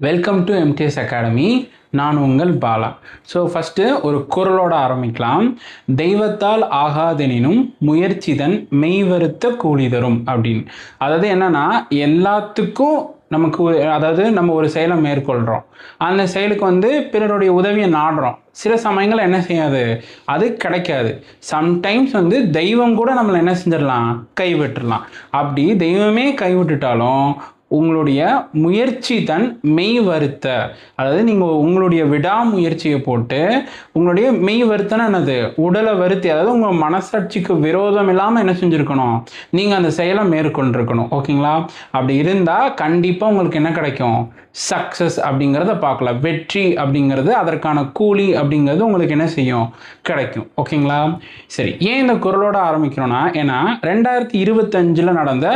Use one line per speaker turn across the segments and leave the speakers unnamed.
Welcome to MTS academy. நான் உங்கள் Bala. So first ஒரு குறளோட ஆரம்பிக்கலாம். தெய்வத்தால் ஆகாதெனினும் முயற்சிதன் மெய்வருத்த கூலி தரும் அப்படின்னு. அதாவது என்னன்னா, எல்லாத்துக்கும் நமக்கு அதாவது நம்ம ஒரு செயலை மேற்கொள்கிறோம், அந்த செயலுக்கு பிறருடைய உதவியை நாடுறோம். சில சமயங்கள் என்ன செய்யாது, அது கிடைக்காது. சம்டைம்ஸ் தெய்வம் கூட நம்மளை என்ன செஞ்சிடலாம், கைவிட்டுடலாம். அப்படி தெய்வமே கைவிட்டுட்டாலும் உங்களுடைய முயற்சி தன் மெய் வருத்த, அதாவது நீங்கள் உங்களுடைய விடாமுயற்சியை போட்டு உங்களுடைய மெய் வருத்தனா என்னது, உடலை வருத்தி, அதாவது உங்கள் மனசாட்சிக்கு விரோதம் இல்லாமல் என்ன செஞ்சுருக்கணும், நீங்கள் அந்த செயலை மேற்கொண்டிருக்கணும். ஓகேங்களா? அப்படி இருந்தால் கண்டிப்பாக உங்களுக்கு என்ன கிடைக்கும், சக்ஸஸ் அப்படிங்கிறத பார்க்கலாம். வெற்றி அப்படிங்கிறது, அதற்கான கூலி அப்படிங்கிறது உங்களுக்கு என்ன செய்யும், கிடைக்கும். ஓகேங்களா? சரி, ஏன் இந்த குறளோட ஆரம்பிக்கிறோன்னா, ஏன்னா 2025 நடந்த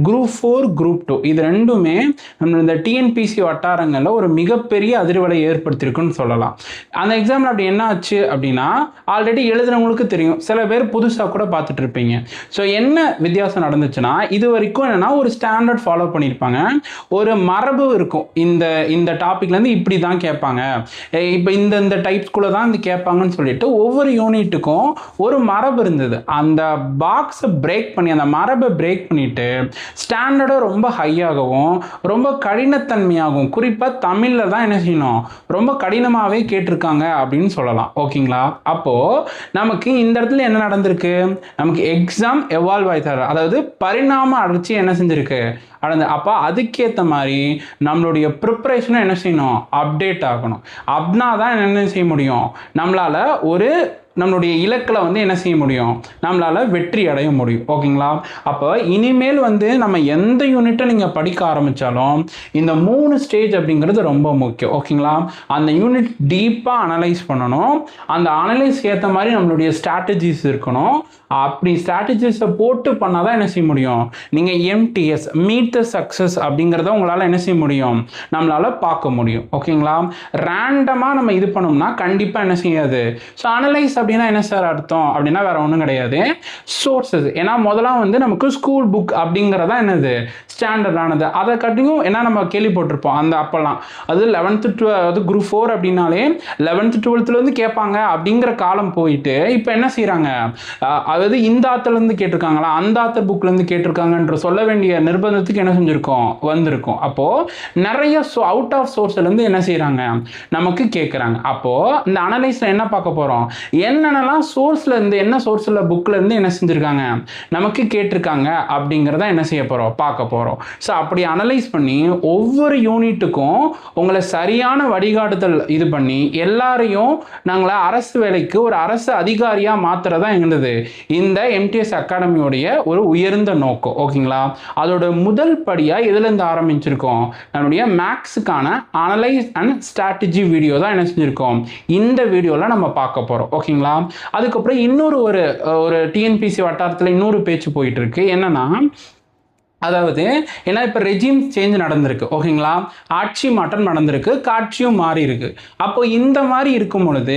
குரூப் 4 குரூப் 2 இது ரெண்டுமே நம்ம இந்த டிஎன்பிசி வட்டாரங்களில் ஒரு மிகப்பெரிய அதிர்வலை ஏற்படுத்தியிருக்குன்னு சொல்லலாம். அந்த எக்ஸாம்பிள் அப்படி என்ன ஆச்சு அப்படின்னா, ஆல்ரெடி எழுதுறவங்களுக்கு தெரியும், சில பேர் புதுசாக கூட பார்த்துட்டு இருப்பீங்க. ஸோ என்ன வித்தியாசம் நடந்துச்சுன்னா, இது வரைக்கும் என்னென்னா ஒரு ஸ்டாண்டர்ட் ஃபாலோ பண்ணியிருப்பாங்க, ஒரு மரபு இருக்கும். இந்த இந்த டாப்பிக்லேருந்து இப்படி தான் கேட்பாங்க, இப்போ இந்த டைப்ஸ்குள்ளே தான் கேட்பாங்கன்னு சொல்லிட்டு ஒவ்வொரு யூனிட்டுக்கும் ஒரு மரபு இருந்தது. அந்த பாக்ஸை பிரேக் பண்ணி, அந்த மரபை பிரேக் பண்ணிட்டு ஸ்டாண்டர்டும் ரொம்ப ஹையாகவும் ரொம்ப கடினத்தன்மையாகவும், குறிப்பாக தமிழில் தான் என்ன செய்யணும், ரொம்ப கடினமாகவே கேட்டிருக்காங்க அப்படின்னு சொல்லலாம். ஓகேங்களா? அப்போது நமக்கு இந்த இடத்துல என்ன நடந்திருக்கு, நமக்கு எக்ஸாம் எவால்வ் ஆகிட்டார், அதாவது பரிணாம அடைச்சி என்ன செஞ்சுருக்கு, அடைந்து. அப்போ அதுக்கேற்ற மாதிரி நம்மளுடைய ப்ரிப்பரேஷனும் என்ன செய்யணும், அப்டேட் ஆகணும். அப்படின்னா தான் என்ன செய்ய முடியும், நம்மளால் நம்மளுடைய இலக்கில் என்ன செய்ய முடியும், நம்மளால் வெற்றி அடைய முடியும். ஓகேங்களா? அப்போ இனிமேல் நம்ம எந்த யூனிட்டை நீங்கள் படிக்க ஆரம்பித்தாலும் இந்த 3 ஸ்டேஜ் அப்படிங்கிறது ரொம்ப முக்கியம். ஓகேங்களா? அந்த யூனிட் டீப்பாக அனலைஸ் பண்ணணும், அந்த அனலைஸ் ஏற்ற மாதிரி நம்மளுடைய ஸ்ட்ராட்டஜிஸ் இருக்கணும். அப்படி ஸ்ட்ராட்டஜிஸை போட்டு பண்ணால் தான் என்ன செய்ய முடியும், நீங்கள் MTS மீட் த சக்ஸஸ் அப்படிங்கிறத உங்களால் என்ன செய்ய முடியும், நம்மளால் பார்க்க முடியும். ஓகேங்களா? ரேண்டமாக நம்ம இது பண்ணோம்னா கண்டிப்பாக என்ன செய்யாது. ஸோ அனலைஸ் அப்படின்னா என்ன சார் அர்த்தம் அப்படின்னா வேற ஒன்றும் கிடையாது, சோர்ஸஸ். ஏன்னா முதல்ல நமக்கு ஸ்கூல் புக் அப்படிங்கிறதா என்னது ஸ்டாண்டர்டானது. அதை கட்டியும் என்ன நம்ம கேள்விப்பட்டிருப்போம் அந்த அப்போல்லாம், அது 11th 12 அது குரூப் 4 அப்படின்னாலே 11th 12th கேட்பாங்க அப்படிங்கிற காலம் போயிட்டு இப்போ என்ன செய்கிறாங்க, அதாவது இந்த ஆத்தர்லேருந்து கேட்டிருக்காங்களா அந்த ஆத்தர் புக்லேருந்து கேட்டிருக்காங்கன்ற சொல்ல வேண்டிய நிர்பந்தத்துக்கு என்ன செஞ்சுருக்கோம், வந்திருக்கும். அப்போது நிறைய அவுட் ஆஃப் சோர்ஸ்லேருந்து என்ன செய்கிறாங்க, நமக்கு கேட்குறாங்க. அப்போது இந்த அனலைஸில் என்ன பார்க்க போகிறோம், என்னென்னலாம் சோர்ஸில் இருந்து, என்ன சோர்ஸில் புக்கில் இருந்து என்ன செஞ்சுருக்காங்க, நமக்கு கேட்டிருக்காங்க அப்படிங்கிறத என்ன செய்ய போகிறோம், பார்க்க போகிறோம். ஸோ அப்படி அனலைஸ் பண்ணி ஒவ்வொரு யூனிட்டுக்கும் உங்களை சரியான வழிகாட்டுதல் இது பண்ணி எல்லாரையும் நாங்களை அரசு வேலைக்கு ஒரு அரசு அதிகாரியாக மாற்றுறதா எங்களது இந்த MTS அகாடமியோடைய ஒரு உயர்ந்த நோக்கம். ஓகேங்களா? அதோட முதல் படியாக எதுலேருந்து ஆரம்பிச்சிருக்கோம், நம்மளுடைய மேக்ஸுக்கான அனலைஸ் அண்ட் ஸ்ட்ராட்டஜி வீடியோ தான் என்ன செஞ்சுருக்கோம், இந்த வீடியோவில் நம்ம பார்க்க போகிறோம். ஓகேங்களா? அதுக்கப்புறம் இன்னொரு ஒரு டிஎன்பிசி வட்டாரத்தில் இன்னொரு பேச்சு போயிட்டு இருக்கு. என்னன்னா, அதாவது ஏன்னா இப்போ ரெஜிம் சேஞ்ச் நடந்திருக்கு. ஓகேங்களா? ஆட்சி மாற்றம் நடந்திருக்கு, காட்சியும் மாறி இருக்கு. அப்போ இந்த மாதிரி இருக்கும் பொழுது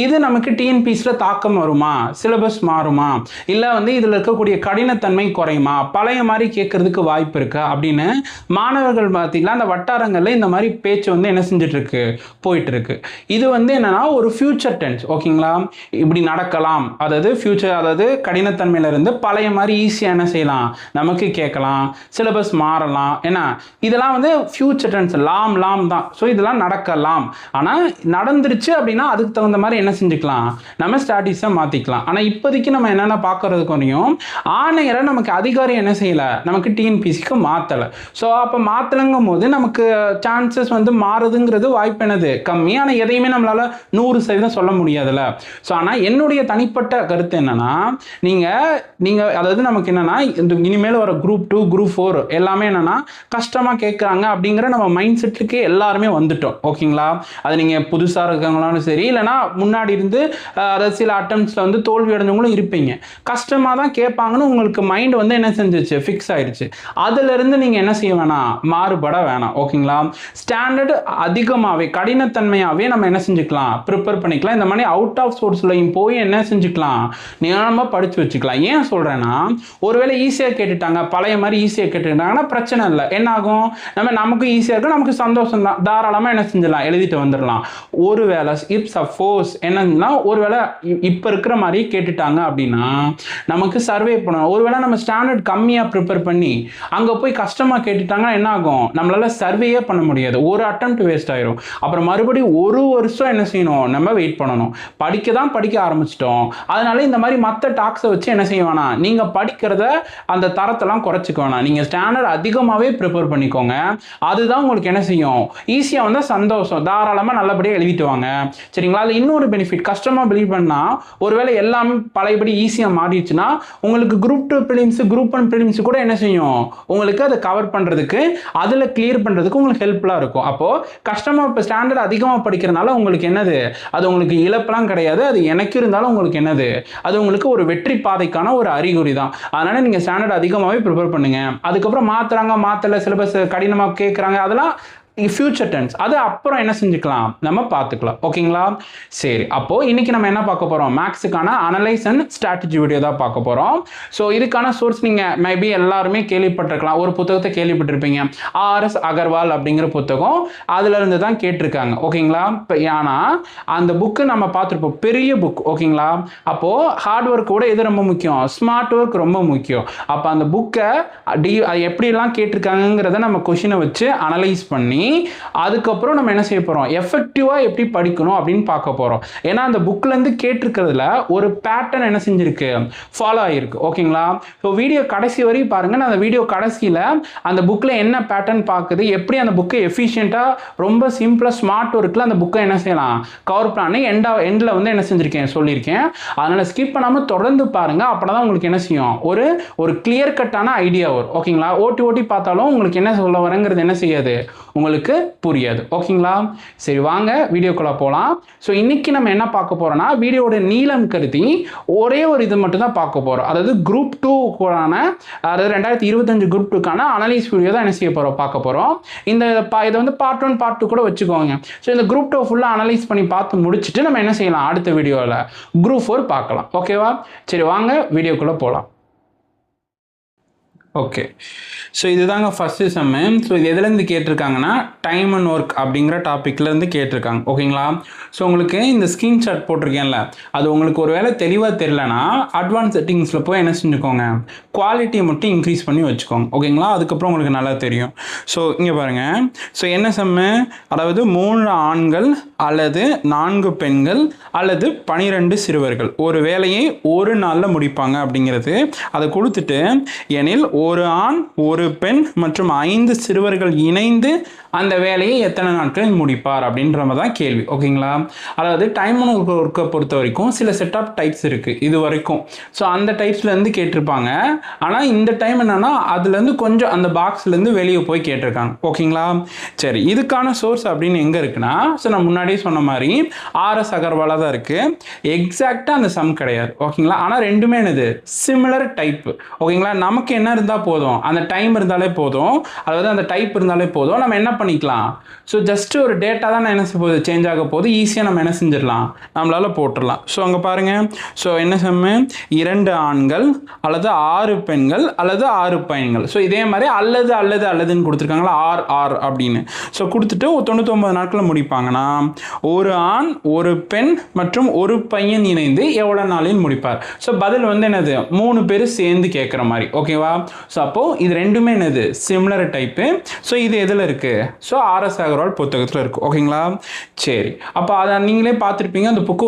இது நமக்கு டிஎன்பிசியில் தாக்கம் வருமா, சிலபஸ் மாறுமா, இல்லை இதில் இருக்கக்கூடிய கடினத்தன்மை குறையுமா, பழைய மாதிரி கேட்கறதுக்கு வாய்ப்பு இருக்கா அப்படின்னு மாணவர்கள் பார்த்தீங்களா அந்த வட்டாரங்களில் இந்த மாதிரி பேச்சு என்ன செஞ்சுட்டு இருக்கு, போயிட்டு இருக்கு. இது என்னன்னா ஒரு ஃபியூச்சர் டென்ஸ். ஓகேங்களா? இப்படி நடக்கலாம், அதாவது ஃபியூச்சர், அதாவது கடினத்தன்மையிலிருந்து பழைய மாதிரி ஈஸியாக என்ன செய்யலாம், நமக்கு கேட்கலாம், சிலபஸ் மாறலாம். ஏன்னா இதெல்லாம் ஃபியூச்சர் டென்ஸ், லாம் தான். ஸோ இதெல்லாம் நடக்கலாம். ஆனால் நடந்துருச்சு அப்படின்னா அதுக்கு தகுந்த மாதிரி என்ன செஞ்சுக்கலாம், நம்ம ஸ்ட்ராட்டஜிஸை மாற்றிக்கலாம். ஆனால் இப்போதைக்கு நம்ம என்னென்ன பார்க்கறதுக்கு வரையும் ஆணையரை நமக்கு அதிகாரி என்ன செய்யலை, நமக்கு டிஎன்பிசிக்கு மாற்றலை. ஸோ அப்போ மாற்றலங்கும் போது நமக்கு சான்சஸ் மாறுதுங்கிறது வாய்ப்பு என்னது கம்மி. ஆனால் எதையுமே நம்மளால் 100% சொல்ல முடியாதுல்ல. ஸோ ஆனால் என்னுடைய தனிப்பட்ட கருத்து என்னன்னா, நீங்கள் அதாவது நமக்கு என்னன்னா, இனிமேல் வர குரூப் 2 குரூப் 4 எல்லாமே என்னன்னா கஷ்டமாக கேட்குறாங்க அப்படிங்கிற நம்ம மைண்ட் செட்டுக்கு எல்லாருமே வந்துட்டோம். ஓகேங்களா? அது நீங்கள் புதுசாக இருக்காங்களாலும் சரி, இல்லைனா முன்னாடி இருந்து அதாவது சில அட்டம்ப்ட்ஸில் தோல்வி அடைஞ்சவங்களும் இருப்பீங்க. கஷ்டமாக தான் கேட்பாங்கன்னு உங்களுக்கு மைண்ட் என்ன செஞ்சிச்சு, ஃபிக்ஸ் ஆயிடுச்சு. அதிலிருந்து நீங்கள் என்ன செய்ய வேணாம், மாறுபட வேணாம். ஓகேங்களா? ஸ்டாண்டர்டு அதிகமாகவே கடினத்தன்மையாகவே நம்ம என்ன செஞ்சுக்கலாம், ப்ரிப்பேர் பண்ணிக்கலாம். இந்த மாதிரி அவுட் ஆஃப் சோர்ஸ்லையும் போய் என்ன செஞ்சுக்கலாம், நியாயமாக படித்து வச்சுக்கலாம். ஏன் சொல்கிறேன்னா, ஒருவேளை ஈஸியாக கேட்டுட்டாங்க, பழைய மாதிரி மாதிரி ஈஸியாக கேட்டுக்கிட்டாங்கன்னா பிரச்சனை இல்லை. என்ன ஆகும், நமக்கு ஈஸியாக இருக்கும், நமக்கு சந்தோஷம் தான், தாராளமாக என்ன செஞ்சிடலாம், எழுதிட்டு வந்துடலாம். ஒருவேளை இப் சப்போஸ் என்னன்னா ஒருவேளை இப்போ இருக்கிற மாதிரி கேட்டுட்டாங்க அப்படின்னா நமக்கு சர்வே பண்ணணும். ஒருவேளை நம்ம ஸ்டாண்டர்ட் கம்மியாக ப்ரிப்பேர் பண்ணி அங்கே போய் கஷ்டமாக கேட்டுட்டாங்கன்னா என்ன ஆகும், நம்மளால சர்வேயே பண்ண முடியாது, ஒரு அட்டெம்ப்ட் வேஸ்ட் ஆயிரும். அப்புறம் மறுபடியும் ஒரு வருஷம் என்ன செய்யணும், நம்ம வெயிட் பண்ணணும். படிக்க ஆரம்பிச்சிட்டோம், அதனால இந்த மாதிரி மற்ற டாக்ஸை வச்சு என்ன செய்ய வேணாம், நீங்கள் படிக்கிறத அந்த தரத்தெல்லாம் குறைச்சிக்க வேணாம். நீங்கள் ஸ்டாண்டர்ட் அதிகமாகவே ப்ரிப்பேர் பண்ணிக்கோங்க. அதுதான் உங்களுக்கு என்ன செய்யும், ஈஸியாக வந்து சந்தோஷம், தாராளமாக நல்லபடியாக எழுதிட்டு வாங்க. சரிங்களா? அது இன்னொரு பெனிஃபிட், கஷ்டமாக பிலீவ் பண்ணால் ஒருவேளை எல்லாமே பழையபடி ஈஸியாக மாறிடுச்சுன்னா உங்களுக்கு குரூப் 2 ப்ரிலிம்ஸ், குரூப் 1 ப்ரிலிம்ஸ் கூட என்ன செய்யும், உங்களுக்கு அதை கவர் பண்ணுறதுக்கு, அதில் கிளியர் பண்ணுறதுக்கு உங்களுக்கு ஹெல்ப்ஃபுல்லாக இருக்கும். அப்போது கஷ்டமாக இப்போ ஸ்டாண்டர்ட் அதிகமாக படிக்கிறனால உங்களுக்கு என்னது, அது உங்களுக்கு இழப்பெல்லாம் கிடையாது, அது எனக்கு இருந்தாலும் உங்களுக்கு என்னது, அது உங்களுக்கு ஒரு வெற்றி பாதைக்கான ஒரு அறிகுறி தான். அதனால் நீங்கள் ஸ்டாண்டர்ட் அதிகமாகவே ப்ரிப்பேர் பண்ணுங்கள். அதுக்கப்புறம் மாற்றலை, சிலபஸ் கடினமாக கேட்குறாங்க, அதெல்லாம் ஃபியூச்சர் டென்ஸ், அது அப்புறம் என்ன செஞ்சுக்கலாம், நம்ம பார்த்துக்கலாம். ஓகேங்களா? சரி, அப்போது இன்றைக்கி நம்ம என்ன பார்க்க போகிறோம், மேக்ஸுக்கான அனலைஸ் அண்ட் ஸ்ட்ராட்டஜி வீடியோ தான் பார்க்க போகிறோம். ஸோ இதுக்கான சோர்ஸ் நீங்கள் மேபி எல்லாருமே கேள்விப்பட்டிருக்கலாம், ஒரு புத்தகத்தை கேள்விப்பட்டிருப்பீங்க, ஆர்எஸ் அகர்வால் அப்படிங்கிற புத்தகம், அதிலிருந்து தான் கேட்டிருக்காங்க. ஓகேங்களா? இப்போ ஏன்னா அந்த புக்கு நம்ம பார்த்துருப்போம், பெரிய புக். ஓகேங்களா? அப்போது ஹார்ட் ஒர்க் கூட எது ரொம்ப முக்கியம், ஸ்மார்ட் ஒர்க் ரொம்ப முக்கியம். அப்போ அந்த புக்கை எப்படிலாம் கேட்டிருக்காங்கிறத நம்ம கொஷினை வச்சு அனலைஸ் பண்ணி அதுக்கப்புறம் நம்ம என்ன செய்ய போறோம், எஃபெக்டிவா எப்படி படிக்கணும் அப்படின்னு பார்க்க போறோம். ஏன்னா அந்த புக்ல இருந்து கேட்டிருக்கிறதுல ஒரு பேட்டர்ன் என்ன செஞ்சிருக்கு, ஃபாலோ ஆயிருக்கு. ஓகேங்களா? ஸோ வீடியோ கடைசி வரையும் பாருங்க. நான் அந்த வீடியோ கடைசியில் அந்த புக்ல என்ன பேட்டர்ன் பார்க்குது, எப்படி அந்த புக்கை எஃபிஷியண்டா ரொம்ப சிம்பிளா ஸ்மார்ட் ஒர்க்ல அந்த புக்கை என்ன செய்யலாம் கவர் பண்ணி எண்டில் வந்து என்ன செஞ்சிருக்கேன் சொல்லியிருக்கேன். அதனால ஸ்கிப் பண்ணாம தொடர்ந்து பாருங்க. அப்பதான் உங்களுக்கு என்ன செய்யும், ஒரு கிளியர் கட்டான ஐடியா வரும். ஓகேங்களா? ஓட்டி பார்த்தாலும் உங்களுக்கு என்ன சொல்ல வரங்கிறது என்ன செய்யாது, உங்களுக்கு புரியாது. ஓகேங்களா? சரி, வாங்க வீடியோக்குள்ள போலாம். ஸோ இன்னைக்கு நம்ம என்ன பார்க்க போறோம்னா, வீடியோட நீளம் கருதி ஒரே ஒரு இது மட்டும் தான் பார்க்க போறோம். அதாவது குரூப் 2க்கான, அதாவது 2025 குரூப் 2க்கான அனலைஸ் வீடியோ தான் என்ன செய்ய போறோம், பார்க்க போறோம். இதை வந்து பார்ட் 1 பார்ட் 2 கூட வச்சுக்கோங்க. ஸோ இந்த குரூப் 2 ஃபுல்லாக அனலைஸ் பண்ணி பார்த்து முடிச்சுட்டு நம்ம என்ன செய்யலாம், அடுத்த வீடியோவில் குரூப் 4 பார்க்கலாம். ஓகேவா? சரி, வாங்க வீடியோக்குள்ள போகலாம். ஓகே, ஸோ இதுதாங்க ஃபஸ்ட்டு செம்மு. ஸோ இது எதுலேருந்து கேட்டிருக்காங்கன்னா, டைம் அண்ட் ஒர்க் அப்படிங்கிற டாப்பிக்லேருந்து கேட்டிருக்காங்க. ஓகேங்களா? ஸோ உங்களுக்கு இந்த ஸ்க்ரீன்ஷாட் போட்டிருக்கேன்ல, அது உங்களுக்கு ஒரு வேளை தெளிவாக தெரியலனா அட்வான்ஸ் செட்டிங்ஸில் போய் என்ன செஞ்சுக்கோங்க, குவாலிட்டியை மட்டும் இன்க்ரீஸ் பண்ணி வச்சுக்கோங்க. ஓகேங்களா? அதுக்கப்புறம் உங்களுக்கு நல்லா தெரியும். ஸோ இங்கே பாருங்கள். ஸோ என்ன செம்மு, அதாவது 3 ஆண்கள் அல்லது 4 பெண்கள் அல்லது 12 சிறுவர்கள் ஒரு வேலையை ஒரு நாளில் முடிப்பாங்க அப்படிங்கிறது அதை கொடுத்துட்டு, எனில் ஒரு ஆண் ஒரு பெண் மற்றும் 5 சிறுவர்கள் இணைந்து அந்த வேலையை எத்தனை நாட்களில் முடிப்பார் அப்படின்ற தான் கேள்வி. ஓகேங்களா? அதாவது டைம் ஒர்க்கை பொறுத்த வரைக்கும் சில செட் ஆஃப் டைப்ஸ் இருக்குது இது வரைக்கும். ஸோ அந்த டைப்ஸ்லேருந்து கேட்டிருப்பாங்க. ஆனால் இந்த டைம் என்னன்னா அதுலேருந்து கொஞ்சம் அந்த பாக்ஸ்லேருந்து வெளியே போய் கேட்டிருக்காங்க. ஓகேங்களா? சரி, இதுக்கான சோர்ஸ் அப்படின்னு எங்கே இருக்குன்னா, ஸோ நான் முன்னாடியே சொன்ன மாதிரி ஆர்எஸ் அகர்வாலாக தான் இருக்குது. எக்ஸாக்டாக அந்த சம் கிடையாது. ஓகேங்களா? ஆனால் ரெண்டுமே என்னது, சிமிலர் டைப். ஓகேங்களா? நமக்கு என்ன இருந்தால் போதும், அந்த டைம் இருந்தாலே போதும், அதாவது அந்த டைப் இருந்தாலே போதும், நம்ம என்ன பண்ணிக்கலாம், ஸோ ஜஸ்ட் ஒரு டேட்டா தான் என்ன செய்ய போகுது, சேஞ்ச் ஆக போகுது, ஈஸியாக நம்ம என்ன செஞ்சிடலாம், நம்மளால் போட்டுடலாம். ஸோ அங்கே பாருங்கள். ஸோ என்ன செம்மு, 2 ஆண்கள் அல்லது 6 பெண்கள் அல்லது 6 பையன்கள். ஸோ இதே மாதிரி அல்லதுன்னு கொடுத்துருக்காங்களா, ஆர் அப்படின்னு. ஸோ கொடுத்துட்டு 99 நாட்களில் முடிப்பாங்கன்னா ஒரு ஆண் ஒரு பெண் மற்றும் ஒரு பையன் இணைந்து எவ்வளோ நாளில் முடிப்பார். ஸோ பதில் வந்து என்னது, 3 பேர் சேர்ந்து கேட்குற மாதிரி. ஓகேவா? ஸோ அப்போது இது ரெண்டுமே என்னது, சிமிலர் டைப்பு. ஸோ இது எதில் இருக்குது, ஸோ ஆர்எஸ் அகர்வால் புத்தகத்தில் இருக்குது. ஓகேங்களா? சரி, அப்போ அதை நீங்களே பார்த்துருப்பீங்க. அந்த புக்கு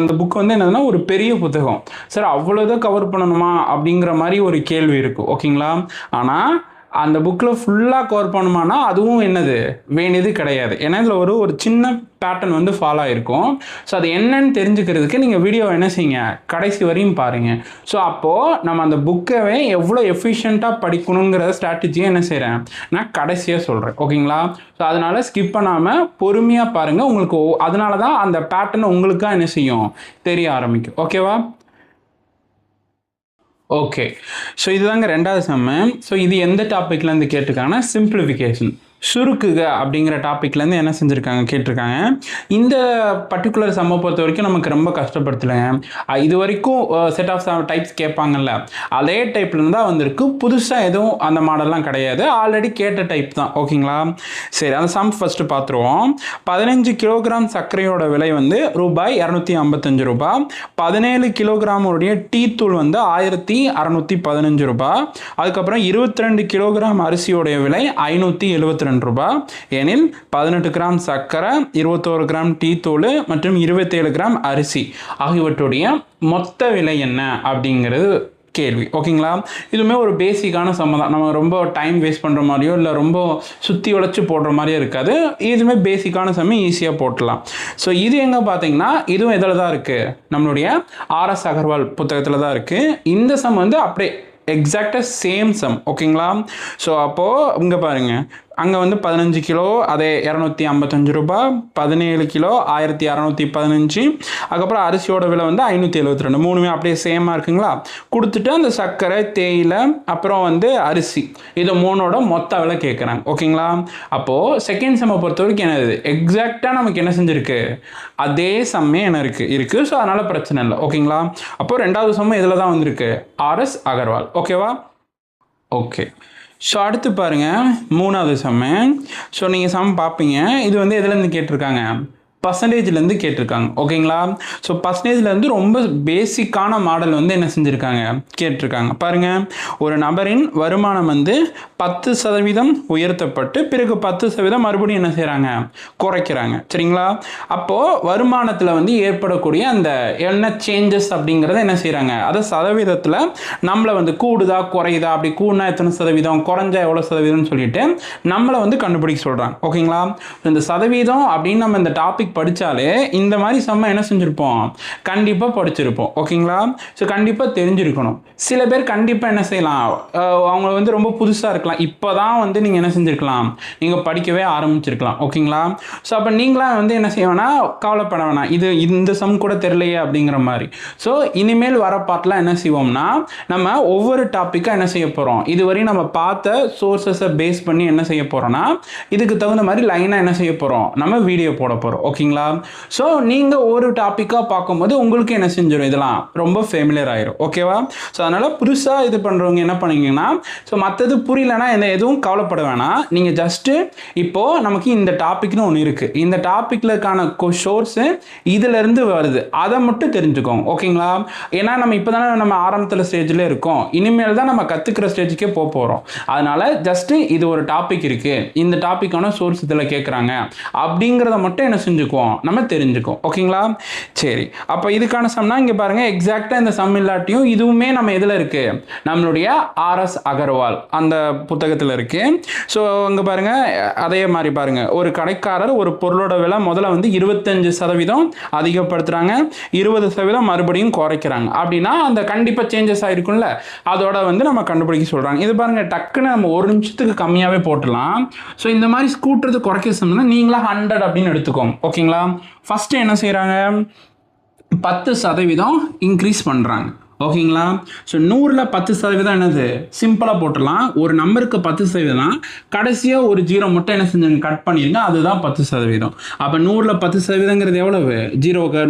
அந்த புக்கு வந்து என்னதுன்னா ஒரு பெரிய புத்தகம். சார் அவ்வளோதான் கவர் பண்ணணுமா அப்படிங்கிற மாதிரி ஒரு கேள்வி இருக்குது. ஓகேங்களா? ஆனால் அந்த புக்கில் ஃபுல்லாக கவர் பண்ணுமானா அதுவும் என்னது வேண்டியது கிடையாது. ஏன்னா இதில் ஒரு சின்ன பேட்டர்ன் வந்து ஃபாலோ ஆகிருக்கும். ஸோ அது என்னன்னு தெரிஞ்சுக்கிறதுக்கு நீங்கள் வீடியோ என்ன செய்யுங்க, கடைசி வரையும் பாருங்கள். ஸோ அப்போது நம்ம அந்த புக்கவே எவ்வளோ எஃபிஷியண்ட்டாக படிக்கணுங்கிற ஸ்ட்ராட்டஜியை என்ன செய்கிறேன், நான் கடைசியாக சொல்கிறேன். ஓகேங்களா? ஸோ அதனால் ஸ்கிப் பண்ணாமல் பொறுமையாக பாருங்கள். உங்களுக்கு அதனால தான் அந்த பேட்டர்ன் உங்களுக்காக என்ன செய்யும், தெரிய ஆரம்பிக்கும். ஓகேவா? ஓகே, ஸோ இதுதாங்க 2வது செம்மு. ஸோ இது எந்த டாப்பிக்லேருந்து கேட்டிருக்காங்கன்னா சிம்பிளிஃபிகேஷன். சுருக்குக அப்படிங்கிற டாப்பிக்லேருந்து என்ன செஞ்சுருக்காங்க கேட்டிருக்காங்க. இந்த பர்டிகுலர் சம்மை பொறுத்த வரைக்கும் நமக்கு ரொம்ப கஷ்டப்படுத்தலைங்க. இது வரைக்கும் செட் ஆஃப் டைப்ஸ் கேட்பாங்கல்ல, அதே டைப்லேருந்து தான் வந்திருக்கு. புதுசாக எதுவும் அந்த மாடல்லாம் கிடையாது, ஆல்ரெடி கேட்ட டைப் தான். ஓகேங்களா? சரி, அந்த சம் ஃபஸ்ட்டு பார்த்துருவோம். 15 கிலோகிராம் சர்க்கரையோட விலை வந்து ரூபாய் 255 ரூபாய். 17 கிலோகிராமுடைய டீ தூள் வந்து 1615 ரூபாய். அதுக்கப்புறம் 22 கிலோகிராம் அரிசியோடைய விலை 572 ரூபாய் எனில் 18 கிராம் சர்க்கரை, 21 கிராம் டீ தூள் மற்றும் 27 கிராம் அரிசி ஆகியவற்றுடைய மொத்த விலை என்ன அப்படிங்கிறது கேள்வி. ஓகேங்களா? இதுவுமே ஒரு பேசிக்கான சம்ம தான். நம்ம ரொம்ப டைம் வேஸ்ட் பண்ணுற மாதிரியோ இல்லை ரொம்ப சுற்றி உழைச்சி போடுற மாதிரியோ இருக்காது. இதுவுமே பேசிக்கான சம்ம ஈஸியாக போட்டலாம். ஸோ இது எங்கே பார்த்தீங்கன்னா இதுவும் இதில் தான் இருக்குது, நம்மளுடைய ஆர்எஸ் அகர்வால் புத்தகத்தில் தான் இருக்குது. இந்த சம் வந்து அப்படியே எக்ஸாக்டாக சேம் சம். ஓகேங்களா? ஸோ அப்போது இங்கே பாருங்கள், அங்கே வந்து 15 கிலோ அதே 255 ரூபாய், 17 கிலோ 1615, அதுக்கப்புறம் அரிசியோட விலை வந்து 572. மூணுமே அப்படியே சேமாக இருக்குங்களா? கொடுத்துட்டு அந்த சர்க்கரை, தேயிலை, அப்புறம் வந்து அரிசி, இது மூணோட மொத்த விலை கேட்குறாங்க. ஓகேங்களா? அப்போது செகண்ட் சம்மை பொறுத்த வரைக்கும் என்னது எக்ஸாக்டாக நமக்கு என்ன செஞ்சுருக்கு, அதே சம்மே என்ன இருக்குது. ஸோ அதனால் பிரச்சனை இல்லை. ஓகேங்களா? அப்போது ரெண்டாவது சம்மை இதில் தான் வந்திருக்கு, ஆர்எஸ் அகர்வால். ஓகேவா? ஓகே. ஸோ அடுத்து பாருங்கள், மூணாவது சம்மு. ஸோ நீங்கள் சம் பார்ப்பீங்க, இது வந்து எதுலேருந்து கேட்டிருக்காங்க, பர்சன்டேஜ்லேருந்து கேட்டிருக்காங்க. ஓகேங்களா? ஸோ பர்சன்டேஜ்லேருந்து ரொம்ப பேசிக்கான மாடல் வந்து என்ன செஞ்சுருக்காங்க கேட்டிருக்காங்க. பாருங்கள், ஒரு நபரின் வருமானம் வந்து 10% உயர்த்தப்பட்டு பிறகு 10% மறுபடியும் என்ன செய்கிறாங்க, குறைக்கிறாங்க. சரிங்களா? அப்போது வருமானத்தில் வந்து ஏற்படக்கூடிய அந்த என்ன சேஞ்சஸ் அப்படிங்கிறத என்ன செய்கிறாங்க, அதை சதவீதத்தில் நம்மளை வந்து கூடுதா குறையுதா, அப்படி கூடுனா எத்தனை சதவீதம், குறைஞ்சா எவ்வளோ சதவீதம்னு சொல்லிட்டு நம்மளை வந்து கண்டுபிடிக்க சொல்கிறாங்க. ஓகேங்களா? இந்த சதவீதம் அப்படின்னு நம்ம இந்த டாபிக் படித்தாலே இந்த மாதிரி சம்மை என்ன செஞ்சுருப்போம், கண்டிப்பாக படிச்சிருப்போம். ஓகேங்களா? ஸோ கண்டிப்பாக தெரிஞ்சிருக்கணும். சில பேர் கண்டிப்பாக என்ன செய்யலாம், அவங்க வந்து ரொம்ப புதுசாக இருக்கலாம், இப்போ தான் வந்து நீங்கள் என்ன செஞ்சுருக்கலாம், நீங்கள் படிக்கவே ஆரம்பிச்சிருக்கலாம். ஓகேங்களா? ஸோ அப்போ நீங்களாம் வந்து என்ன செய்வேன்னா கவலைப்பட வேணாம், இது இந்த சம் கூட தெரியலையே அப்படிங்கிற மாதிரி. ஸோ இனிமேல் வர பாட்டெலாம் என்ன செய்வோம்னா, நம்ம ஒவ்வொரு டாப்பிக்காக என்ன செய்ய போகிறோம், இதுவரையும் நம்ம பார்த்த சோர்ஸஸை பேஸ் பண்ணி என்ன செய்ய போகிறோன்னா இதுக்கு தகுந்த மாதிரி லைனாக என்ன செய்ய போகிறோம், நம்ம வீடியோ போட போகிறோம். ஓகேங்களா? ஸோ நீங்கள் ஒரு டாப்பிக்காக பார்க்கும்போது உங்களுக்கு என்ன செஞ்சிடும், இதெல்லாம் ரொம்ப ஃபேமிலியர் ஆயிரும். ஓகேவா? ஸோ அதனால் புதுசாக இது பண்ணுறவங்க என்ன பண்ணீங்கன்னா, ஸோ மற்றது புரியலன்னா எதுவும் கவலைப்பட வேணாம். நீங்கள் ஜஸ்ட்டு இப்போது நமக்கு இந்த டாப்பிக்னு ஒன்று இருக்குது, இந்த டாப்பிக்லக்கான சோர்ஸு இதிலேருந்து வருது, அதை மட்டும் தெரிஞ்சுக்கோங்க. ஓகேங்களா? ஏன்னா நம்ம இப்போ தானே நம்ம ஆரம்பத்தில் ஸ்டேஜில் இருக்கோம், இனிமேல் தான் நம்ம கற்றுக்கிற ஸ்டேஜுக்கே போக போகிறோம். அதனால் ஜஸ்ட்டு இது ஒரு டாபிக் இருக்குது, இந்த டாப்பிக்கான சோர்ஸ் இதில் கேட்குறாங்க அப்படிங்கிறத மட்டும் என்ன செஞ்சுக்குவோம், நம்ம தெரிஞ்சுக்கோம். ஓகேங்களா? சரி, அப்போ இதுக்கான சம்னா இங்கே பாருங்கள், எக்ஸாக்டாக இந்த சம் இல்லாட்டியும் இதுவுமே நம்ம எதில் இருக்குது, நம்மளுடைய ஆர்எஸ் அகர்வால் அந்த புத்தகத்தில் இருக்குது. ஸோ இங்கே பாருங்கள், அதே மாதிரி பாருங்கள், ஒரு கடைக்காரர் ஒரு பொருளோட விலை முதல்ல வந்து 25% அதிகப்படுத்துகிறாங்க, 20% மறுபடியும் குறைக்கிறாங்க. அப்படின்னா அந்த கண்டிப்பாக சேஞ்சஸ் ஆகிருக்கும்ல, அதோட வந்து நம்ம கண்டுபிடிக்க சொல்கிறாங்க. இது பாருங்கள், டக்குன்னு நம்ம ஒரு நிமிஷத்துக்கு கம்மியாகவே போட்டுடலாம். ஸோ இந்த மாதிரி ஸ்கூட்டுறது குறைக்க சொன்னால் நீங்களா 100 அப்படின்னு எடுத்துக்கோங்க. ஓகேங்களா? ஃபஸ்ட்டு என்ன செய்கிறாங்க, 10% இன்க்ரீஸ் பண்ணுறாங்க. ஓகேங்களா? ஸோ 100ல் 10% என்னது, சிம்பிளாக போட்டுடலாம். ஒரு நம்பருக்கு 10%, கடைசியாக ஒரு 0 மட்டும் என்ன செஞ்சுங்க, கட் பண்ணிடுங்க, அதுதான் 10%. அப்போ 100ல் 10%ங்கிறது எவ்வளவு,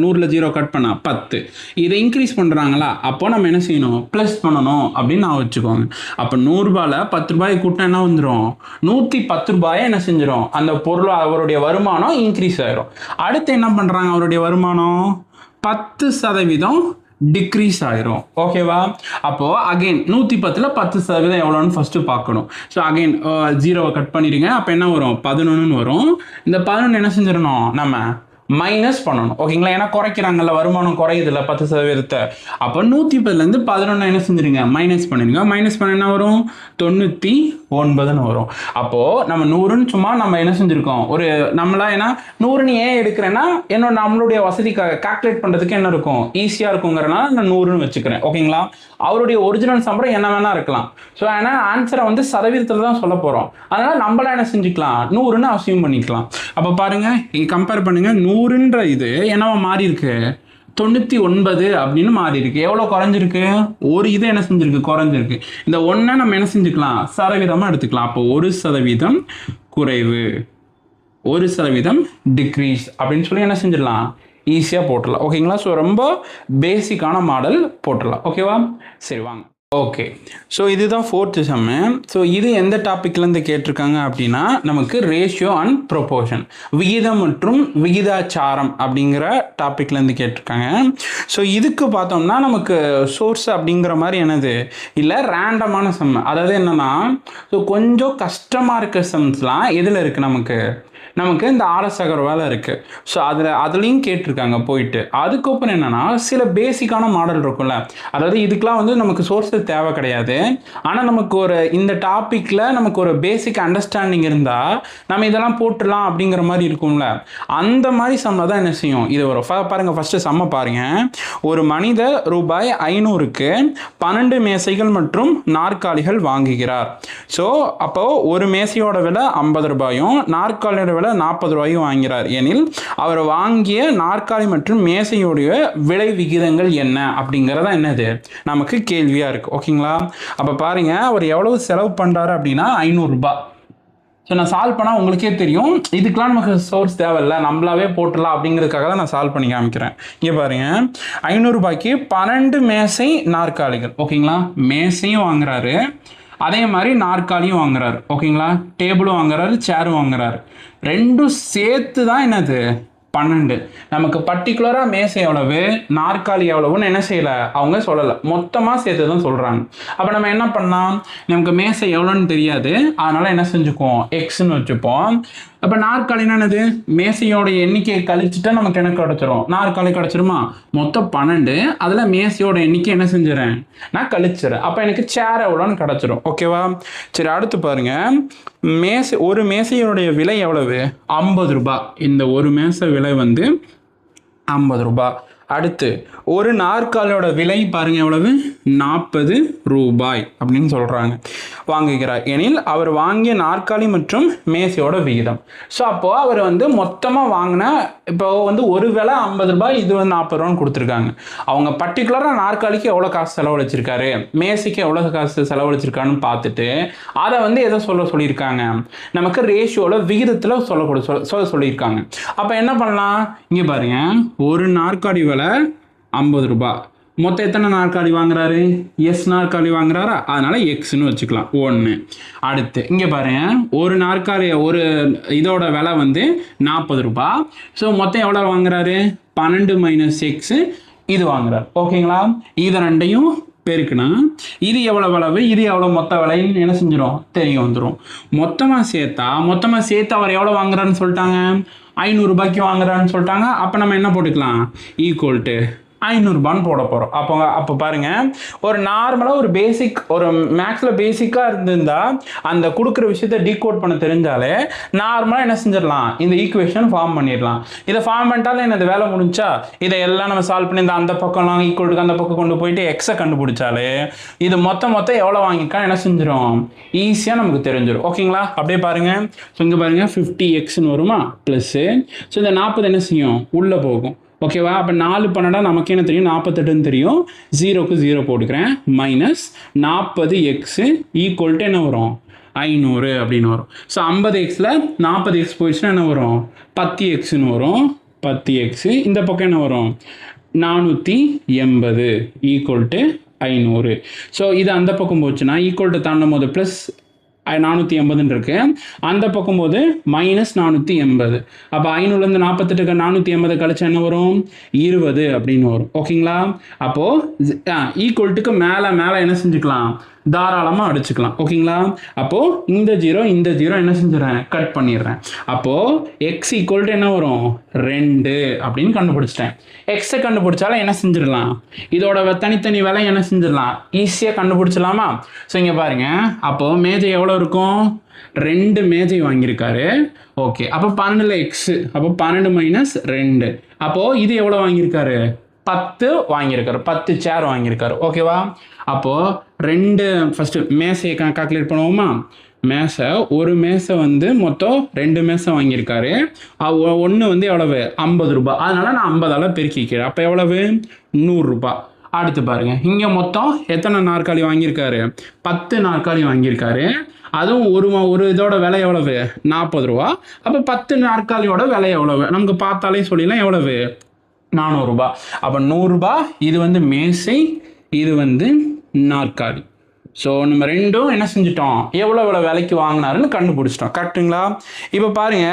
100ல் 0 கட் பண்ணால் 10. இதை இன்க்ரீஸ் பண்ணுறாங்களா, அப்போ நம்ம என்ன செய்யணும், ப்ளஸ் பண்ணணும் அப்படின்னு நான் வச்சுக்கோங்க. அப்போ 100 ரூபாயில் 10 ரூபாய் கூட்டினா என்ன வந்துடும், 110 ரூபாயை என்ன செஞ்சிடும், அந்த பொருள் அவருடைய வருமானம் இன்க்ரீஸ் ஆகிடும். அடுத்து என்ன பண்ணுறாங்க, அவருடைய வருமானம் 10% டிக்ரீஸ் ஆயிரும். ஓகேவா? அப்போது அகெயின் 110ல் 10% எவ்வளோன்னு ஃபஸ்ட்டு பார்க்கணும். ஸோ அகெயின் 0 கட் பண்ணிடுங்க, அப்போ என்ன வரும், 11 வரும். இந்த 11 என்ன செஞ்சிடணும், நம்ம மைனஸ் பண்ணணும். ஓகேங்களா? ஏன்னா குறைக்கிறாங்கல்ல, வருமானம் குறையுதுல்ல 10%. அப்போ 110லேருந்து 11 என்ன செஞ்சுருங்க, மைனஸ் பண்ணிடுங்க. மைனஸ் பண்ண என்ன வரும், 99 வரும். அப்போது நம்ம 100ன்னு சும்மா நம்ம என்ன செஞ்சுருக்கோம், ஒரு நம்மளா ஏன்னா 100ன்னு ஏன் எடுக்கிறேன்னா நம்மளுடைய வசதிக்காக கால்குலேட் பண்ணுறதுக்கு என்ன இருக்கும், ஈஸியாக இருக்குங்கிறனால நான் 100ன்னு வச்சுக்கிறேன். ஓகேங்களா? அவருடைய ஒரிஜினல் சம்பளம் என்ன வேணா இருக்கலாம். ஸோ ஆனால் ஆன்சரை வந்து சதவீதத்தில் தான் சொல்ல போகிறோம். அதனால் நம்மளாம் என்ன செஞ்சுக்கலாம், 100ன்னு அசியூம் பண்ணிக்கலாம். அப்போ பாருங்கள், கம்பேர் பண்ணுங்கள், 100ன்ற இது என்னவா மாறி இருக்கு, 99 அப்படின்னு மாறி இருக்கு. எவ்வளோ குறைஞ்சிருக்கு, ஒரு இது என்ன செஞ்சிருக்கு, குறைஞ்சிருக்கு. இந்த ஒன்றை நம்ம என்ன செஞ்சுக்கலாம், சதவீதமாக எடுத்துக்கலாம். அப்போ 1% குறைவு, 1% டிக்ரீஸ் அப்படின்னு சொல்லி என்ன செஞ்சிடலாம், ஈஸியாக போட்டுடலாம். ஓகேங்களா? ஸோ ரொம்ப பேசிக்கான மாடல் போட்டுடலாம். ஓகேவா? சரி வாங்க. ஓகே, ஸோ இதுதான் 4th செம்மு. ஸோ இது எந்த டாப்பிக்லேருந்து கேட்டிருக்காங்க அப்படின்னா, நமக்கு ரேஷியோ அண்ட் ப்ரொபோர்ஷன், விகிதம் மற்றும் விகிதாச்சாரம் அப்படிங்கிற டாப்பிக்லேருந்து கேட்டிருக்காங்க. ஸோ இதுக்கு பார்த்தோம்னா நமக்கு சோர்ஸ் அப்படிங்கிற மாதிரி என்னது இல்லை, ரேண்டமான சம். அதாவது என்னென்னா, ஸோ கொஞ்சம் கஷ்டமாக இருக்க சம்ஸ்லாம் எதில் இருக்குது, நமக்கு இந்த ஆர்எஸ் அகர்வால் இருக்குது. ஸோ அதுலேயும் கேட்டிருக்காங்க போயிட்டு. அதுக்கப்புறம் என்னென்னா, சில பேசிக்கான மாடல் இருக்கும்ல, அதாவது இதுக்கெலாம் வந்து நமக்கு சோர்ஸஸ் தேவை கிடையாது. ஆனால் நமக்கு இந்த டாப்பிக்கில் நமக்கு ஒரு பேசிக் அண்டர்ஸ்டாண்டிங் இருந்தால் நம்ம இதெல்லாம் போட்டுடலாம் அப்படிங்கிற மாதிரி இருக்கும்ல, அந்த மாதிரி சம்மில் தான் என்ன செய்யும் இது வரும். பாருங்கள், ஃபஸ்ட்டு செம்ம பாருங்கள். ஒரு மனிதர் ரூபாய் 500க்கு 12 மேசைகள் மற்றும் நாற்காலிகள் வாங்குகிறார். ஸோ அப்போது ஒரு மேசையோட விலை 50 ரூபாயும் நாற்காலியோட விலை 40 ரூபாயும் வாங்கிறார் எனில் அவர் வாங்கிய நாற்காலி மற்றும் மேசையுடைய விலை விகிதங்கள் என்ன அப்படிங்கிறத என்னது நமக்கு கேள்வியாக இருக்குது. ஓகேங்களா? அப்போ பாருங்க, அவர் எவ்வளவு செலவு பண்ணுறாரு அப்படின்னா 500 ரூபாய். ஸோ நான் சால்வ் பண்ணால் உங்களுக்கே தெரியும், இதுக்கெலாம் நமக்கு சோர்ஸ் தேவையில்லை, நம்மளாவே போட்டுடலாம் அப்படிங்கிறதுக்காக தான் நான் சால்வ் பண்ணி காமிக்கிறேன். இங்கே பாருங்க, 500 ரூபாய்க்கு 12 மேசை நாற்காலிகள். ஓகேங்களா? மேசையும் வாங்குறாரு, அதே மாதிரி நாற்காலியும் வாங்குறாரு. ஓகேங்களா? டேபிளும் வாங்குறாரு, சேரும் வாங்குறாரு. ரெண்டும் சேர்த்து தான் என்னது 12. நமக்கு பர்டிகுலராக மேசை எவ்வளவு, நாற்காலி எவ்வளவுன்னு என்ன செய்யலை, அவங்க சொல்லலை, மொத்தமாக சேர்த்து தான் சொல்கிறாங்க. அப்போ நம்ம என்ன பண்ணலாம், நமக்கு மேசை எவ்வளோன்னு தெரியாது, அதனால் என்ன செஞ்சுக்குவோம், எக்ஸ்ன்னு வச்சுப்போம். அப்போ நாற்காலினா என்னது, மேசையோட எண்ணிக்கையை கழிச்சுட்டா நமக்கு என்ன கிடச்சிரும், நாற்காலி கிடச்சிருமா. மொத்தம் 12, அதில் மேசையோட எண்ணிக்கை என்ன செஞ்சிடறேன், நான் கழிச்சிடறேன். அப்போ எனக்கு சேர் எவ்வளோன்னு கிடச்சிரும். ஓகேவா? சரி, அடுத்து பாருங்கள், ஒரு மேசையோடைய விலை எவ்வளவு, 50 ரூபாய். இந்த ஒரு மேசை விலை வந்து 50 ரூபாய். அடுத்து ஒரு நாற்காலியோட விலை பாருங்க எவ்வளவு, 40 ரூபாய் அப்படின்னு சொல்கிறாங்க. வாங்குகிறார் எனில் அவர் வாங்கிய நாற்காலி மற்றும் மேசையோட விகிதம். ஸோ அப்போது அவர் வந்து மொத்தமாக வாங்கின, இப்போ வந்து ஒரு விலை 50 ரூபாய், இது வந்து 40 ரூபான்னு கொடுத்துருக்காங்க. அவங்க பர்டிகுலராக நாற்காலிக்கு எவ்வளோ காசு செலவழிச்சிருக்காரு, மேசைக்கு எவ்வளோ காசு செலவழிச்சிருக்காருன்னு பார்த்துட்டு அதை வந்து எதை சொல்லியிருக்காங்க, நமக்கு ரேஷியோவில் விகிதத்தில் சொல்லியிருக்காங்க. அப்போ என்ன பண்ணலாம், இங்கே பாருங்க, ஒரு நாற்காலி விலை 50 ரூபாய், மொத்தம் எத்தனை நாற்காலி வாங்குறாரு, எஸ் நாற்காலி வாங்குறாரா, அதனால எக்ஸ்ன்னு வச்சுக்கலாம் 1. அடுத்து இங்கே பாருங்க, ஒரு நாற்காலி ஒரு இதோட விலை வந்து 40 ரூபாய். ஸோ மொத்தம் எவ்வளோ வாங்குறாரு, 12 மைனஸ் எக்ஸ் இது வாங்குறாரு. ஓகேங்களா? இது ரெண்டையும் பெருக்குனா இது எவ்வளோ விளவு, இது எவ்வளோ மொத்த விலைன்னு என்ன செஞ்சிடும் தெரிய வந்துடும். மொத்தமாக சேர்த்தா அவர் எவ்வளோ வாங்குறாருன்னு சொல்லிட்டாங்க, 500 ரூபாய்க்கு வாங்குறான்னு சொல்லிட்டாங்க. அப்போ நம்ம என்ன போட்டுக்கலாம், ஈக்குவல் டு 500 ரூபான்னு போட போகிறோம். அப்போ பாருங்கள், ஒரு நார்மலாக ஒரு பேசிக், ஒரு மேக்ஸில் பேசிக்காக இருந்திருந்தா அந்த கொடுக்குற விஷயத்தை டீகோட் பண்ண தெரிஞ்சாலே நார்மலாக என்ன செஞ்சிடலாம், இந்த ஈக்குவேஷன் ஃபார்ம் பண்ணிடலாம். இதை ஃபார்ம் பண்ணிட்டாலே என்ன வேலை முடிஞ்சா, இதை எல்லாம் நம்ம சால்வ் பண்ணி அந்த பக்கம்லாம் ஈக்குவலுக்கு அந்த பக்கம் கொண்டு போயிட்டு எக்ஸை கண்டுபிடிச்சாலே இது மொத்தம் எவ்வளோ வாங்கிக்கா என்ன செஞ்சிடும், ஈஸியாக நமக்கு தெரிஞ்சிடும். ஓகேங்களா? அப்படியே பாருங்கள். ஸோ இங்கே பாருங்கள், 50xன்னு வருமா, ப்ளஸ்ஸு. ஸோ இந்த 40 என்ன செய்யும், உள்ளே போகும். ஓகேவா? அப்போ 4 12 நமக்கு என்ன தெரியும், 48ன்னு தெரியும். 0க்கு 0 போட்டுக்கிறேன். மைனஸ் 40x ஈக்குவல் டு என்ன வரும், 500 அப்படின்னு வரும். ஸோ 50xல 40x போயிடுச்சுன்னா என்ன வரும், 10xன்னு வரும். 10x இந்த பக்கம் என்ன வரும், 480 ஈக்குவல் டு 500. ஸோ இது அந்த பக்கம் போச்சுன்னா ஈக்குவல் டு தாண்டும் போது ப்ளஸ் 480 இருக்கு, அந்த பக்கம் போது மைனஸ் 480. அப்போ 500லேருந்து 48 480 கழிச்சா என்ன வரும், 20 அப்படின்னு வரும். ஓகேங்களா? அப்போது ஈக்குவல்ட்டுக்கு மேலே என்ன செஞ்சுக்கலாம், தாராளமாக அடிச்சுக்கலாம். ஓகேங்களா? அப்போது இந்த ஜீரோ என்ன செஞ்சிடறேன், கட் பண்ணிடுறேன். அப்போது எக்ஸ் ஈக்குவல் டு என்ன வரும், 2 அப்படின்னு கண்டுபிடிச்சிட்டேன். எக்ஸை கண்டுபிடிச்சாலும் என்ன செஞ்சிடலாம், இதோட தனித்தனி விலை என்ன செஞ்சிடலாம், ஈஸியாக கண்டுபிடிச்சலாமா. ஸோ இங்கே பாருங்கள், அப்போது மேஜை எவ்வளோ இருக்கும், 2 மேஜை வாங்கியிருக்காரு. ஓகே, அப்போ 12 எக்ஸு, அப்போ 12 மைனஸ் 2. அப்போது இது எவ்வளோ வாங்கியிருக்காரு, 10 வாங்கியிருக்காரு, 10 சேர் வாங்கியிருக்காரு. ஓகேவா? அப்போது 2 ஃபஸ்ட்டு மேசையை கால்குலேட் பண்ணுவோமா. ஒரு மேசை வந்து மொத்தம் 2 மேசை வாங்கியிருக்காரு. ஒன்று வந்து எவ்வளவு, 50 ரூபாய். அதனால் நான் 50ஆல் பெருக்கிக்கிறேன். அப்போ எவ்வளவு, 100 ரூபாய். அடுத்து பாருங்கள், இங்கே மொத்தம் எத்தனை நாற்காலி வாங்கியிருக்காரு, 10 நாற்காலி வாங்கியிருக்காரு. அதுவும் ஒரு இதோட விலை எவ்வளவு? 40 ரூபா. அப்போ 10 நாற்காலியோட விலை எவ்வளவு? நமக்கு பார்த்தாலே சொல்லிடலாம். எவ்வளவு? 400 ரூபா. அப்போ 100 ரூபா. இது வந்து மேசை, இது வந்து நாற்காலி. ஸோ நம்ம ரெண்டும் என்ன செஞ்சிட்டோம்? எவ்வளோ விலைக்கு வாங்கினாருன்னு கண்டுபிடிச்சிட்டோம். கரெக்டுங்களா? இப்போ பாருங்க,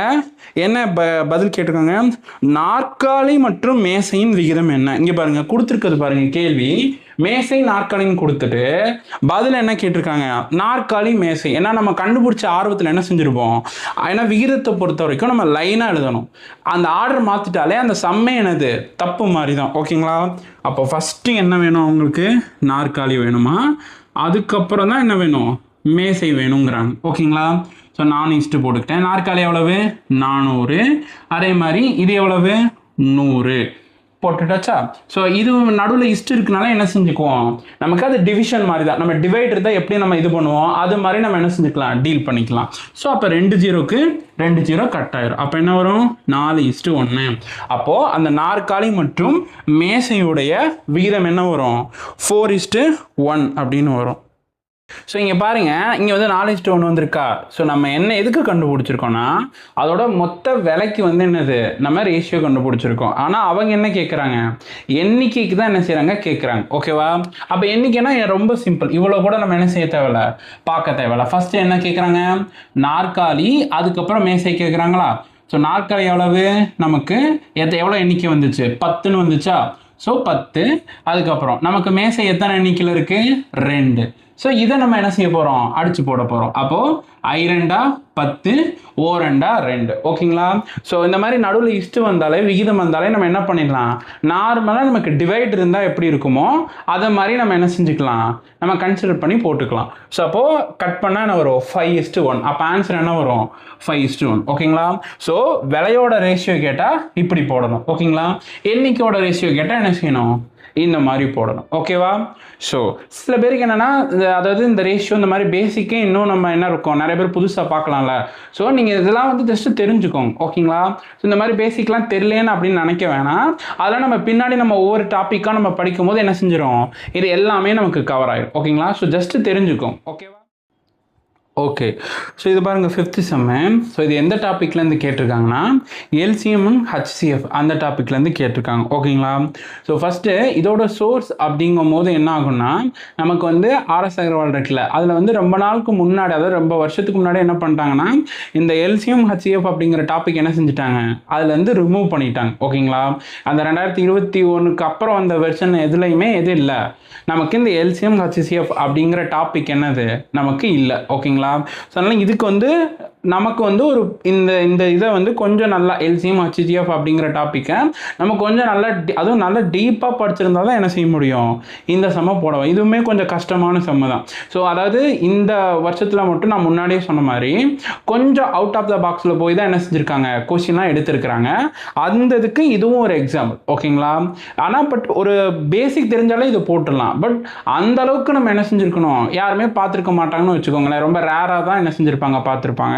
என்ன பதில் கேட்டிருக்காங்க, நாற்காலி மற்றும் மேசையின் விகிதம் என்ன? இங்கே பாருங்க, கொடுத்துருக்கிறது பாருங்க கேள்வி, மேசை நாற்காலின்னு கொடுத்துட்டு பதில் என்ன கேட்டிருக்காங்க? நாற்காலி மேசை. ஏன்னா நம்ம கண்டுபிடிச்ச ஆர்வத்தில் என்ன செஞ்சுருப்போம், ஏன்னா விகிதத்தை பொறுத்த வரைக்கும் நம்ம லைனாக எழுதணும். அந்த ஆர்டர் மாற்றிட்டாலே அந்த சம்மை என்னது தப்பு மாதிரி தான். ஓகேங்களா? அப்போ ஃபஸ்ட்டு என்ன வேணும் அவங்களுக்கு? நாற்காலி வேணுமா, அதுக்கப்புறம் தான் என்ன வேணும்? மேசை வேணுங்கிறாங்க. ஓகேங்களா? ஸோ 4 போட்டுக்கிட்டேன். நாற்காலி எவ்வளவு? 400. அதே மாதிரி இது எவ்வளவு? 100 போட்டுட்டாச்சா? ஸோ இது நடுவில் இருக்குனால என்ன செஞ்சுக்குவோம், நமக்கு அது டிவிஷன் மாதிரி தான். நம்ம டிவைடர் தான் எப்படி நம்ம இது பண்ணுவோம், அது மாதிரி நம்ம என்ன செஞ்சுக்கலாம், டீல் பண்ணிக்கலாம். ஸோ அப்போ 2 0க்கு 2 0 கட் ஆயிரும். அப்போ என்ன வரும்? 4:1. அப்போது அந்த நாற்காலி மற்றும் மேசையுடைய விகிதம் என்ன வரும்? 4:1 அப்படின்னு வரும். ஸோ இங்கே பாருங்கள், இங்கே வந்து 4:1 வந்திருக்கா. ஸோ நம்ம என்ன எதுக்கு கண்டுபிடிச்சிருக்கோன்னா, அதோட மொத்த விலைக்கு வந்து என்னது, நம்ம ரேஷியோ கண்டுபிடிச்சிருக்கோம். ஆனால் அவங்க என்ன கேட்குறாங்க, எண்ணிக்கைக்கு தான் என்ன செய்கிறாங்க, கேட்குறாங்க. ஓகேவா? அப்போ எண்ணிக்கைனா ரொம்ப சிம்பிள். இவ்வளோ கூட நம்ம என்ன செய்ய தேவையில்ல, பார்க்க தேவையில்ல. ஃபஸ்ட்டு என்ன கேட்குறாங்க? நாற்காலி, அதுக்கப்புறம் மேசை கேட்குறாங்களா? ஸோ நாற்காலி எவ்வளவு, நமக்கு எவ்வளோ எண்ணிக்கை வந்துச்சு? 10ன்னு வந்துச்சா? ஸோ 10. அதுக்கப்புறம் நமக்கு மேசை எத்தனை எண்ணிக்கையில் இருக்குது? 2. ஸோ இதை நம்ம என்ன செய்ய போகிறோம், அடித்து போட போகிறோம். அப்போது I2 10, O2 2. ஓகேங்களா? ஸோ இந்த மாதிரி நடுவில் வந்தாலே, விகிதம் வந்தாலே நம்ம என்ன பண்ணிடலாம், நார்மலாக நமக்கு டிவைட் இருந்தால் எப்படி இருக்குமோ அதை மாதிரி நம்ம என்ன செஞ்சுக்கலாம், நம்ம கன்சிடர் பண்ணி போட்டுக்கலாம். ஸோ அப்போது கட் பண்ணால் என்ன வரும்? 5:1. அப்போ ஆன்சர் என்ன வரும்? 5:1. ஓகேங்களா? ஸோ விலையோட ரேஷியோ கேட்டால் இப்படி போடணும். ஓகேங்களா? எண்ணிக்கையோட ரேஷியோ கேட்டால் என்ன செய்யணும், இந்த மாதிரி போடணும். ஓகேவா? ஸோ சில பேருக்கு என்னென்னா, அதாவது இந்த ரேஷியோ இந்த மாதிரி பேசிக்கே இன்னும் நம்ம என்ன இருக்கும், நிறைய பேர் புதுசாக பார்க்கலாம்ல. ஸோ நீங்கள் இதெல்லாம் வந்து ஜஸ்ட்டு தெரிஞ்சுக்கோங்க. ஓகேங்களா? ஸோ இந்த மாதிரி பேசிக்லாம் தெரியலேன்னு அப்படின்னு நினைக்க வேணாம். அதெல்லாம் நம்ம பின்னாடி நம்ம ஒவ்வொரு டாப்பிக்காக நம்ம படிக்கும் போது என்ன செஞ்சிடும், இது எல்லாமே நமக்கு கவர் ஆகிடும். ஓகேங்களா? ஸோ ஜஸ்ட்டு தெரிஞ்சுக்கோங்க. ஓகேவா? ஓகே. ஸோ இது பாருங்கள், 5th செம்மு. ஸோ இது எந்த டாப்பிக்லேருந்து கேட்டிருக்காங்கன்னா, எல்சிஎம் HCF அந்த டாப்பிக்லேருந்து கேட்டிருக்காங்க. ஓகேங்களா? ஸோ ஃபஸ்ட்டு இதோட சோர்ஸ் அப்படிங்கும் போது என்ன ஆகும்னா, நமக்கு வந்து RS அகர்வால் இருக்குல்ல, அதில் வந்து ரொம்ப நாளுக்கு முன்னாடி, அதாவது ரொம்ப வருஷத்துக்கு முன்னாடி என்ன பண்ணிட்டாங்கன்னா, இந்த எல்சிஎம் HCF அப்படிங்கிற டாபிக் என்ன செஞ்சுட்டாங்க, அதுலேருந்து ரிமூவ் பண்ணிட்டாங்க. ஓகேங்களா? அந்த 2021க்கு அப்புறம் அந்த வெர்ஷன் எதுலையுமே எது இல்லை, நமக்கு இந்த எல்சிஎம் HCF அப்படிங்கிற டாபிக் என்னது நமக்கு இல்லை. ஓகேங்களா? ஸோ அதனால் இதுக்கு வந்து நமக்கு வந்து ஒரு இந்த இதை வந்து கொஞ்சம் நல்லா எல்சிஎம் HCF அப்படிங்கிற டாப்பிக்கை நம்ம கொஞ்சம் நல்லா அதுவும் நல்லா டீப்பாக படிச்சிருந்தா தான் என்ன செய்ய முடியும், இந்த செம்ம போடுவோம். இதுவுமே கொஞ்சம் கஷ்டமான செம்ம தான். ஸோ அதாவது இந்த வருஷத்தில் மட்டும் நான் முன்னாடியே சொன்ன மாதிரி கொஞ்சம் அவுட் ஆஃப் த பாக்ஸில் போய் தான் என்ன செஞ்சுருக்காங்க, கொஸ்டின்லாம் எடுத்திருக்கிறாங்க. அந்த இதுக்கு இதுவும் ஒரு எக்ஸாம்பிள். ஓகேங்களா? ஆனால் பட் ஒரு பேசிக் தெரிஞ்சாலே இது போட்டுடலாம். பட் அந்த அளவுக்கு நம்ம என்ன செஞ்சுருக்கணும், யாருமே பார்த்துருக்க மாட்டாங்கன்னு வச்சுக்கோங்களேன். ரொம்ப ரேராக தான் என்ன செஞ்சுருப்பாங்க, பார்த்துருப்பாங்க.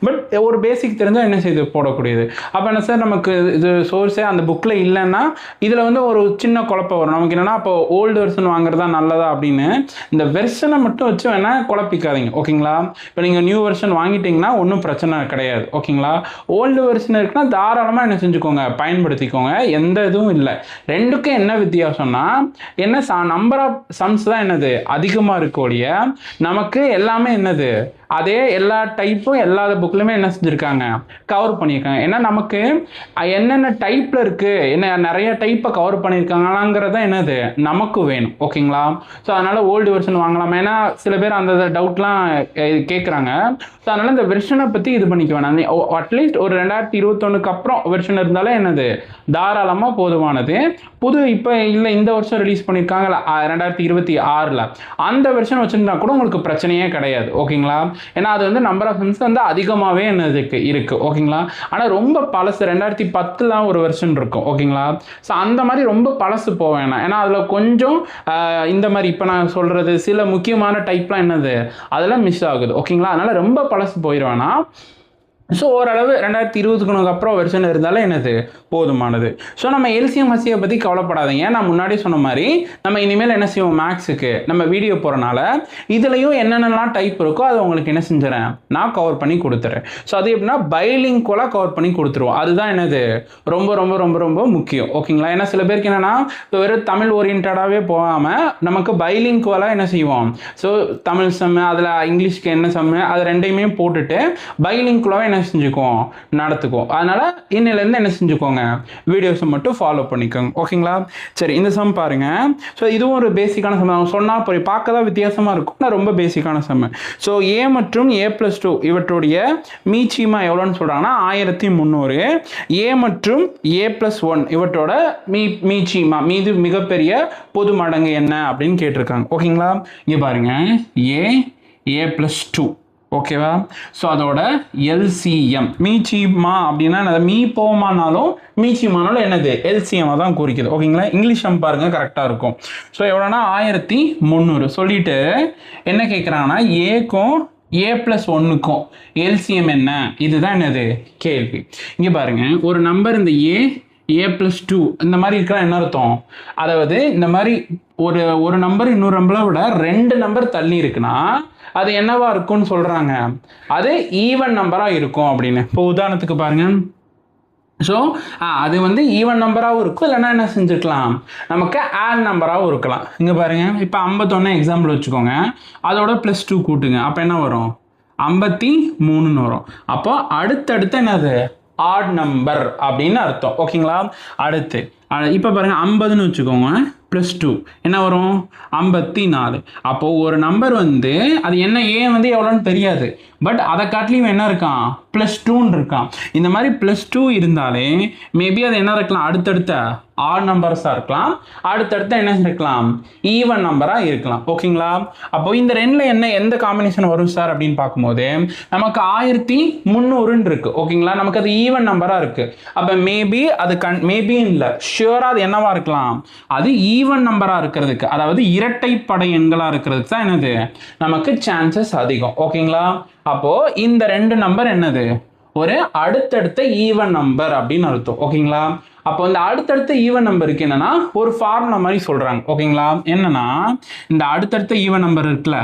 பட் ஒரு பேசிக் தெரிஞ்சால் என்ன செய்யுது, போடக்கூடியது. அப்போ என்ன சார், நமக்கு இது சோர்ஸே அந்த புக்கில் இல்லைன்னா இதில் வந்து ஒரு சின்ன குழப்பம் வரும் நமக்கு. என்னென்னா, அப்போ ஓல்டு வெர்ஷன் வாங்குறதா நல்லதா அப்படின்னு இந்த வெர்ஷனை மட்டும் வச்சு வேணால் குழப்பிக்காதீங்க. ஓகேங்களா? இப்போ நீங்கள் நியூ வெர்ஷன் வாங்கிட்டீங்கன்னா ஒன்றும் பிரச்சனை கிடையாது. ஓகேங்களா? ஓல்டு வெர்ஷன் இருக்குன்னா தாராளமாக என்ன செஞ்சுக்கோங்க, பயன்படுத்திக்கோங்க. எந்த இதுவும் இல்லை. ரெண்டுக்கும் என்ன வித்தியாசம்னா, என்ன நம்பர் ஆஃப் சம்ஸ் தான் என்னது அதிகமாக இருக்கக்கூடிய, நமக்கு எல்லாமே என்னது அதே எல்லா டைப்பும் எல்லா புக்லையுமே என்ன செஞ்சுருக்காங்க, கவர் பண்ணியிருக்காங்க. ஏன்னா நமக்கு என்னென்ன டைப்பில் இருக்குது, என்ன நிறைய டைப்பை கவர் பண்ணியிருக்காங்களாங்கிறத என்னது நமக்கு வேணும். ஓகேங்களா? ஸோ அதனால் ஓல்டு வெர்ஷன் வாங்கலாம். ஏன்னா சில பேர் அந்த டவுட்லாம் கேட்குறாங்க. ஸோ அதனால் இந்த வெர்ஷனை பற்றி இது பண்ணிக்க வேணாம். அட்லீஸ்ட் ஒரு 2021க்கு அப்புறம் வெர்ஷன் இருந்தாலே என்னது தாராளமாக போதுமானது. புது இப்போ இல்லை இந்த வருஷம் ரிலீஸ் பண்ணியிருக்காங்களா 2026 அந்த வெர்ஷன் வச்சுருந்தா கூட உங்களுக்கு பிரச்சனையே கிடையாது. ஓகேங்களா? ஏன்னா அது வந்து நம்பர் ஆஃப் சம்ஸ் வந்து அதிகமாகவே என்னதுக்கு இருக்குது. ஓகேங்களா? ஆனால் ரொம்ப பழசு 2010 ஒரு வெர்ஷன் இருக்கும். ஓகேங்களா? ஸோ அந்த மாதிரி ரொம்ப பழசு போக வேணாம். ஏன்னா அதில் கொஞ்சம் இந்த மாதிரி இப்போ நான் சொல்கிறது சில முக்கியமான டைப்லாம் என்னது அதெல்லாம் மிஸ் ஆகுது. ஓகேங்களா? அதனால் ரொம்ப பழசு போயிடுவேன்னா ஸோ ஓரளவு 2020க்கு அப்புறம் வெர்ஷன் இருந்தாலும் என்னது போதுமானது. ஸோ நம்ம எல்சிஎம் ஹச்சியை பற்றி கவலைப்படாதீங்க. நான் முன்னாடி சொன்ன மாதிரி நம்ம இனிமேல் என்ன செய்வோம், மேக்ஸுக்கு நம்ம வீடியோ போகிறனால இதுலேயும் என்னென்னலாம் டைப் இருக்கோ அதை உங்களுக்கு என்ன செஞ்சுறேன், நான் கவர் பண்ணி கொடுத்துறேன். ஸோ அது எப்படின்னா பைலிங்குவலாக கவர் பண்ணி கொடுத்துருவோம். அதுதான் என்னது ரொம்ப ரொம்ப ரொம்ப ரொம்ப முக்கியம். ஓகேங்களா? ஏன்னா சில பேருக்கு என்னென்னா வெறும் தமிழ் ஓரியன்டாகவே போகாமல் நமக்கு பைலிங்குவலாக என்ன செய்வோம், ஸோ தமிழ் செம்மு அதில் இங்கிலீஷ்க்கு என்ன செம்மு அது ரெண்டையுமே போட்டுட்டு பைலிங்குவலாக என்ன செஞ்சுக்குவோம், நடத்துக்குவோம். அதனால் இன்னிலேருந்து என்ன செஞ்சுக்கோங்க, வீடியோஸை மட்டும் ஃபாலோ பண்ணிக்கோங்க. ஓகேங்களா? சரி, இந்த சம் பாருங்கள். ஸோ இதுவும் ஒரு பேசிக்கான சம் சொன்னால் போய் பார்க்க தான் வித்தியாசமாக இருக்கும், நான் ரொம்ப பேசிக்கான சம். ஸோ ஏ மற்றும் A+2 இவற்றுடைய மீச்சிமா எவ்வளோன்னு சொல்கிறாங்கன்னா 1300. ஏ மற்றும் A+1 இவற்றோட மீச்சிமா மீது மிகப்பெரிய பொது மடங்கு என்ன அப்படின்னு கேட்டிருக்காங்க. ஓகேங்களா? இங்கே பாருங்கள், A+2 ஓகேவா? ஸோ அதோட எல்சிஎம் மீச்சிமா அப்படின்னா மீ போமானாலும் மீச்சிமானாலும் என்னது எல்சிஎம்மாக தான் குறிக்குது. ஓகேங்களா? இங்கிலீஷ் பாருங்கள் கரெக்டாக இருக்கும். ஸோ எவ்வளோனா 1300 சொல்லிட்டு என்ன கேட்குறாங்கன்னா ஏக்கும் A+1க்கும் எல்சிஎம் என்ன, இதுதான் என்னது கேள்வி. இங்கே பாருங்கள், ஒரு நம்பர் இந்த A+2 இந்த மாதிரி இருக்கலாம். என்ன அர்த்தம், அதாவது இந்த மாதிரி ஒரு நம்பர் இன்னொரு நம்பரை விட 2 நம்பர் தள்ளி இருக்குன்னா அது என்னவா இருக்கும்னு சொல்கிறாங்க, அது ஈவன் நம்பராக இருக்கும் அப்படின்னு. இப்போ உதாரணத்துக்கு பாருங்கள், ஸோ அது ஈவன் நம்பராகவும் இருக்கும், இல்லைன்னா என்ன செஞ்சுக்கலாம், நமக்கு ஆட் நம்பராகவும் இருக்கலாம். இங்கே பாருங்கள், இப்போ 51 எக்ஸாம்பிள் வச்சுக்கோங்க, அதோட +2 கூட்டுங்க, அப்போ என்ன வரும், 53ன்னு வரும். அப்போ அடுத்தடுத்து என்னது ஆட் நம்பர் அப்படின்னு அர்த்தம். ஓகேங்களா? அடுத்து இப்போ பாருங்கள் 50ன்னு வச்சுக்கோங்க, +2 என்ன வரும், 54. அப்போது ஒரு நம்பர் அது என்ன ஏ எவ்வளோன்னு தெரியாது, பட் அதை காட்டிலையும் என்ன இருக்கான், +2ன்னு இருக்கான். இந்த மாதிரி +2 இருந்தாலே மேபி அது என்ன இருக்கலாம், அடுத்தடுத்த ஆட் நம்பர்ஸாக இருக்கலாம், அடுத்தடுத்த என்ன இருக்கலாம், ஈவன் நம்பராக இருக்கலாம். ஓகேங்களா? அப்போ இந்த ரெண்டில் எந்த காம்பினேஷன் வரும் சார் அப்படின்னு பார்க்கும்போது நமக்கு 1300ன்னு இருக்குது. ஓகேங்களா? நமக்கு அது ஈவன் நம்பராக இருக்குது. அப்போ மேபி அது மேபி இல்லை, ஷியூராக அது என்னவா இருக்கலாம், அது ஈவன் நம்பராக இருக்கிறதுக்கு, அதாவது இரட்டைப்படை எண்களாக இருக்கிறதுக்கு தான் என்னது நமக்கு சான்சஸ் அதிகம். ஓகேங்களா? அப்போது இந்த 2 நம்பர் என்னது ஒரு அடுத்தடுத்த ஈவன் நம்பர் அப்படின்னு அர்த்தம். ஓகேங்களா? அப்போ இந்த அடுத்தடுத்த ஈவன் நம்பருக்கு என்னன்னா ஒரு ஃபார்முலா மாதிரி சொல்கிறாங்க. ஓகேங்களா? என்னன்னா இந்த அடுத்தடுத்த ஈவன் நம்பர் இருக்குல்ல,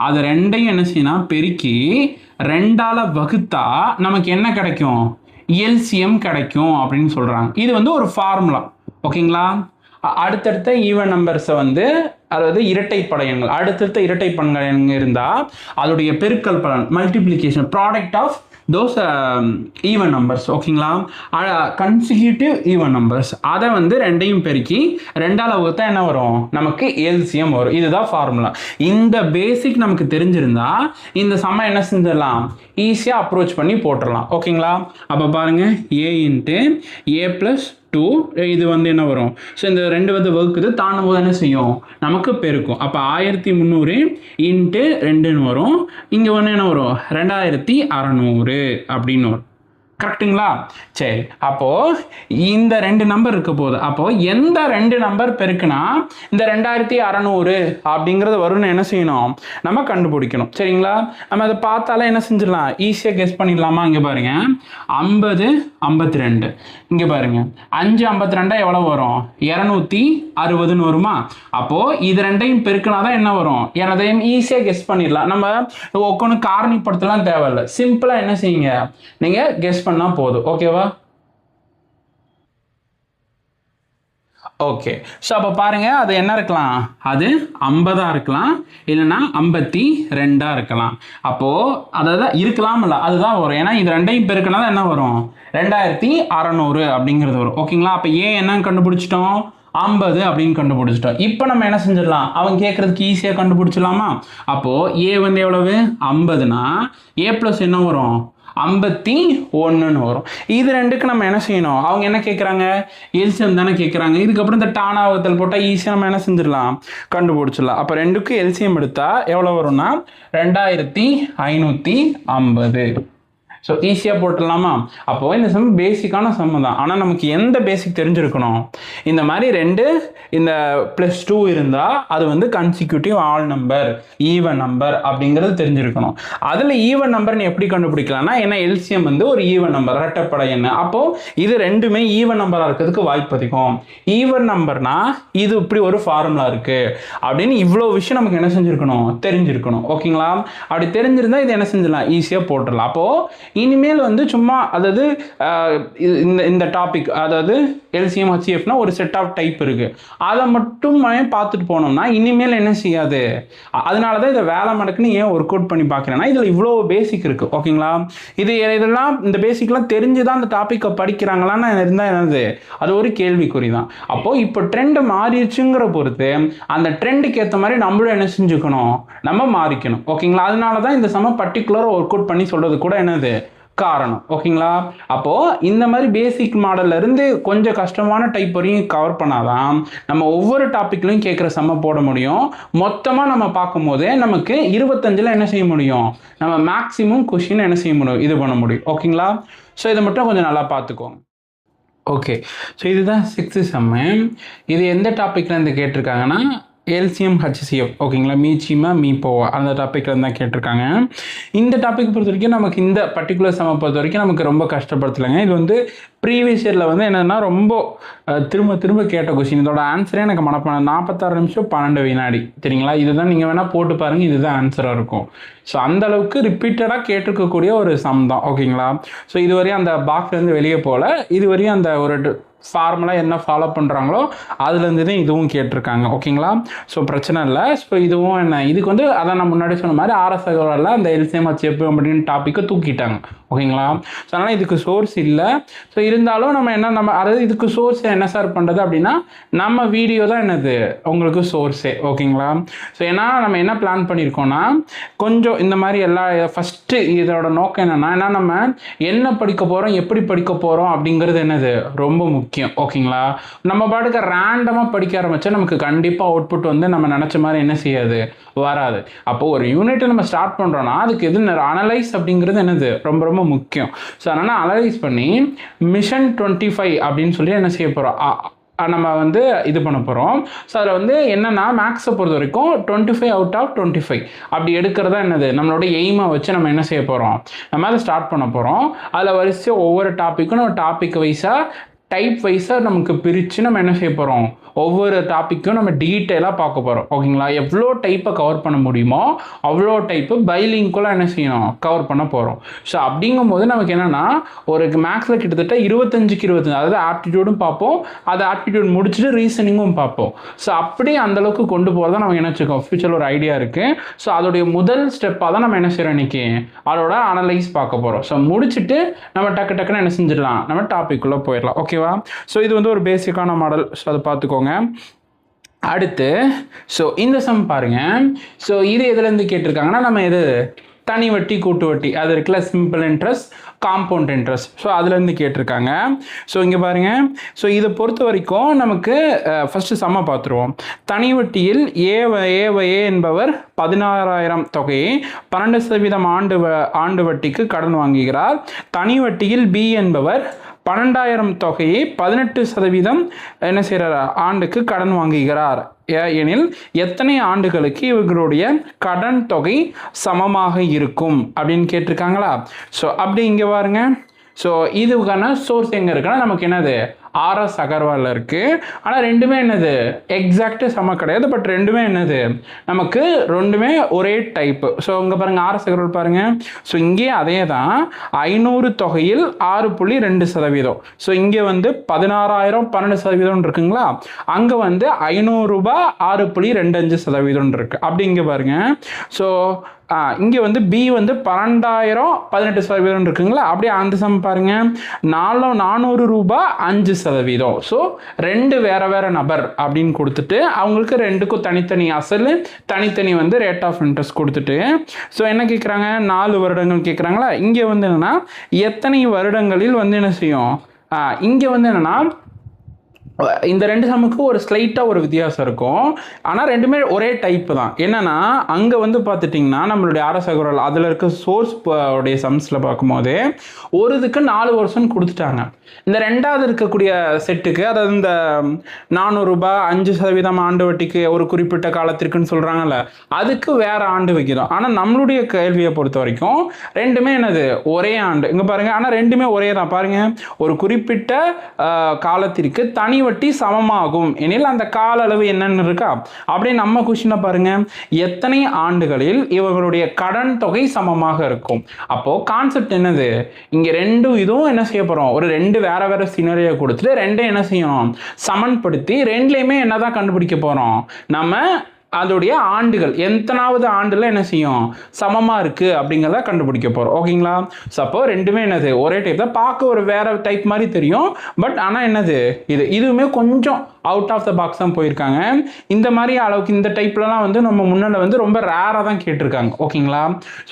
அது ரெண்டையும் என்ன செய்யணும், பெருக்கி 2ஆல் வகுத்தா நமக்கு என்ன கிடைக்கும், எல்சிஎம் கிடைக்கும் அப்படின்னு சொல்கிறாங்க. இது ஒரு ஃபார்முலா. ஓகேங்களா? அடுத்தடுத்த ஈவன் நம்பர்ஸை அதாவது இரட்டைப்படை எண்கள், அடுத்தடுத்த இரட்டைப்படை எண்கள் இருந்தால் அதோடைய பெருக்கல் பலன், multiplication, product of those even numbers. ஓகேங்களா? கன்சிக்யூட்டிவ் ஈவன் நம்பர்ஸ், அதை ரெண்டையும் பெருக்கி 2ஆல் வகுத்தா என்ன வரும், நமக்கு எல்சிஎம் வரும். இதுதான் ஃபார்முலா. இந்த பேசிக் நமக்கு தெரிஞ்சிருந்தா இந்த சம என்ன செஞ்சிடலாம், ஈஸியாக அப்ரோச் பண்ணி போட்டுடலாம். ஓகேங்களா? அப்போ பாருங்கள், A+2 இது என்ன வரும், ஸோ இந்த 2 வகுக்குது, தாண்டும் போது என்ன செய்யும், நமக்கு பெருக்கும். அப்போ 1300 × 2ன்னு வரும். இங்கே என்ன வரும், 2600 அப்படின்னு வரும். கரெக்டுங்களா? சரி, அப்போது இந்த 2 நம்பர் இருக்க போகுது. அப்போது எந்த 2 நம்பர் பெருக்குனா இந்த 2600 அப்படிங்கிறது வரும்னு என்ன செய்யணும், நம்ம கண்டுபிடிக்கணும். சரிங்களா? நம்ம அதை பார்த்தாலே என்ன செஞ்சிடலாம், ஈஸியாக கெஸ் பண்ணிடலாமா? இங்கே பாருங்க, 50 52, இங்கே பாருங்க 5 52 எவ்வளோ வரும், 260ன்னு வருமா? அப்போது இது ரெண்டையும் பெருக்கினா தான் என்ன வரும், எனதையும் ஈஸியாக கெஸ் பண்ணிடலாம். நம்ம ஒவ்வொன்று காரணிப்படுத்தலாம் தேவையில்லை, சிம்பிளாக என்ன செய்யுங்க, நீங்கள் கெஸ் பண்ணா போதும். ஓகேவா? ஓகே. ஸோ அப்போ பாருங்க, அது என்ன இருக்கலாம், அது 50 இருக்கலாம், இல்லைன்னா 52 இருக்கலாம். அப்போது அதாவது இருக்கலாம் இல்லை, அதுதான் வரும். ஏன்னா இது ரெண்டையும் பெருக்கினா தான் என்ன வரும், 2600 அப்படிங்கிறது வரும். ஓகேங்களா? அப்போ ஏன் என்னன்னு கண்டுபிடிச்சிட்டோம், 50 அப்படின்னு கண்டுபிடிச்சிட்டோம். இப்போ நம்ம என்ன செஞ்சிடலாம், அவங்க கேட்குறதுக்கு ஈஸியாக கண்டுபிடிச்சிடலாமா? அப்போது ஏ எவ்வளவு, 50னா A+ என்ன வரும், 51ன்னு வரும். இது ரெண்டுக்கு நம்ம என்ன செய்யணும், அவங்க என்ன கேட்குறாங்க, எல்சிஎம் தானே கேட்குறாங்க. இதுக்கப்புறம் இந்த டானாவகத்தில் போட்டால் ஈஸியாக நம்ம என்ன செஞ்சிடலாம், கண்டுபிடிச்சிடலாம். அப்போ ரெண்டுக்கும் எல்சிஎம் எடுத்தால் எவ்வளோ வரும்னா 2550. ஸோ ஈஸியாக போட்டுடலாமா? அப்போது இந்த சம் பேசிக்கான சம் தான். ஆனால் நமக்கு எந்த பேசிக் தெரிஞ்சிருக்கணும்? இந்த மாதிரி இந்த +2 இருந்தால் அது வந்து consecutive all number, even number அப்படிங்கிறது தெரிஞ்சிருக்கணும். அதில் ஈவன் நம்பர்னு எப்படி கண்டுபிடிக்கலாம்னா, ஏன்னா எல்சிஎம் வந்து ஒரு ஈவன் நம்பர், இரட்டைப்படை எண். அப்போது இது ரெண்டுமே ஈவன் நம்பராக இருக்கிறதுக்கு வாய்ப்பு அதிகம். ஈவன் நம்பர்னா இது இப்படி ஒரு ஃபார்முலா இருக்குது அப்படின்னு இவ்வளோ விஷயம் நமக்கு என்ன செஞ்சுருக்கணும்? தெரிஞ்சிருக்கணும். ஓகேங்களா? அப்படி தெரிஞ்சிருந்தா இது என்ன செஞ்சிடலாம்? ஈஸியாக போட்டுடலாம். அப்போது இனிமேல் வந்து சும்மா அதாவது இந்த டாபிக், அதாவது எல்சிஎம் ஹெச்சிஎஃப்னா ஒரு செட் ஆஃப் டைப் இருக்குது, அதை மட்டும் பார்த்துட்டு போனோம்னா இனிமேல் என்ன செய்யாது. அதனால தான் இதை வேலை மடக்குன்னு ஏன் ஒர்க் அவுட் பண்ணி பார்க்குறேன்னா இதில் இவ்வளோ பேசிக் இருக்குது. ஓகேங்களா? இதெல்லாம் இந்த பேசிக்லாம் தெரிஞ்சு தான் அந்த டாப்பிக்கை படிக்கிறாங்களான்னு இருந்தால் என்னது, அது ஒரு கேள்விக்குறி தான். அப்போது இப்போ ட்ரெண்டு மாறிடுச்சுங்கிற பொறுத்து அந்த ட்ரெண்டுக்கு ஏற்ற மாதிரி நம்மளும் என்ன செஞ்சுக்கணும்? நம்ம மாறிக்கணும். ஓகேங்களா? அதனால தான் இந்த சம பர்டிகுலராக ஒர்க் அவுட் பண்ணி சொல்கிறது கூட என்னது காரணம். ஓகேங்களா? அப்போது இந்த மாதிரி பேசிக் மாடல்ல இருந்து கொஞ்சம் கஷ்டமான டைப் வரையும் கவர் பண்ணாதான் நம்ம ஒவ்வொரு டாப்பிக்லையும் கேட்குற சம்ம போட முடியும். மொத்தமாக நம்ம பார்க்கும்போது நமக்கு 25ல் என்ன செய்ய முடியும்? நம்ம மேக்ஸிமம் கொஷின் என்ன செய்ய முடியும்? இது பண்ண முடியும். ஓகேங்களா? ஸோ இதை மட்டும் கொஞ்சம் நல்லா பார்த்துக்கோங்க. ஓகே, ஸோ இதுதான் 6th சம்மு. இது எந்த டாப்பிக்லேருந்து கேட்டிருக்காங்கன்னா எல்சிஎம் ஹெச்சிஎஃப். ஓகேங்களா? மீச்சிமா மீப்போவா அந்த டாப்பிக்கில் தான் கேட்டிருக்காங்க. இந்த டாபிக் பொறுத்த வரைக்கும் நமக்கு இந்த பர்டிகுலர் சம்மை பொறுத்த வரைக்கும் நமக்கு ரொம்ப கஷ்டப்படுத்தலைங்க. இது வந்து ப்ரீவியஸ் இயரில் வந்து என்னென்னா ரொம்ப திரும்ப திரும்ப கேட்ட கொஸ்டின். இதோட ஆன்சரே எனக்கு மனப்பாடம் 46 நிமிஷம் 12 வினாடி. சரிங்களா? இதுதான் நீங்கள் வேணால் போட்டு பாருங்கள், இதுதான் ஆன்சராக இருக்கும். ஸோ அந்தளவுக்கு ரிப்பீட்டடாக கேட்டிருக்கக்கூடிய ஒரு சம் தான். ஓகேங்களா? ஸோ இதுவரையும் அந்த பாக்ஸ்லேருந்து வெளியே போகல, இதுவரையும் அந்த ஒரு ஃபார்முலா என்ன ஃபாலோ பண்ணுறாங்களோ அதுலேருந்து தான் இதுவும் கேட்டிருக்காங்க. ஓகேங்களா? ஸோ பிரச்சனை இல்லை. ஸோ இதுவும் என்ன, இதுக்கு வந்து அதான் நான் முன்னாடி சொன்ன மாதிரி RS அகர்வாலில் அந்த எல்சிஎம் ஹெச்சிஎஃப் அப்படின்னு டாப்பிக்கை தூக்கிட்டாங்க. ஓகேங்களா? ஸோ அதனால் இதுக்கு சோர்ஸ் இல்லை. ஸோ இருந்தாலும் நம்ம அதாவது இதுக்கு சோர்ஸ் என்ன சார் பண்ணுறது அப்படின்னா நம்ம வீடியோ தான் என்னது உங்களுக்கு சோர்ஸே. ஓகேங்களா? ஸோ ஏன்னா நம்ம என்ன பிளான் பண்ணியிருக்கோன்னா கொஞ்சம் இந்த மாதிரி ஃபஸ்ட்டு இதோட நோக்கம் என்னென்னா நம்ம என்ன படிக்க போகிறோம், எப்படி படிக்க போகிறோம் அப்படிங்கிறது என்னது ரொம்ப முக்கியம். ஓகேங்களா? நம்ம பாட்டுக்கு ரேண்டமாக படிக்க ஆரம்பித்தா நமக்கு கண்டிப்பாக அவுட்புட் வந்து நம்ம நினச்ச மாதிரி என்ன செய்யாது, வராது. அப்போது ஒரு யூனிட்டை நம்ம ஸ்டார்ட் பண்ணுறோன்னா அதுக்கு எது அனலைஸ் அப்படிங்கிறது என்னது ரொம்ப ரொம்ப முக்கியம். ஸோ அதனால் அனலைஸ் பண்ணி மிஷன் 25 அப்படின்னு சொல்லி என்ன செய்ய போகிறோம், நம்ம வந்து இது பண்ண போகிறோம். ஸோ அதில் வந்து என்னென்னா மேக்ஸை பொறுத்த வரைக்கும் 25 அவுட் ஆஃப் 25 அப்படி எடுக்கிறதா என்னது நம்மளோட எய்மாக வச்சு நம்ம என்ன செய்ய போகிறோம், நம்ம அதை ஸ்டார்ட் பண்ண போகிறோம். அதில் வரிசையாக ஒவ்வொரு டாப்பிக்கும் நம்ம டாபிக் வைஸாக டைப் வைஸாக நமக்கு பிரித்து நம்ம என்ன செய்ய போகிறோம், ஒவ்வொரு டாப்பிக்கும் நம்ம டீட்டெயிலாக பார்க்க போகிறோம். ஓகேங்களா? எவ்வளோ டைப்பை கவர் பண்ண முடியுமோ அவ்வளோ டைப்பு பைலிங்குலாக என்ன செய்யணும், கவர் பண்ண போகிறோம். ஸோ அப்படிங்கும்போது நமக்கு என்னென்னா ஒரு மேக்ஸில் கிட்டத்தட்ட 25க்கு 25, அதாவது ஆப்டிடியூடும் பார்ப்போம், அதை ஆப்டிடியூட் முடிச்சுட்டு ரீசனிங்கும் பார்ப்போம். ஸோ அப்படி அந்தளவுக்கு கொண்டு போகிறதா நமக்கு என்ன வச்சுக்கோம் ஃபியூச்சரில் ஒரு ஐடியா இருக்குது. ஸோ அதோடைய முதல் ஸ்டெப்பாக தான் நம்ம என்ன செய்கிறோம் இன்றைக்கி, அதோட அனலைஸ் பார்க்க போகிறோம். ஸோ முடிச்சுட்டு நம்ம டக்குன்னு என்ன செஞ்சிடலாம், நம்ம டாப்பிக்குள்ளே போயிடலாம். ஓகேவா? ஸோ இது வந்து ஒரு பேசிக்கான மாடல். ஸோ அதை பார்த்துக்கோங்க. அடுத்து ஸோ இந்த சம் பாருங்க. ஸோ இது எதுலேருந்து கேட்டிருக்காங்கன்னா நம்ம இது தனி வட்டி கூட்டு வட்டி அது இருக்குல்ல, simple interest compound interest. So அதுலேருந்து கேட்டிருக்காங்க. ஸோ இங்கே பாருங்கள். ஸோ இதை பொறுத்த வரைக்கும் நமக்கு ஃபஸ்ட்டு சம்ம பார்த்துருவோம். தனி வட்டியில் ஏ என்பவர் 16,000 தொகையை 12% ஆண்டு வட்டிக்கு கடன் வாங்குகிறார். தனி வட்டியில் பி என்பவர் 12,000 தொகையை 18% என்ன செய்கிறார், ஆண்டுக்கு கடன் வாங்குகிறார் எனில் எத்தனை ஆண்டுகளுக்கு இவர்களுடைய கடன் தொகை சமமாக இருக்கும் அப்படின்னு கேட்டிருக்காங்களா? ஸோ அப்படி இங்கே பாருங்க. ஸோ இதுக்கான சோர்ஸ் எங்கே இருக்குன்னா நமக்கு என்னது RS அகர்வாலில் இருக்குது. ஆனால் ரெண்டுமே என்னது எக்ஸாக்டு சம கிடையாது, பட் ரெண்டுமே என்னது நமக்கு ரெண்டுமே ஒரே டைப்பு. ஸோ இங்கே பாருங்கள் RS அகர்வால் பாருங்கள். ஸோ இங்கே அதே தான் 500 தொகையில் 6.2%. ஸோ இங்கே வந்து 16,000 12% இருக்குங்களா, அங்கே வந்து 500 ரூபாய் 6.25% இருக்குது. அப்படி இங்கே பாருங்கள். ஸோ இங்கே வந்து பி வந்து 12,000 18% இருக்குங்களா, அப்படியே அந்த சம் பாருங்கள் 400 ரூபாய் 5%. ஸோ ரெண்டு வேறு நபர் அப்படின்னு கொடுத்துட்டு அவங்களுக்கு ரெண்டுக்கும் தனித்தனி அசல் தனித்தனி வந்து ரேட் ஆஃப் இன்ட்ரெஸ்ட் கொடுத்துட்டு ஸோ என்ன கேட்குறாங்க, 4 வருடங்கள் கேட்குறாங்களா. இங்கே வந்து என்னென்னா எத்தனை வருடங்களில் வந்து என்ன செய்யும், இங்கே வந்து என்னென்னா இந்த ரெண்டு சம்முக்கு ஒரு ஸ்லைட்டாக ஒரு வித்தியாசம் இருக்கும். ஆனால் ரெண்டுமே ஒரே டைப்பு தான். என்னென்னா அங்கே வந்து பார்த்துட்டிங்கன்னா நம்மளுடைய ஆர்எஸ் அகர்வால் அதில் இருக்க சோர்ஸ் உடைய சம்ஸில் பார்க்கும்போது ஒரு இதுக்கு 4 வருஷம் கொடுத்துட்டாங்க. இந்த ரெண்டாவது இருக்கக்கூடிய செட்டுக்கு, அதாவது இந்த 400 ரூபாய் 5% ஆண்டு வட்டிக்கு ஒரு குறிப்பிட்ட காலத்திற்குன்னு சொல்கிறாங்கல்ல, அதுக்கு வேறு ஆண்டு வைக்கிறோம். ஆனால் நம்மளுடைய கேள்வியை பொறுத்த வரைக்கும் ரெண்டுமே என்னது ஒரே ஆண்டு. இங்கே பாருங்கள், ஆனால் ரெண்டுமே ஒரே தான். பாருங்கள், ஒரு குறிப்பிட்ட காலத்திற்கு தனி வட்டி சமமாகும் எனில் அந்த கால அளவு என்னன்னு இருக்கா. அப்படியே நம்ம கொஸ்டினை பாருங்கள், எத்தனை ஆண்டுகளில் இவர்களுடைய கடன் தொகை சமமாக இருக்கும். அப்போது கான்செப்ட் என்னது, இங்கே ரெண்டும் இதுவும் என்ன செய்ய போகிறோம், ஒரு ரெண்டு வேற வேற சினரியோ கொடுத்துட்டு ரெண்டையும் என்ன செய்யணும், சமன்படுத்தி ரெண்டுலையுமே என்னதான் கண்டுபிடிக்க போகிறோம், நம்ம அதோடைய ஆண்டுகள் எத்தனாவது ஆண்டில் என்ன செய்யும் சமமாக இருக்குது அப்படிங்கிறத கண்டுபிடிக்க போகிறோம். ஓகேங்களா. ஸோ அப்போ ரெண்டுமே என்னது ஒரே டைப் தான். பார்க்க ஒரு வேறு டைப் மாதிரி தெரியும், பட் ஆனால் என்னது இதுவுமே கொஞ்சம் அவுட் ஆஃப் த பாக்ஸ் தான் போயிருக்காங்க. இந்த மாதிரி அளவுக்கு இந்த டைப்லலாம் வந்து நம்ம முன்னால் வந்து ரொம்ப ரேராக தான் கேட்டிருக்காங்க. ஓகேங்களா.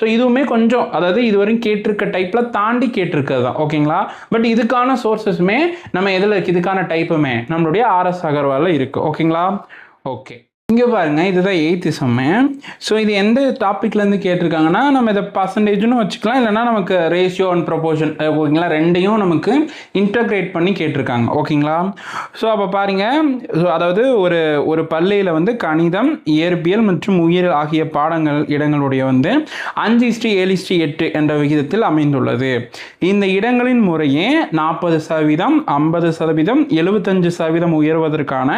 ஸோ இதுவுமே கொஞ்சம், அதாவது இதுவரையும் கேட்டிருக்க டைப்பில் தாண்டி கேட்டிருக்கிறது தான். ஓகேங்களா. பட் இதுக்கான சோர்ஸஸுமே நம்ம எதில் இருக்குது, இதுக்கான டைப்புமே நம்மளுடைய ஆர்எஸ் அகர்வாலில் இருக்குது. ஓகேங்களா. ஓகே, இங்கே பாருங்கள், இதுதான் 8th சம்மு. ஸோ இது எந்த டாப்பிக்லேருந்து கேட்டிருக்காங்கன்னா, நம்ம இதை பர்சன்டேஜ்னு வச்சுக்கலாம், இல்லைனா நமக்கு ரேஷியோ அண்ட் ப்ரொபோர்ஷன், ஓகேங்களா, ரெண்டையும் நமக்கு இன்டகிரேட் பண்ணி கேட்டிருக்காங்க. ஓகேங்களா. ஸோ அப்போ பாருங்கள், அதாவது ஒரு பள்ளியில் வந்து கணிதம், இயற்பியல் மற்றும் உயிரியல் ஆகிய பாடங்கள் இடங்களுடைய வந்து 5:7:8 என்ற விகிதத்தில் அமைந்துள்ளது. இந்த இடங்களின் முறையே 40%, 50%, 75% உயர்வதற்கான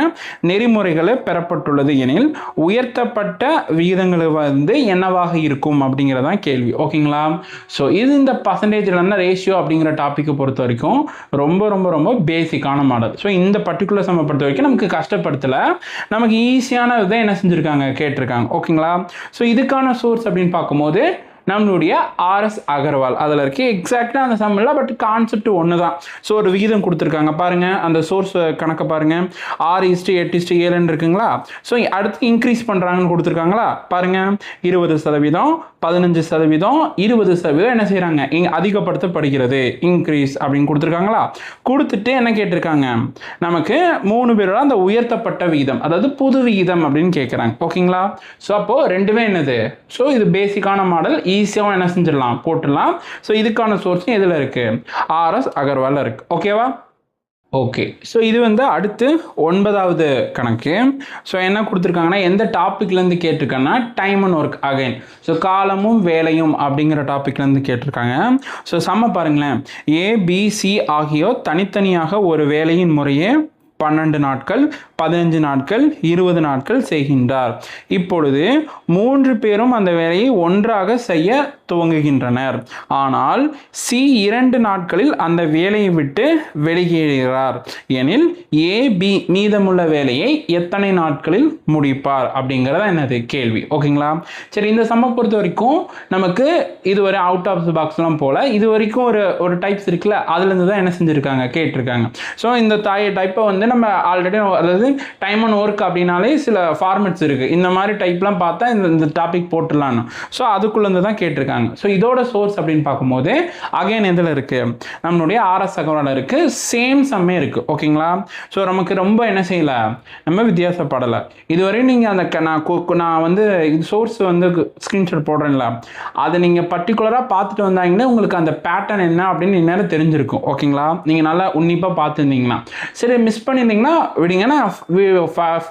நெறிமுறைகளை பெறப்பட்டுள்ளது எனில் உயர்த்தப்பட்ட விகிதங்கள் வந்து என்னவாக இருக்கும் அப்படிங்கிறதான் கேள்வி. ஓகேங்களா. ஸோ இது இந்த பர்சன்டேஜில் இருந்தால் ரேஷியோ அப்படிங்கிற டாப்பிக்கை பொறுத்த வரைக்கும் ரொம்ப ரொம்ப ரொம்ப பேசிக்கான மாடல். ஸோ இந்த பர்டிகுலர் சம்மை பொறுத்த வரைக்கும் நமக்கு கஷ்டப்படுத்தலை, நமக்கு ஈஸியான இதை என்ன செஞ்சுருக்காங்க கேட்டிருக்காங்க. ஓகேங்களா. ஸோ இதுக்கான சோர்ஸ் அப்படின்னு பார்க்கும்போது நம்மளுடைய ஆர்எஸ் அகர்வால் அதில் இருக்குது. எக்ஸாக்டாக அந்த சம் இல்லை, பட் கான்செப்ட் ஒன்று தான். ஸோ ஒரு விகிதம் கொடுத்துருக்காங்க பாருங்கள், அந்த சோர்ஸ் கணக்கை பாருங்கள், 6:8:7 இருக்குங்களா. ஸோ அடுத்து இன்க்ரீஸ் பண்ணுறாங்கன்னு கொடுத்துருக்காங்களா பாருங்கள், 20%, 15%, 20% என்ன செய்கிறாங்க இங்கே அதிகப்படுத்தப்படுகிறது, இன்க்ரீஸ் அப்படின்னு கொடுத்துருக்காங்களா. கொடுத்துட்டு என்ன கேட்டிருக்காங்க, நமக்கு 3 பேரோட அந்த உயர்த்தப்பட்ட விகிதம், அதாவது புது விகிதம் அப்படின்னு கேட்குறாங்க. ஓகேங்களா. ஸோ அப்போது ரெண்டுமே என்னது, ஸோ இது பேசிக்கான மாடல், ஈஸியாக என்ன செஞ்சிடலாம் போட்டுடலாம். ஸோ இதுக்கான சோர்ஸும் எதில் இருக்குது, ஆர்எஸ் அகர்வாலில் இருக்குது. ஓகேவா. ஓகே, ஸோ இது வந்து அடுத்து 9வது கணக்கு. ஸோ என்ன கொடுத்துருக்காங்கன்னா, எந்த டாப்பிக்லேருந்து கேட்டிருக்காங்கன்னா time and work again. So காலமும் வேலையும் அப்படிங்கிற டாப்பிக்லேருந்து கேட்டிருக்காங்க. ஸோ சம்ம பாருங்களேன், ஏபிசி ஆகியோர் தனித்தனியாக ஒரு வேலையின் முறையே 12 நாட்கள், 15 நாட்கள், 20 நாட்கள் செய்கின்றார். இப்பொழுது 3 பேரும் அந்த வேலையை ஒன்றாக செய்ய துவங்குகின்றனர். ஆனால் சி 2 நாட்களில் அந்த வேலையை விட்டு வெளியேறுகிறார் எனில் ஏபி மீதமுள்ள வேலையை எத்தனை நாட்களில் முடிப்பார் அப்படிங்கிறத என்னது கேள்வி. ஓகேங்களா. சரி, இந்த சம்மை பொறுத்த வரைக்கும் நமக்கு இதுவரை அவுட் ஆஃப் த பாக்ஸ்லாம் போல, இது வரைக்கும் ஒரு டைப்ஸ் இருக்குல்ல, அதுலேருந்து தான் என்ன செஞ்சுருக்காங்க கேட்டிருக்காங்க. ஸோ இந்த டைப்பை வந்து நம்ம ஆல்ரெடி, அதாவது டைம் அண்ட் ஒர்க் அப்படின்னாலே சில ஃபார்மெட்ஸ் இருக்குது, இந்த மாதிரி டைப்லாம் பார்த்தா இந்த டாபிக் போட்டுடலான்னு. ஸோ அதுக்குள்ளேருந்து தான் கேட்டிருக்காங்க. ஸோ இதோட சோர்ஸ் அப்படின்னு பார்க்கும்போது அகைன் எதில் இருக்குது, நம்மளுடைய ஆர்எஸ் அகர்வால் இருக்குது, சேம் சம்மே இருக்குது. ஓகேங்களா. ஸோ நமக்கு ரொம்ப என்ன செய்யலை, நம்ம வித்தியாசப்படலை. இதுவரையும் நீங்கள் அந்த நான் வந்து இது சோர்ஸ் வந்து ஸ்க்ரீன்ஷாட் போடுறேன்ல, அதை நீங்கள் பர்டிகுலராக பார்த்துட்டு வந்தாங்கன்னா உங்களுக்கு அந்த பேட்டர்ன் என்ன அப்படின்னு இந்நேரம் தெரிஞ்சிருக்கும். ஓகேங்களா. நீங்கள் நல்லா உன்னிப்பாக பார்த்துருந்தீங்கன்னா. சரி, மிஸ் பண்ணியிருந்தீங்கன்னா விடுங்கன்னா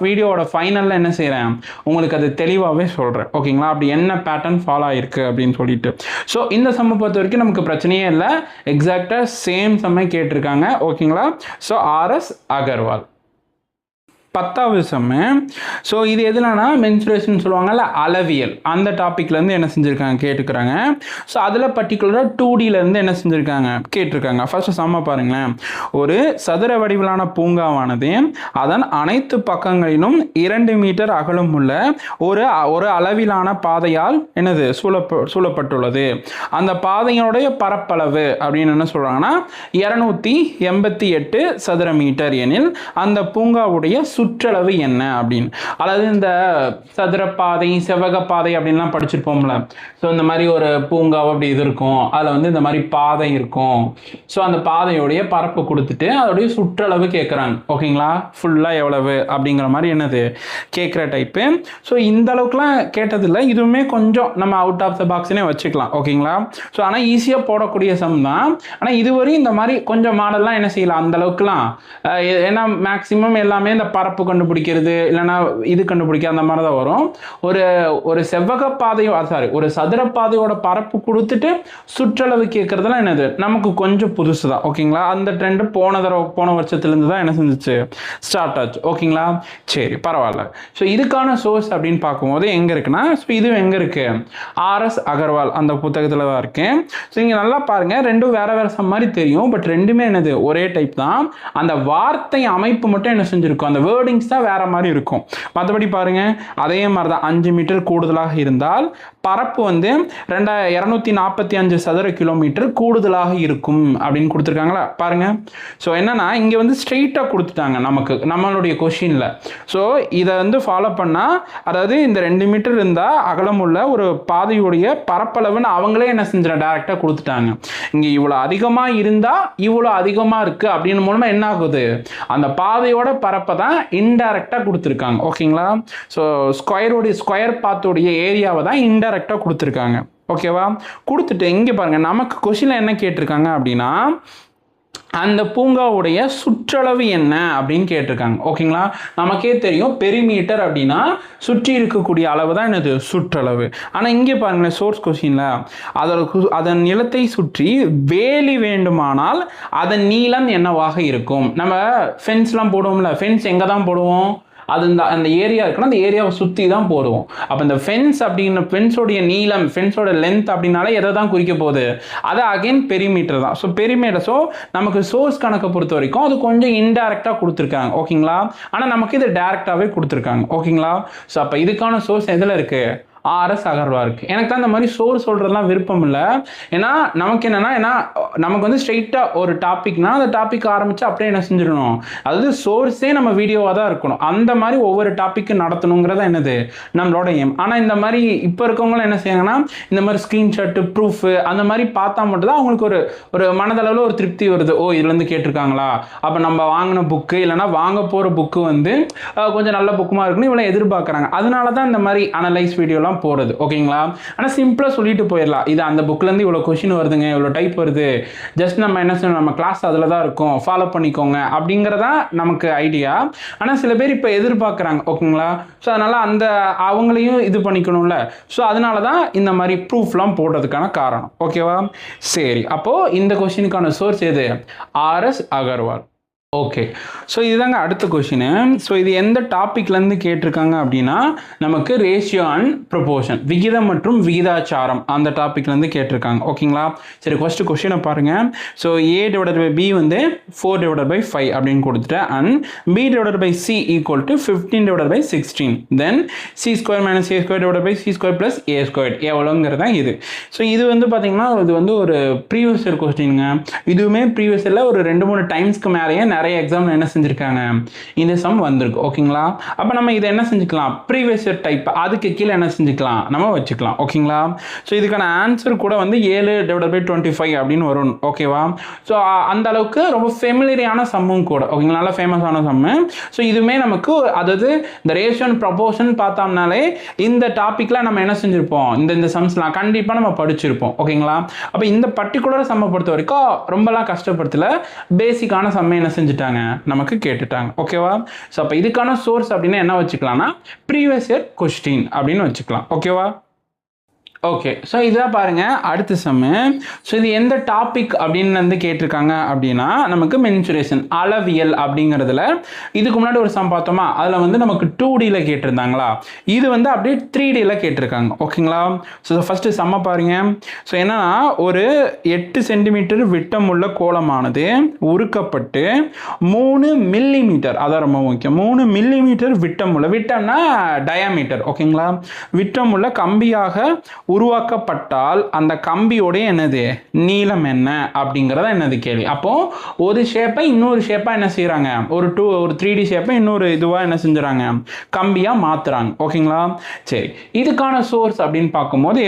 வீடியோவோட ஃபைனலில் என்ன செய்கிறேன் உங்களுக்கு அது தெளிவாகவே சொல்கிறேன். ஓகேங்களா. அப்படி என்ன பேட்டர்ன் ஃபாலோ ஆகிருக்கு அப்படின்னு சொல்லிட்டு. ஸோ இந்த சம்மை பொறுத்த வரைக்கும் நமக்கு பிரச்சனையே இல்லை, எக்ஸாக்டாக சேம் சம்மை கேட்டிருக்காங்க. ஓகேங்களா. So RS Agarwal. 10வது சம்மு. ஸோ இது எதுலனா மென்சுரேஷன் சொல்லுவாங்கல்ல, அளவியல், அந்த டாப்பிக்லேருந்து என்ன செஞ்சுருக்காங்க கேட்டுக்கிறாங்க. ஸோ அதில் பர்டிகுலராக 2Dலேருந்து என்ன செஞ்சுருக்காங்க கேட்டிருக்காங்க. ஃபர்ஸ்ட் சம்மை பாருங்களேன், ஒரு சதுர வடிவிலான பூங்காவானது அதன் அனைத்து பக்கங்களிலும் 2 மீட்டர் அகலம் உள்ள ஒரு அளவிலான பாதையால் என்னது சூழப்பட்டுள்ளது. அந்த பாதையோடைய பரப்பளவு அப்படின்னு என்ன சொல்கிறாங்கன்னா 288 சதுர மீட்டர் எனில் அந்த பூங்காவுடைய சுற்றளவு என்ன அப்படின்னு. அதாவது இந்த சதுரப்பாதை செவ்வகப்பாதை அப்படின்லாம் படிச்சிருப்போம்ல. ஸோ இந்த மாதிரி ஒரு பூங்காவை அப்படி இது இருக்கும், அதில் வந்து இந்த மாதிரி பாதை இருக்கும். ஸோ அந்த பாதையோடைய பரப்பு கொடுத்துட்டு அதோடைய சுற்றளவு கேட்குறாங்க. ஓகேங்களா, ஃபுல்லாக எவ்வளவு அப்படிங்கிற மாதிரி என்னது கேட்குற டைப்பு. ஸோ இந்த அளவுக்குலாம் கேட்டதில்லை, இதுவுமே கொஞ்சம் நம்ம அவுட் ஆஃப் த பாக்ஸ்னே வச்சுக்கலாம். ஓகேங்களா, ஸோ ஆனால் ஈஸியாக போடக்கூடிய சம் தான். ஆனால் இதுவரையும் இந்த மாதிரி கொஞ்சம் மாடல்லாம் என்ன செய்யலாம் அந்த அளவுக்குலாம். ஏன்னா மேக்சிமம் எல்லாமே இந்த பரப்பு கண்டுபிடிக்கிறது இல்லைன்னா இது கண்டுபிடிக்க அந்த மாதிரி தான் வரும். ஒரு செவ்வக பாதையோ சாரி ஒரு சதுர பாதையோட பரப்பு கொடுத்துட்டு சுற்றளவு கேட்கறதுலாம் என்னது நமக்கு கொஞ்சம் புதுசு தான். ஓகேங்களா, அந்த ட்ரெண்டு போன வருஷத்துலேருந்து தான் என்ன செஞ்சிச்சு ஸ்டார்ட் ஆச்சு. ஓகேங்களா, சரி பரவாயில்ல. ஸோ இதுக்கான சோர்ஸ் அப்படின்னு பார்க்கும்போது எங்கே இருக்குன்னா, ஸோ இது எங்கே இருக்கு, ஆர்எஸ் அகர்வால் அந்த புத்தகத்தில் தான் இருக்கு. ஸோ இங்கே நல்லா பாருங்க, ரெண்டும் வேற வேற சம் மாதிரி தெரியும், பட் ரெண்டுமே என்னது ஒரே டைப் தான். அந்த வார்த்தை அமைப்பு மட்டும் என்ன செஞ்சிருக்கும், அந்த வேர்டிங்ஸ் தான் வேற மாதிரி இருக்கும். மற்றபடி பாருங்க அதே மாதிரி தான் 5 மீட்டர் கூடுதலாக இருந்தால் பரப்பு வந்து 245 சதுர கிலோமீட்டர் கூடுதலாக இருக்கும் அப்படின்னு கொடுத்துருக்காங்களா பாருங்க. ஸோ என்னன்னா இங்கே வந்து ஸ்ட்ரெயிட்டாக கொடுத்துட்டாங்க நமக்கு நம்மளுடைய கொஷினில். ஸோ இதை வந்து ஃபாலோ பண்ணால், அதாவது இந்த 2 மீட்டர் இருந்தால் அகலமுள்ள ஒரு பாதையுடைய பரப்பளவுன்னு அவங்களே என்ன செஞ்சிட டேரெக்டாக கொடுத்துட்டாங்க. இங்கே இவ்வளோ அதிகமாக இருந்தால் இவ்வளோ அதிகமாக இருக்குது அப்படின்னு மூலமாக என்ன ஆகுது, அந்த பாதையோட பரப்பை தான் இன்டைரக்டாக கொடுத்துருக்காங்க. ஓகேங்களா, ஸோ ஸ்கொயர் பாத்தோடைய ஏரியாவை தான் இன்டைரக்டாக கொடுத்துருக்காங்க. ஓகேவா, கொடுத்துட்டு இங்கே பாருங்க நமக்கு கொஸ்டினில் என்ன கேட்டிருக்காங்க அப்படின்னா, அந்த பூங்காவுடைய சுற்றளவு என்ன அப்படின்னு கேட்டிருக்காங்க. ஓகேங்களா, நமக்கே தெரியும் பெரிமீட்டர் அப்படின்னா சுற்றி இருக்கக்கூடிய அளவு தான் என்னது சுற்றளவு. ஆனால் இங்கே பாருங்களேன் சோர்ஸ் கொஸ்டினில் அதன் நிலத்தை சுற்றி வேலி வேண்டுமானால் அதன் நீளம் என்னவாக இருக்கும். நம்ம ஃபென்ஸ்லாம் போடுவோம்ல, ஃபென்ஸ் எங்கே தான் போடுவோம், அது அந்த ஏரியா இருக்குன்னா அந்த ஏரியாவை சுற்றி தான் போடுவோம். அப்போ இந்த ஃபென்ஸ் அப்படிங்கிற ஃபென்ஸோடைய நீளம், ஃபென்ஸோட லென்த் அப்படின்னாலே எதை தான் குறிக்க போகுது, அது அகைன் பெரிமீட்டர் தான். ஸோ பெரிமீட்டர், ஸோ நமக்கு சோர்ஸ் கணக்கை பொறுத்த வரைக்கும் அது கொஞ்சம் இன்டைரக்டாக கொடுத்துருக்காங்க. ஓகேங்களா, ஆனால் நமக்கு இது டைரக்டாகவே கொடுத்துருக்காங்க. ஓகேங்களா, ஸோ அப்போ இதுக்கான சோர்ஸ் எதில் இருக்குது, ஆர்எஸ் அகர்வால் இருக்குது. எனக்கு தான் இந்த மாதிரி சோர்ஸ் சொல்கிறதுலாம் விருப்பம் இல்லை. ஏன்னா நமக்கு என்னென்னா நமக்கு வந்து ஸ்ட்ரெயிட்டாக ஒரு டாபிக்னா அந்த டாபிக் ஆரம்பித்து அப்படியே என்ன செஞ்சிடணும், அதாவது சோர்ஸே நம்ம வீடியோவாக தான் இருக்கணும். அந்த மாதிரி ஒவ்வொரு டாப்பிக்கு நடத்தணுங்கிறத என்னது நம்மளோட எய்ம். ஆனால் இந்த மாதிரி இப்போ இருக்கவங்களும் என்ன செய்யாங்கன்னா இந்த மாதிரி ஸ்க்ரீன்ஷாட்டு ப்ரூஃபு அந்த மாதிரி பார்த்தா மட்டும்தான் அவங்களுக்கு ஒரு மனதளவில் ஒரு திருப்தி வருது. ஓ இதுலேருந்து கேட்டிருக்காங்களா, அப்போ நம்ம வாங்கின புக்கு இல்லைனா வாங்க போகிற புக்கு வந்து கொஞ்சம் நல்ல புக்குமா இருக்குன்னு இவ்வளோ எதிர்பார்க்குறாங்க. அதனால தான் இந்த மாதிரி அனலைஸ் வீடியோலாம் போறது. ஓகேங்களா, ஆனா சிம்பிளா சொல்லிட்டு போயிடலாம், இது அந்த புக்ல இருந்து இவ்வளவு क्वेश्चन வருதுங்க, இவ்வளவு டைப் வருது, ஜஸ்ட் நம்ம என்ன செய்யணும், நம்ம கிளாஸ் அதுல தான் இருக்கும், ஃபாலோ பண்ணிக்கோங்க அப்படிங்கறதா நமக்கு ஐடியா. ஆனா சில பேர் இப்ப எதிர்பார்க்கறாங்க. ஓகேங்களா, ஸோ அதனால அந்த அவங்களையும் இது பண்ணிக்கணும்ல. ஸோ அதனால தான் இந்த மாதிரி ப்ரூஃப்லாம் போடுறதுக்கான காரணம். ஓகேவா, சரி. அப்போ இந்த கொஸ்டினுக்கான சோர்ஸ் எது, ஆர்எஸ் அகர்வால். ஓகே, ஸோ இதுதாங்க அடுத்த கொஷினு. ஸோ இது எந்த டாப்பிக்லேருந்து கேட்டிருக்காங்க அப்படின்னா, நமக்கு ரேஷியோ அண்ட் ப்ரொபோர்ஷன், விகிதம் மற்றும் விகிதாச்சாரம் அந்த டாப்பிக்லேருந்து கேட்டிருக்காங்க. ஓகேங்களா, சரி ஃபர்ஸ்ட் கொஷினை பாருங்கள். ஸோ A/B வந்து 4/5 அப்படின்னு கொடுத்துட்டேன், and B/C equal to 15/16, then C² - A² + C² எவ்வளோங்கிறது தான் இது. ஸோ இது வந்து பார்த்தீங்கன்னா இது வந்து ஒரு ப்ரீவியஸ் இயர் கொஸ்டினுங்க. இதுவுமே ப்ரீவியஸ் இயரில் ஒரு 2-3 டைம்ஸ்க்கு மேலேயே நிறைய எக்ஸாம்ல என்ன செஞ்சிருக்காங்க, இந்த சம் வந்திருக்கு. ஓகேங்களா, அப்போ நம்ம இதை என்ன செஞ்சுக்கலாம், ப்ரீவியஸ் இயர் டைப், அதுக்கு கீழே என்ன செஞ்சுக்கலாம் நம்ம வச்சுக்கலாம். ஓகேங்களா, ஸோ இதுக்கான ஆன்சர் கூட வந்து 7/25 அப்படின்னு வரும். ஓகேவா, ஸோ அந்த அளவுக்கு ரொம்ப ஃபெமிலியரான சம்மும் கூட. ஓகேங்களா, நல்ல ஃபேமஸான சம்மு. ஸோ இதுவுமே நமக்கு அதாவது இந்த ரேஷியோ அண்ட் ப்ரொபோர்ஷன் பார்த்தோம்னாலே இந்த டாப்பிக்ல நம்ம என்ன செஞ்சிருப்போம், இந்த சம்ஸ்லாம் கண்டிப்பாக நம்ம படிச்சிருப்போம். ஓகேங்களா, அப்போ இந்த பர்டிகுலர் சம்மை பொறுத்த வரைக்கும் ரொம்பலாம் கஷ்டப்படுத்தல, பேசிக்கான சம்மை என்ன செஞ்சுட்டாங்க நமக்கு கேட்டுட்டாங்க. ஓகேவா, ஸோ அப்போ இதுக்கான சோர்ஸ் அப்படின்னா என்ன வச்சுக்கலாம்னா ப்ரீவியஸ் இயர் கொஸ்டின் அப்படின்னு வச்சுக்கலாம். ஓகேவா, ஓகே. ஸோ இதான் பாருங்கள் அடுத்த சம்மு. ஸோ இது எந்த டாபிக் அப்படின்னு வந்து கேட்டிருக்காங்க அப்படின்னா, நமக்கு மென்சுரேஷன் அளவியல் அப்படிங்கிறதுல இதுக்கு முன்னாடி ஒரு சம் பார்த்தோமா, அதில் வந்து நமக்கு 2Dயில் கேட்டிருந்தாங்களா, இது வந்து அப்படியே 3Dயில் கேட்டிருக்காங்க. ஓகேங்களா, ஸோ ஃபஸ்ட்டு சம்ம பாருங்க. ஸோ என்னன்னா ஒரு 8 சென்டிமீட்டர் விட்டம் உள்ள கோலமானது உருக்கப்பட்டு 3 மில்லிமீட்டர், அதான் ரொம்ப முக்கியம், 3 மில்லிமீட்டர் விட்டம் உள்ள, விட்டம்னா டயாமீட்டர். ஓகேங்களா, விட்டம் உள்ள கம்பியாக உருவாக்கப்பட்டால் அந்த கம்பியோடைய என்னது நீளம் என்ன அப்படிங்கிறத என்னது கேள்வி. அப்போது ஒரு ஷேப்பை இன்னொரு ஷேப்பாக என்ன செய்கிறாங்க, ஒரு 3D ஷேப்பை இன்னொரு இதுவாக என்ன செஞ்சுறாங்க, கம்பியாக மாற்றுறாங்க. ஓகேங்களா? சரி, இதுக்கான சோர்ஸ் அப்படின்னு பார்க்கும்போது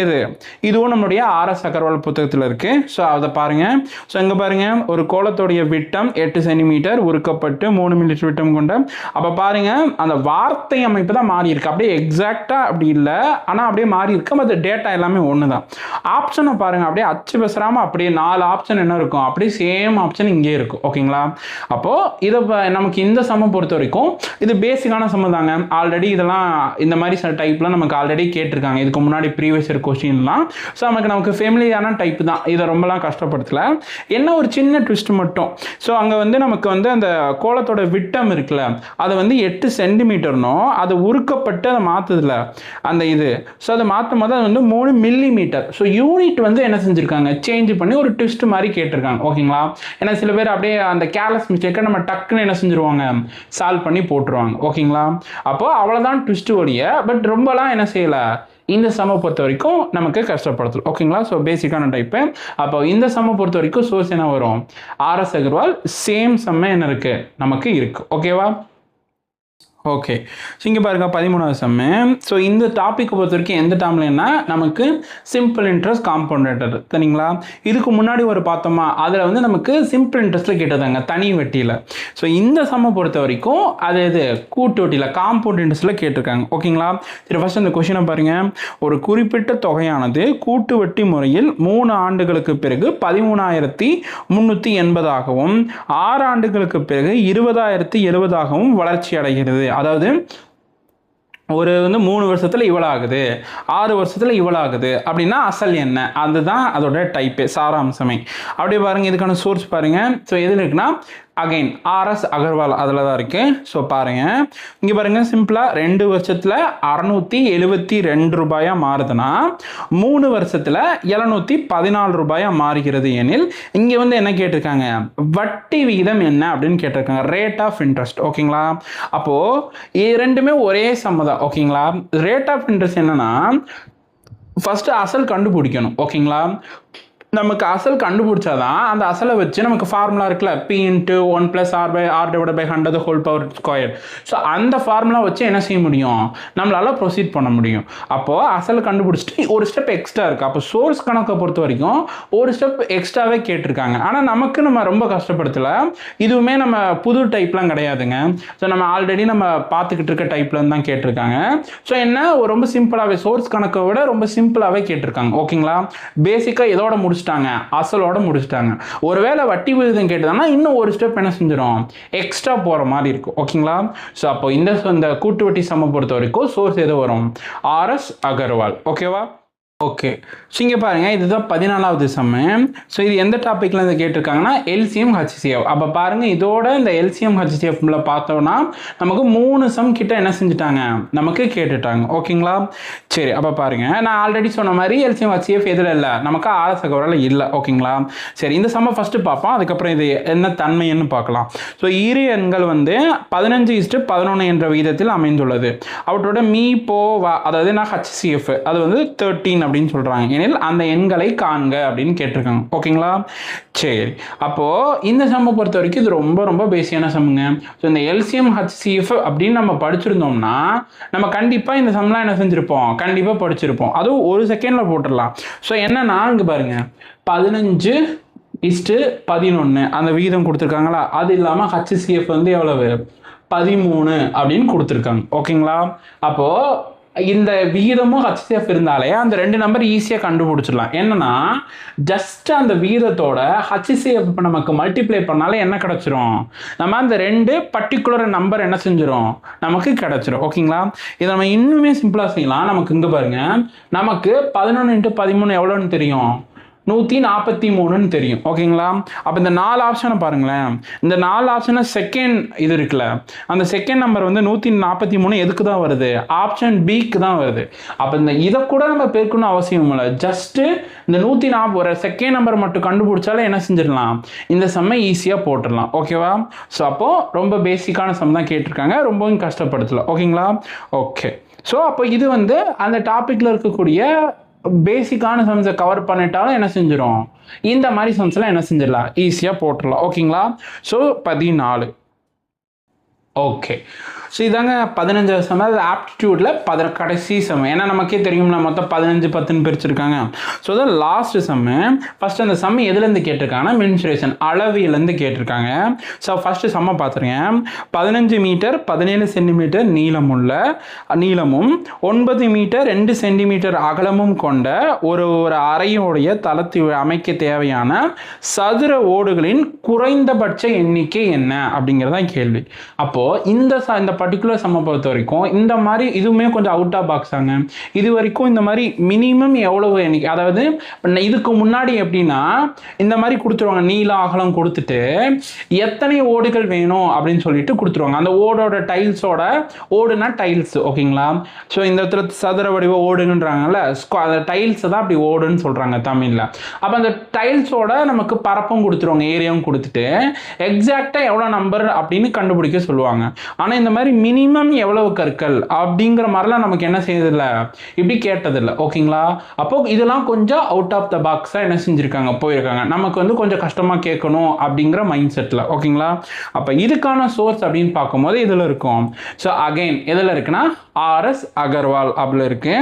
இதுவும் நம்மளுடைய RS அகர்வால் புத்தகத்தில் இருக்குது. ஸோ அதை பாருங்கள். ஸோ இங்கே பாருங்கள், ஒரு கோலத்தோடைய விட்டம் 8 சென்டிமீட்டர், உருக்கப்பட்டு 3 மில்லிமீட்டர் விட்டம் கொண்ட. அப்போ பாருங்கள், அந்த வார்த்தை அமைப்பு தான் மாறி இருக்கு, அப்படியே எக்ஸாக்டாக அப்படி இல்லை, ஆனால் அப்படியே மாறி இருக்கு. அது டேட்டா எல்லாமே ஒன்று தான். ஆப்ஷனை பாருங்கள், அப்படியே அச்சு பேசுகிறாமல் அப்படியே 4 ஆப்ஷன் என்ன இருக்கும், அப்படியே சேம் ஆப்ஷன் இங்கே இருக்கும். ஓகேங்களா? அப்போது இதை நமக்கு இந்த சம்ம பொறுத்த வரைக்கும் இது பேசிக்கான சம்ம தாங்க. ஆல்ரெடி இதெல்லாம் இந்த மாதிரி சில டைப்லாம் நமக்கு ஆல்ரெடி கேட்டிருக்காங்க இதுக்கு முன்னாடி ப்ரீவியஸ் இயர் கொஸ்டின்லாம். ஸோ நமக்கு ஃபெமிலியான டைப் தான், இதை ரொம்பலாம் கஷ்டப்படுத்தல. என்ன ஒரு சின்ன ட்விஸ்ட் மட்டும். ஸோ அங்கே நமக்கு அந்த கோலத்தோட விட்டம் இருக்குல்ல, அது 8 சென்டிமீட்டர்னும் அது உருக்கப்பட்டு அதை மாற்றுதுல அந்த இது. ஸோ அதை மாற்றும் போது அது 3 மில்லிமீட்டர். ஸோ யூனிட் என்ன செஞ்சுருக்காங்க, சேஞ்ச் பண்ணி ஒரு ட்விஸ்ட் மாதிரி கேட்டிருக்காங்க. ஓகேங்களா? ஏன்னா சில பேர் அப்படியே அந்த கேர்லெஸ் மிஸ்டேக்கை நம்ம டக்குன்னு என்ன செஞ்சுருவாங்க, சால்வ் பண்ணி போட்டுருவாங்க. ஓகேங்களா? அப்போ அவ்வளோதான் ட்விஸ்ட் ஒழிய, பட் ரொம்பலாம் என்ன செய்யலை, இந்த சம்மை பொறுத்த வரைக்கும் நமக்கு கஷ்டப்படுத்தலாம். ஓகேங்களா? ஸோ பேசிக்கான டைப்பு. அப்போ இந்த சம்மை பொறுத்த வரைக்கும் சோர்ஸ் என்ன வரும், RS அகர்வால். சேம் சம்மை என்ன இருக்குது, நமக்கு இருக்குது. ஓகேவா? ஓகே. ஸோ இங்கே பாருங்கள் 13வது சம்மு. ஸோ இந்த டாப்பிக்கை பொறுத்த வரைக்கும் எந்த டைமில் என்ன நமக்கு சிம்பிள் இன்ட்ரெஸ்ட் காம்பவுண்டேட்டர் சரிங்களா. இதுக்கு முன்னாடி ஒரு பார்த்தோமா, அதில் நமக்கு சிம்பிள் இன்ட்ரெஸ்ட்டில் கேட்டதாங்க, தனி வட்டியில். ஸோ இந்த சம்மை பொறுத்த வரைக்கும் அது கூட்டு வட்டியில் காம்பவுண்ட் இன்ட்ரெஸ்ட்டில் கேட்டிருக்காங்க. ஓகேங்களா? சரி, ஃபஸ்ட் அந்த கொஷினை பாருங்கள். ஒரு குறிப்பிட்ட தொகையானது கூட்டு வட்டி முறையில் 3 ஆண்டுகளுக்கு பிறகு 13,380ஆகவும் 6 ஆண்டுகளுக்கு பிறகு 20,070ஆகவும் வளர்ச்சி அடைகிறது. அதாவது ஒரு 3 வருஷத்தில் இவ்வளோ ஆகுது, 6 வருஷத்தில் இவ்வளோ ஆகுது அப்படின்னா அசல் என்ன, அதுதான் அதோட டைப்பு, சாராம்சமே. அப்படியே பாருங்கள், இதுக்கான சோர்ஸ் பாருங்கள். ஸோ எதில் இருக்குன்னா அகைன் RS அகர்வால் அதில் தான் இருக்குது. ஸோ பாருங்கள், இங்கே பாருங்கள், சிம்பிளாக 2 வருஷத்தில் 672 ரூபாயாக மாறுதுன்னா 3 வருஷத்தில் 714 ரூபாயாக மாறுகிறது எனில் இங்கே என்ன கேட்டிருக்காங்க, வட்டி விகிதம் என்ன அப்படின்னு கேட்டிருக்காங்க, ரேட் ஆஃப் இன்ட்ரெஸ்ட். ஓகேங்களா? அப்போது ரெண்டுமே ஒரே சம்மதம். ஓகேங்களா? ரேட் ஆஃப் இன்ட்ரெஸ்ட் என்னன்னா ஃபஸ்ட்டு அசல் கண்டுபிடிக்கணும். ஓகேங்களா? நமக்கு அசல் கண்டுபிடிச்சாதான் அந்த அசலை வச்சு நமக்கு ஃபார்முலா இருக்குல்ல, P × 1 + R/100 whole power square. So அந்த ஃபார்முலா வச்சு என்ன செய்ய முடியும், நம்மளால ப்ரொசீட் பண்ண முடியும். அப்போது அசல் கண்டுபிடிச்சிட்டு ஒரு ஸ்டெப் எக்ஸ்ட்ரா இருக்குது. அப்போ சோர்ஸ் கணக்கை பொறுத்த வரைக்கும் ஒரு ஸ்டெப் எக்ஸ்ட்ராவே கேட்டிருக்காங்க. ஆனால் நம்ம ரொம்ப கஷ்டப்படுத்தலை. இதுவுமே நம்ம புது டைப்லாம் கிடையாதுங்க. ஸோ நம்ம ஆல்ரெடி நம்ம பார்த்துக்கிட்டு இருக்க டைப்ல தான் கேட்டிருக்காங்க. ஸோ என்ன ரொம்ப சிம்பிளாகவே சோர்ஸ் கணக்கை விட ரொம்ப சிம்பிளாகவே கேட்டிருக்காங்க. ஓகேங்களா? பேசிக்காக இதோட முடிச்சு அசலோட முடிச்சிட்டாங்க. ஒருவேளை வட்டி விகிதம் கேட்டதுன்னா இன்னும் ஒரு ஸ்டெப் என்ன செஞ்சிடும், எக்ஸ்ட்ரா போற மாதிரி இருக்கும். ஓகேங்களா? ஸோ அப்போ இந்த கூட்டு வட்டி சம்மை பொறுத்த வரைக்கும் சோர்ஸ் எது வரும், RS அகர்வால். ஓகேவா? ஓகே. ஸோ இங்கே பாருங்கள், இதுதான் 14வது சம்மு. ஸோ இது எந்த டாப்பிக்கில் இதை கேட்டிருக்காங்கன்னா LCM HCF. அப்போ பாருங்கள், இதோட இந்த LCM HCFல பார்த்தோன்னா நமக்கு 3 சம் கிட்ட என்ன செஞ்சுட்டாங்க, நமக்கு கேட்டுட்டாங்க. ஓகேங்களா? சரி, அப்போ பாருங்கள், நான் ஆல்ரெடி சொன்ன மாதிரி LCM HCF எதில் இல்லை, நமக்கு RS அகர்வால் இல்லை. ஓகேங்களா? சரி, இந்த சம்மை ஃபஸ்ட்டு பார்ப்போம், அதுக்கப்புறம் இது என்ன தன்மைன்னு பார்க்கலாம். ஸோ இரு எண்கள் 15:11 என்ற விகிதத்தில் அமைந்துள்ளது. அவற்றோட மீ போ வா, அதாவது நான் HCF அது 13 அப்படின்னு சொல்றாங்க. எனில் அந்த எண்களை காண்க அப்படின்னு கேட்டிருக்காங்க. ஓகேங்களா? சரி, அப்போ இந்த சம்மை பொறுத்த வரைக்கும் இது ரொம்ப ரொம்ப பேசியான சம்முங்க. ஸோ இந்த LCM HCF அப்படின்னு நம்ம படிச்சிருந்தோம்னா நம்ம கண்டிப்பாக இந்த சம்லாம் என்ன செஞ்சிருப்போம், கண்டிப்பாக படிச்சிருப்போம். அதுவும் 1 செகண்டில் போட்டுடலாம். ஸோ என்னன்னா இங்கே பாருங்க, 15:11 அந்த விகிதம் கொடுத்துருக்காங்களா, அது இல்லாமல் HCF எவ்வளவு 13 அப்படின்னு கொடுத்துருக்காங்க. ஓகேங்களா? அப்போது இந்த விகிதமும் HCF இருந்தாலே அந்த 2 நம்பர் ஈஸியாக கண்டுபிடிச்சிடலாம். என்னன்னா ஜஸ்ட் அந்த விகிதத்தோட HCF நமக்கு மல்டிப்ளை பண்ணாலே என்ன கிடைச்சிரும், நம்ம அந்த 2 பர்டிகுலர் நம்பர் என்ன செஞ்சிடும், நமக்கு கிடைச்சிரும். ஓகேங்களா? இதை நம்ம இன்னுமே சிம்பிளாக செய்யலாம். நமக்கு இங்கே பாருங்க, நமக்கு 11 × 13 எவ்வளோன்னு தெரியும், 143ன்னு தெரியும். ஓகேங்களா? அப்போ இந்த 4 ஆப்ஷனை பாருங்களேன். இந்த 4 ஆப்ஷனை செகண்ட் இது இருக்குல்ல, அந்த செகண்ட் நம்பர் 143 எதுக்கு தான் வருது, ஆப்ஷன் பிக்கு தான் வருது. அப்போ இதை கூட நம்ம பெருக்கணும் அவசியம் இல்லை. ஜஸ்ட்டு இந்த 140 ஒரு செகண்ட் நம்பர் மட்டும் கண்டுபிடிச்சாலே என்ன செஞ்சிடலாம், இந்த சம்மை ஈஸியாக போட்டுடலாம். ஓகேவா? ஸோ அப்போது ரொம்ப பேசிக்கான சம் தான் கேட்டிருக்காங்க, ரொம்பவும் கஷ்டப்படுத்தல. ஓகேங்களா? ஓகே. ஸோ அப்போ இது அந்த டாப்பிக்கில் இருக்கக்கூடிய பேசிக்கான சம்ஸை கவர் பண்ணிட்டாலும் என்ன செஞ்சிடும், இந்த மாதிரி சம்ஸ்லாம் என்ன செஞ்சிடலாம், ஈஸியாக போட்டுடலாம். ஓகேங்களா? ஸோ 14. ஓகே, ஸோ இதாங்க 15வது சம். அது ஆப்டிடியூடில் கடைசி சம். ஏன்னா நமக்கே தெரியும்னா மொத்தம் 15 10ன்னு பிரிச்சிருக்காங்க. ஸோ அதான் லாஸ்ட் சம்மு. ஃபஸ்ட் அந்த சம் எதுலேருந்து கேட்டிருக்காங்கன்னா மென்சுரேஷன், அளவிலேருந்து கேட்டிருக்காங்க. ஸோ ஃபஸ்ட்டு சம்மை பார்த்துருக்கேன். 15 மீட்டர் 17 சென்டிமீட்டர் நீளமும் 9 மீட்டர் 2 சென்டிமீட்டர் அகலமும் கொண்ட ஒரு அறையோடைய தளத்தை அமைக்க தேவையான சதுர ஓடுகளின் குறைந்தபட்ச எண்ணிக்கை என்ன அப்படிங்கிறதான் கேள்வி. அப்போது இந்த பர்டிகுலர் சம்மை பொறுத்த வரைக்கும் இந்த மாதிரி இதுவுமே கொஞ்சம் அவுட் ஆஃப் பாக்ஸ் ஆங்க. இது வரைக்கும் இந்த மாதிரி மினிமம் எவ்வளவு எண்ணிக்கை, அதாவது இதுக்கு முன்னாடி எப்படின்னா இந்த மாதிரி கொடுத்துருவாங்க, நீள அகலம் கொடுத்துட்டு எத்தனை ஓடுகள் வேணும் அப்படின்னு சொல்லிட்டு கொடுத்துருவாங்க. அந்த ஓடோட டைல்ஸோட, ஓடுனா டைல்ஸ் ஓகேங்களா. ஸோ இந்த இடத்துல சதுர வடிவ ஓடுன்றாங்கல்ல, அந்த டைல்ஸ் தான் அப்படி ஓடுன்னு சொல்கிறாங்க தமிழில். அப்போ அந்த டைல்ஸோட நமக்கு பரப்பும் கொடுத்துருவாங்க, ஏரியாவும் கொடுத்துட்டு எக்ஸாக்டாக எவ்வளோ நம்பர் அப்படின்னு கண்டுபிடிக்க சொல்லுவாங்க. ஆனால் இந்த மாதிரி மினிமம் எவ்வளவு கற்கள் அப்படிங்கிற மாதிரிலாம் நமக்கு என்ன செய்யறதில்லை, இப்படி கேட்டதில்லை. ஓகேங்களா? அப்போ இதெல்லாம் கொஞ்சம் அவுட் ஆஃப் த பாக்ஸாக என்ன செஞ்சுருக்காங்க, போயிருக்காங்க. நமக்கு வந்து கொஞ்சம் கஷ்டமாக கேட்கணும் அப்படிங்கிற மைண்ட் செட்டில். ஓகேங்களா? அப்போ இதுக்கான சோர்ஸ் அப்படின்னு பார்க்கும்போது இதில் இருக்கும். ஸோ அகைன் எதில் இருக்குன்னா RS அகர்வால் அப்படி இருக்கு.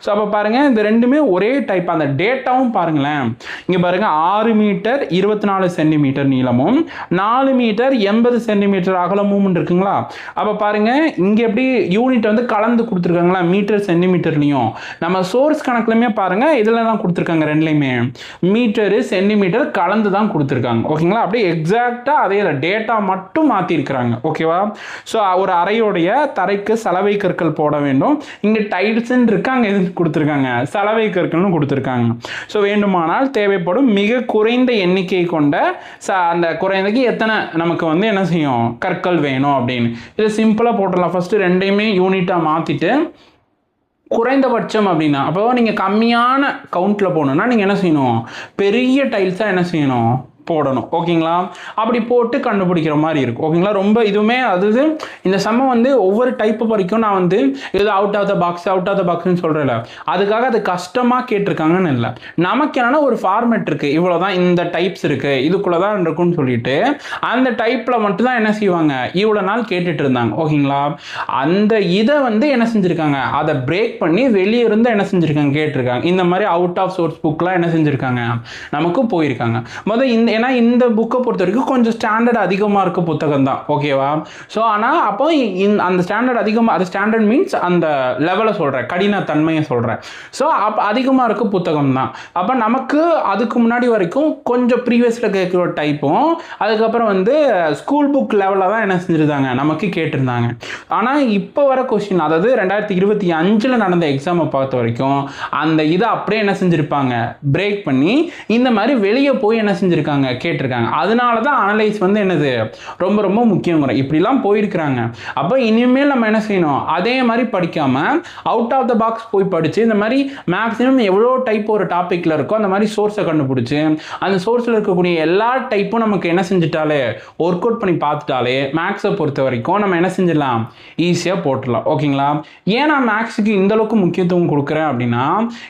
ஸோ அப்போ பாருங்கள், இந்த ரெண்டுமே ஒரே டைப். அந்த டேட்டாவும் பாருங்களேன். இங்கே பாருங்கள், 6 மீட்டர் 24 சென்டிமீட்டர் நீளமும் 4 மீட்டர் 80 சென்டிமீட்டர் அகலமும் இருக்குங்களா. அப்போ பாருங்க, இங்கே எப்படி யூனிட் வந்து கலந்து கொடுத்துருக்காங்களா, மீட்டர் சென்டிமீட்டர்லையும். நம்ம சோர்ஸ் கணக்குலையுமே பாருங்க, இதில் தான் கொடுத்துருக்காங்க, ரெண்டுலையுமே மீட்டரு சென்டிமீட்டர் கலந்து தான் கொடுத்துருக்காங்க. ஓகேங்களா? அப்படியே எக்ஸாக்டாக அதே டேட்டா மட்டும் மாற்றிருக்கிறாங்க. ஓகேவா? ஸோ ஒரு அறையோடைய தரைக்கு சலவை கற்கள் போட வேண்டும். இங்கே டைல்ஸ்ன்னு இருக்கு, அங்கே எது கொடுத்துருக்காங்க, சலவை கற்கள்னு கொடுத்துருக்காங்க. ஸோ வேண்டுமானால் தேவைப்படும் மிக குறைந்த எண்ணிக்கை கொண்ட அந்த குறைந்தக்கு எத்தனை நமக்கு வந்து என்ன செய்யும், கற்கள் வேணும் அப்படின்னு இதை சிம்பிளாக போட்டுடலாம். ஃபஸ்ட்டு ரெண்டையுமே யூனிட்டாக மாற்றிட்டு குறைந்தபட்சம் அப்படின்னா, அப்போ நீங்கள் கம்மியான கவுண்ட்டில் போகணுன்னா நீங்கள் என்ன செய்யணும், பெரிய டைல்ஸாக என்ன செய்யணும், போடணும். ஓகேங்களா? அப்படி போட்டு கண்டுபிடிக்கிற மாதிரி இருக்கும். ஓகேங்களா? ரொம்ப இதுவுமே அதாவது இந்த சம்ம வந்து ஒவ்வொரு டைப்பு வரைக்கும் நான் வந்து இது அவுட் ஆஃப் த பாக்ஸ்ன்னு சொல்கிறேன்ல, அதுக்காக அது கஷ்டமாக கேட்டிருக்காங்கன்னு இல்லை. நமக்கு என்னன்னா ஒரு ஃபார்மேட் இருக்குது, இவ்வளோ தான் இந்த டைப்ஸ் இருக்குது, இதுக்குள்ளே தான் இருக்குன்னு சொல்லிட்டு அந்த டைப்பில் மட்டும்தான் என்ன செய்வாங்க, இவ்வளோ நாள் கேட்டுட்டு இருந்தாங்க. ஓகேங்களா? அந்த இதை வந்து என்ன செஞ்சுருக்காங்க, அதை பிரேக் பண்ணி வெளியே இருந்து என்ன செஞ்சுருக்காங்க, கேட்டிருக்காங்க. இந்த மாதிரி அவுட் ஆஃப் சோர்ஸ் புக்கெலாம் என்ன செஞ்சுருக்காங்க, நமக்கு போயிருக்காங்க. முதல் ஏன்னா இந்த புக்கை பொறுத்த வரைக்கும் கொஞ்சம் ஸ்டாண்டர்ட் அதிகமாக இருக்க புத்தகம் தான். ஓகேவா? ஸோ ஆனால் அப்போ அந்த ஸ்டாண்டர்ட் அதிகமாக, அது ஸ்டாண்டர்ட் மீன்ஸ் அந்த லெவலை சொல்கிறேன், கடினத்தன்மையை சொல்கிறேன். ஸோ அப்போ அதிகமாக இருக்க புத்தகம் தான். அப்போ நமக்கு அதுக்கு முன்னாடி வரைக்கும் கொஞ்சம் ப்ரீவியஸில் கேட்குற டைப்பும், அதுக்கப்புறம் வந்து ஸ்கூல் புக் லெவலில் தான் என்ன செஞ்சுருந்தாங்க, நமக்கு கேட்டிருந்தாங்க. ஆனால் இப்போ வர கொஸ்டின், அதாவது 2025 நடந்த எக்ஸாமை பார்த்த வரைக்கும் அந்த இதை அப்படியே என்ன செஞ்சுருப்பாங்க, பிரேக் பண்ணி இந்த மாதிரி வெளியே போய் என்ன செஞ்சுருக்காங்க, கேட்டிருக்காங்க. அதனால தான் அனலைஸ் வந்து என்னது ரொம்ப ரொம்ப முக்கியம். இப்படிலாம் போயிருக்கிறாங்க. அப்போ இனிமேல் நம்ம என்ன செய்யணும், அதே மாதிரி படிக்காம அவுட் ஆஃப் த பாக்ஸ் போய் படிச்சு இந்த மாதிரி மேக்ஸிமம் எவ்வளோ டைப் ஒரு டாபிக்ல இருக்கோ அந்த மாதிரி சோர்ஸை கண்டுபிடிச்சு அந்த சோர்ஸில் இருக்கக்கூடிய எல்லா டைப்பும் நமக்கு என்ன செஞ்சுட்டாலே ஒர்க் அவுட் பண்ணி பார்த்துட்டாலே மேக்ஸை பொறுத்த வரைக்கும் நம்ம என்ன செஞ்சிடலாம், ஈஸியாக போட்டுடலாம். ஓகேங்களா? ஏன் நான் மேக்ஸுக்கு இந்த அளவுக்கு முக்கியத்துவம் கொடுக்குறேன் அப்படின்னா,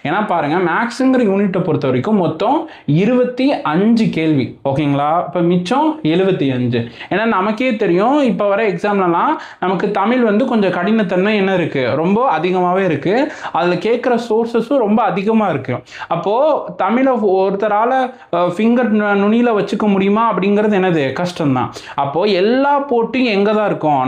ஏன்னா பாருங்க, மேக்ஸுங்கிற யூனிட்டை பொறுத்த வரைக்கும் மொத்தம் 25 கேள்வி. ஓகேங்களா? இப்போ மிச்சம் 75. ஏன்னா நமக்கே தெரியும், இப்போ வர எக்ஸாம்லலாம் நமக்கு தமிழ் வந்து கொஞ்சம் கடினத்தன்மை என்ன இருக்குது, ரொம்ப அதிகமாகவே இருக்குது. அதில் கேட்குற சோர்ஸஸும் ரொம்ப அதிகமாக இருக்குது. அப்போது தமிழை ஒருத்தரால் ஃபிங்கர் நுனியில் வச்சுக்க முடியுமா அப்படிங்கிறது என்னது, கஷ்டம்தான். அப்போது எல்லா போட்டியும் எங்கே தான் இருக்கும்,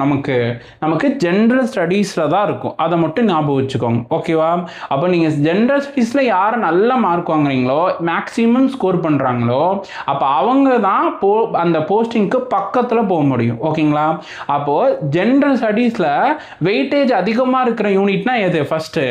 நமக்கு ஜென்ரல் ஸ்டடீஸில் தான் இருக்கும். அதை மட்டும் ஞாபகம் வச்சுக்கோங்க. ஓகேவா? அப்போ நீங்கள் ஜென்ரல் ஸ்டடீஸில் யார் நல்ல மார்க் வாங்குறீங்களோ, மேக்ஸிமம் ஸ்கோர் பண்ணுறாங்களோ, அப்போ அவங்க தான் அந்த போஸ்டிங்க்கு பக்கத்தில் போக முடியும். ஓகேங்களா? அப்போது ஜென்ரல் ஸ்டடீஸில் வெயிட்டேஜ் அதிகமாக இருக்கிற யூனிட்னா எது, ஃபஸ்ட்டு